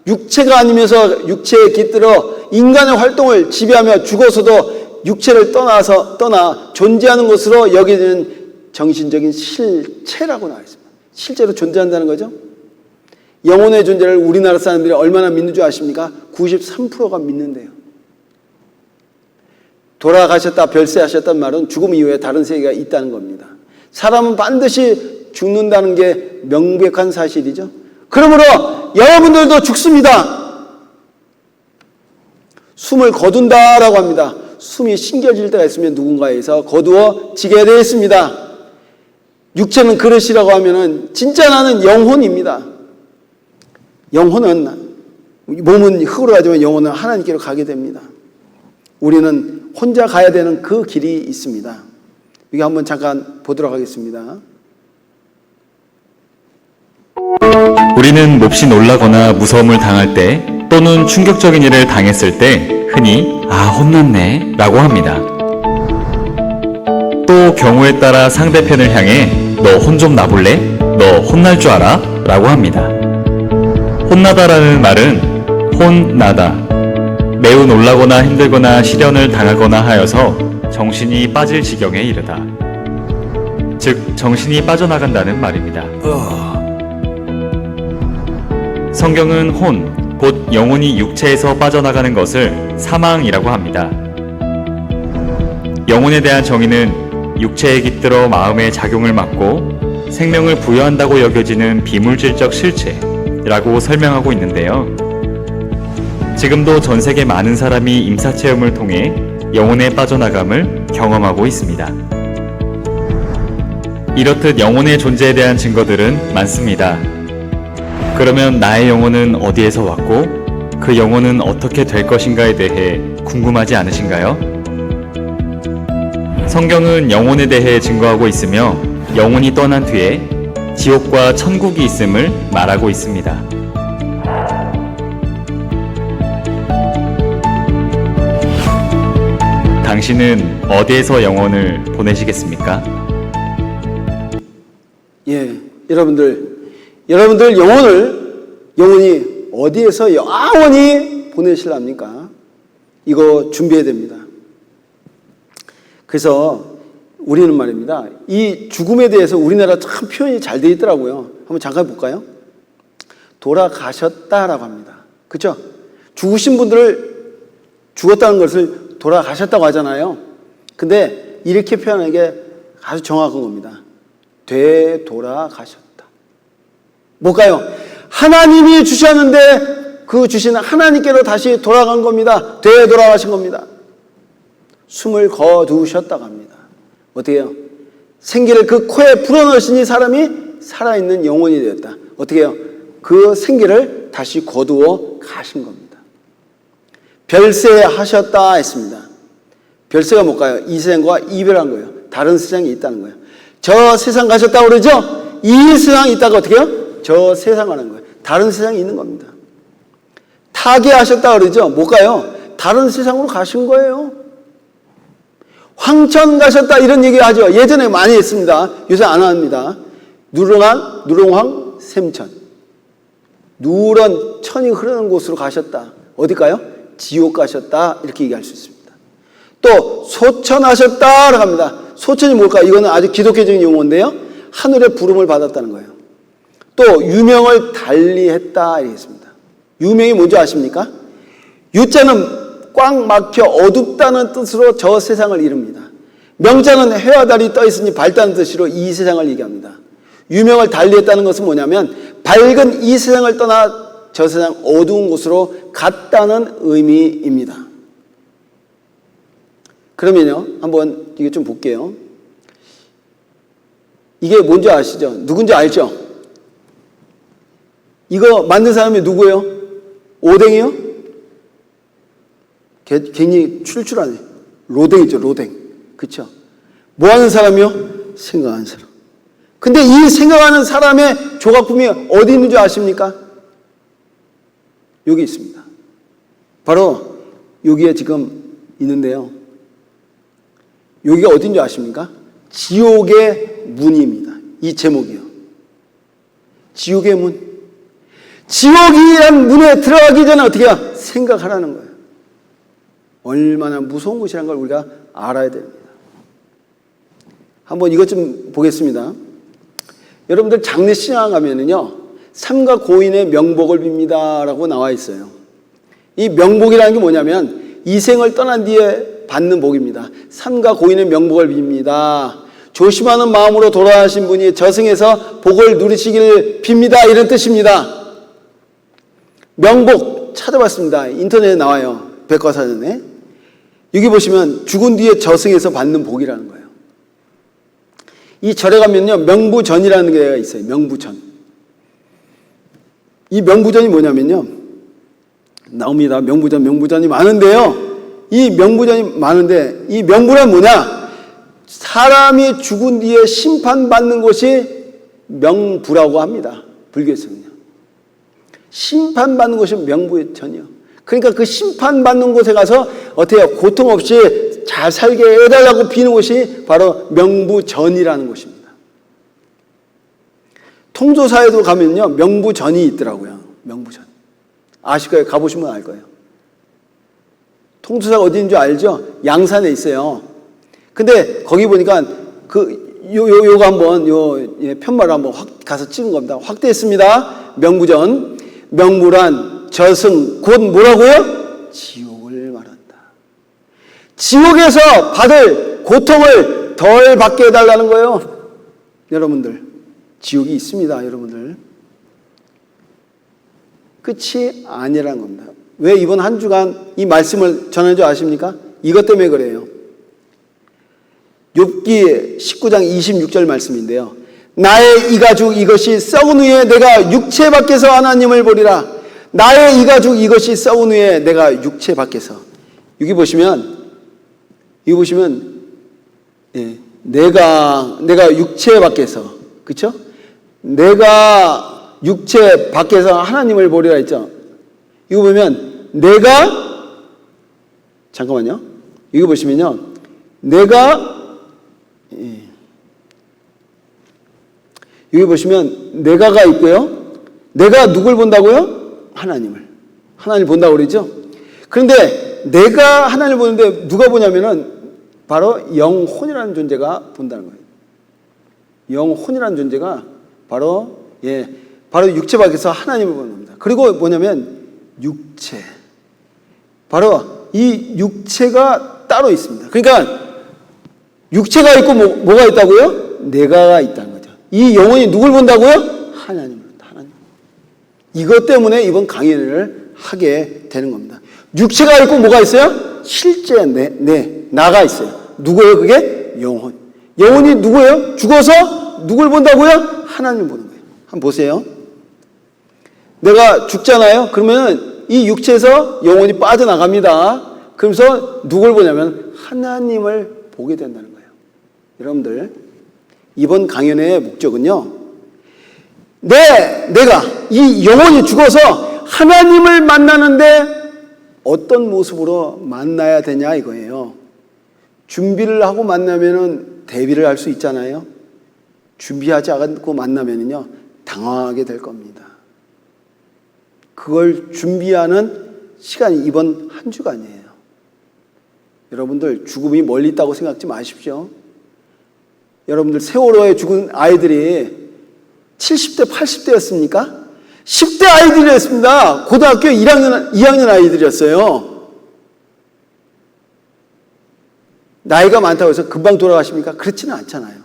육체가 아니면서 육체에 깃들어 인간의 활동을 지배하며 죽어서도 육체를 떠나 존재하는 것으로 여기는 정신적인 실체라고 나와 있습니다. 실제로 존재한다는 거죠. 영혼의 존재를 우리나라 사람들이 얼마나 믿는 줄 아십니까? 93%가 믿는데요. 돌아가셨다 별세하셨단 말은 죽음 이후에 다른 세계가 있다는 겁니다. 사람은 반드시 죽는다는 게 명백한 사실이죠. 그러므로 여러분들도 죽습니다. 숨을 거둔다라고 합니다. 숨이 신겨질 때가 있으면 누군가에서 거두어지게 되어 있습니다. 육체는 그릇이라고 하면은 진짜 나는 영혼입니다. 영혼은, 몸은 흙으로 가지만 영혼은 하나님께로 가게 됩니다. 우리는 혼자 가야 되는 그 길이 있습니다. 이거 한번 잠깐 보도록 하겠습니다. 우리는 몹시 놀라거나 무서움을 당할 때 또는 충격적인 일을 당했을 때 흔히 아 혼났네 라고 합니다. 또 경우에 따라 상대편을 향해 너 혼 좀 나볼래? 너 혼날 줄 알아? 라고 합니다. 혼나다라는 말은 혼나다, 매우 놀라거나 힘들거나 시련을 당하거나 하여서 정신이 빠질 지경에 이르다. 즉 정신이 빠져나간다는 말입니다. 성경은 혼, 곧 영혼이 육체에서 빠져나가는 것을 사망이라고 합니다. 영혼에 대한 정의는 육체에 깃들어 마음의 작용을 맡고 생명을 부여한다고 여겨지는 비물질적 실체라고 설명하고 있는데요. 지금도 전 세계 많은 사람이 임사체험을 통해 영혼에 빠져나감을 경험하고 있습니다. 이렇듯 영혼의 존재에 대한 증거들은 많습니다. 그러면 나의 영혼은 어디에서 왔고 그 영혼은 어떻게 될 것인가에 대해 궁금하지 않으신가요? 성경은 영혼에 대해 증거하고 있으며 영혼이 떠난 뒤에 지옥과 천국이 있음을 말하고 있습니다. 당신은 어디에서 영혼을 보내시겠습니까? 예, 여러분들 영혼이 어디에서 영원히 보내실랍니까? 이거 준비해야 됩니다. 그래서 우리는 말입니다, 이 죽음에 대해서 우리나라 참 표현이 잘 되어 있더라고요. 한번 잠깐 볼까요? 돌아가셨다라고 합니다. 그렇죠? 죽으신 분들을 죽었다는 것을 돌아가셨다고 하잖아요. 근데 이렇게 표현하는 게 아주 정확한 겁니다. 되돌아가셨다. 뭘까요? 하나님이 주셨는데 그 주신 하나님께로 다시 돌아간 겁니다. 되돌아가신 겁니다. 숨을 거두셨다고 합니다. 어떻게 해요? 생기를 그 코에 불어넣으시니 사람이 살아있는 영혼이 되었다. 어떻게 해요? 그 생기를 다시 거두어 가신 겁니다. 별세하셨다 했습니다. 별세가 뭘까요? 이 세상과 이별한 거예요. 다른 세상이 있다는 거예요. 저 세상 가셨다고 그러죠? 이 세상이 있다가 어떻게 해요? 저 세상 가는 거예요. 다른 세상이 있는 겁니다. 타계하셨다고 그러죠? 뭘까요? 다른 세상으로 가신 거예요. 황천 가셨다 이런 얘기 하죠. 예전에 많이 했습니다. 요새 안 합니다. 누렁황 샘천. 누런 천이 흐르는 곳으로 가셨다. 어딜까요? 지옥 가셨다 이렇게 얘기할 수 있습니다. 또 소천하셨다라고 합니다. 소천이 뭘까? 이거는 아주 기독교적인 용어인데요. 하늘의 부름을 받았다는 거예요. 또 유명을 달리했다 이렇게 했습니다. 유명이 뭔지 아십니까? 유자는 꽉 막혀 어둡다는 뜻으로 저 세상을 이릅니다. 명자는 해와 달이 떠 있으니 밝다는 뜻으로 이 세상을 얘기합니다. 유명을 달리했다는 것은 뭐냐면 밝은 이 세상을 떠나 저 세상 어두운 곳으로 갔다는 의미입니다. 그러면요, 한번 이거 좀 볼게요. 이게 뭔지 아시죠? 누군지 알죠? 이거 만든 사람이 누구예요? 오뎅이요? 굉장히 출출하네. 로댕이죠, 로댕. 그쵸? 뭐 하는 사람이요? 생각하는 사람. 근데 이 생각하는 사람의 조각품이 어디 있는 줄 아십니까? 여기 있습니다. 바로 여기에 지금 있는데요. 여기가 어딘 줄 아십니까? 지옥의 문입니다. 이 제목이요. 지옥의 문. 지옥이란 문에 들어가기 전에 어떻게 해요? 생각하라는 거예요. 얼마나 무서운 곳이라는 걸 우리가 알아야 됩니다. 한번 이것 좀 보겠습니다. 여러분들 장례식장 가면은요, 삼가 고인의 명복을 빕니다 라고 나와 있어요. 이 명복이라는 게 뭐냐면 이생을 떠난 뒤에 받는 복입니다. 삼가 고인의 명복을 빕니다. 조심하는 마음으로 돌아가신 분이 저승에서 복을 누리시길 빕니다 이런 뜻입니다. 명복 찾아봤습니다. 인터넷에 나와요. 백과사전에. 여기 보시면 죽은 뒤에 저승에서 받는 복이라는 거예요. 이 절에 가면요, 명부전이라는 게 있어요. 명부전. 이 명부전이 뭐냐면요, 나옵니다. 명부전이 많은데요. 이 명부전이 많은데 이 명부란 뭐냐? 사람이 죽은 뒤에 심판받는 곳이 명부라고 합니다. 불교에서는요. 심판받는 곳이 명부전이요. 그러니까 그 심판받는 곳에 가서 어떻게 해요? 고통 없이 잘 살게 해달라고 비는 곳이 바로 명부전이라는 곳입니다. 통조사에도 가면요, 명부전이 있더라고요. 명부전. 아실 거예요. 가보시면 알 거예요. 통조사가 어디인 줄 알죠? 양산에 있어요. 근데 거기 보니까 요거 한번, 편말을 한번 가서 찍은 겁니다. 확대했습니다. 명부전. 명부란 저승, 곧 뭐라고요? 지옥을 말한다. 지옥에서 받을 고통을 덜 받게 해달라는 거예요. 여러분들, 지옥이 있습니다. 여러분들. 끝이 아니라는 겁니다. 왜 이번 한 주간 이 말씀을 전한 줄 아십니까? 이것 때문에 그래요. 욥기 19장 26절 말씀인데요. 나의 이 가죽 이것이 썩은 후에 내가 육체 밖에서 하나님을 보리라. 나의 이 가죽 이것이 썩은 후에 내가 육체 밖에서. 여기 보시면 예, 내가 육체 밖에서, 그렇죠? 내가 육체 밖에서 하나님을 보리라 했죠. 이거 보면 잠깐만요. 이거 보시면요. 여기 보시면 내가가 있고요. 내가 누굴 본다고요? 하나님을 본다고 그러죠. 그런데 내가 하나님을 보는데 누가 보냐면은 바로 영혼이라는 존재가 본다는 거예요. 영혼이라는 존재가 바로 육체 밖에서 하나님을 보는 겁니다. 그리고 뭐냐면 육체. 바로 이 육체가 따로 있습니다. 그러니까 육체가 있고 뭐가 있다고요? 내가가 있다는 거죠. 이 영혼이 누굴 본다고요? 하나님을 본다. 하나님. 이것 때문에 이번 강연을 하게 되는 겁니다. 육체가 있고 뭐가 있어요? 실제 나가 있어요. 누구예요? 그게 영혼. 영혼이 누구예요? 죽어서 누굴 본다고요? 하나님을 보는 거예요. 한번 보세요. 내가 죽잖아요. 그러면 이 육체에서 영혼이 빠져나갑니다. 그러면서 누굴 보냐면 하나님을 보게 된다는 거예요. 여러분들, 이번 강연의 목적은요, 내가 이 영혼이 죽어서 하나님을 만나는데 어떤 모습으로 만나야 되냐 이거예요. 준비를 하고 만나면은 대비를 할 수 있잖아요. 준비하지 않고 만나면은요, 당황하게 될 겁니다. 그걸 준비하는 시간이 이번 한 주간이에요. 여러분들, 죽음이 멀리 있다고 생각지 마십시오. 여러분들, 세월호에 죽은 아이들이 70대, 80대였습니까? 10대 아이들이었습니다. 고등학교 2학년 아이들이었어요. 나이가 많다고 해서 금방 돌아가십니까? 그렇지는 않잖아요.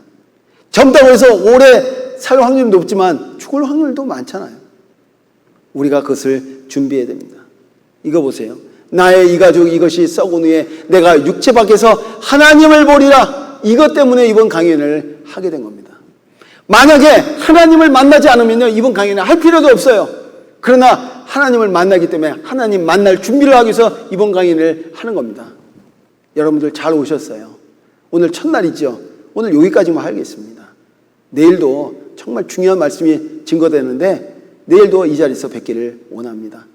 젊다고 해서 오래 살 확률이 높지만 죽을 확률도 많잖아요. 우리가 그것을 준비해야 됩니다. 이거 보세요. 나의 이 가죽 이것이 썩은 후에 내가 육체 밖에서 하나님을 보리라. 이것 때문에 이번 강연을 하게 된 겁니다. 만약에 하나님을 만나지 않으면요, 이번 강연을 할 필요도 없어요. 그러나 하나님을 만나기 때문에 하나님 만날 준비를 하기 위해서 이번 강연을 하는 겁니다. 여러분들 잘 오셨어요. 오늘 첫날이죠. 오늘 여기까지만 하겠습니다. 내일도 정말 중요한 말씀이 증거되는데 내일도 이 자리에서 뵙기를 원합니다.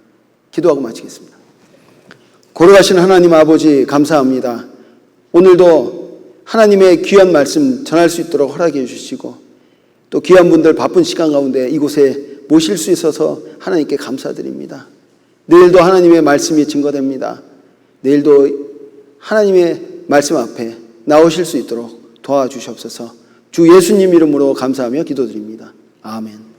기도하고 마치겠습니다. 걸어가시는 하나님 아버지, 감사합니다. 오늘도 하나님의 귀한 말씀 전할 수 있도록 허락해 주시고 또 귀한 분들 바쁜 시간 가운데 이곳에 모실 수 있어서 하나님께 감사드립니다. 내일도 하나님의 말씀이 증거됩니다. 내일도 하나님의 말씀 앞에 나오실 수 있도록 도와주시옵소서. 주 예수님 이름으로 감사하며 기도드립니다. 아멘.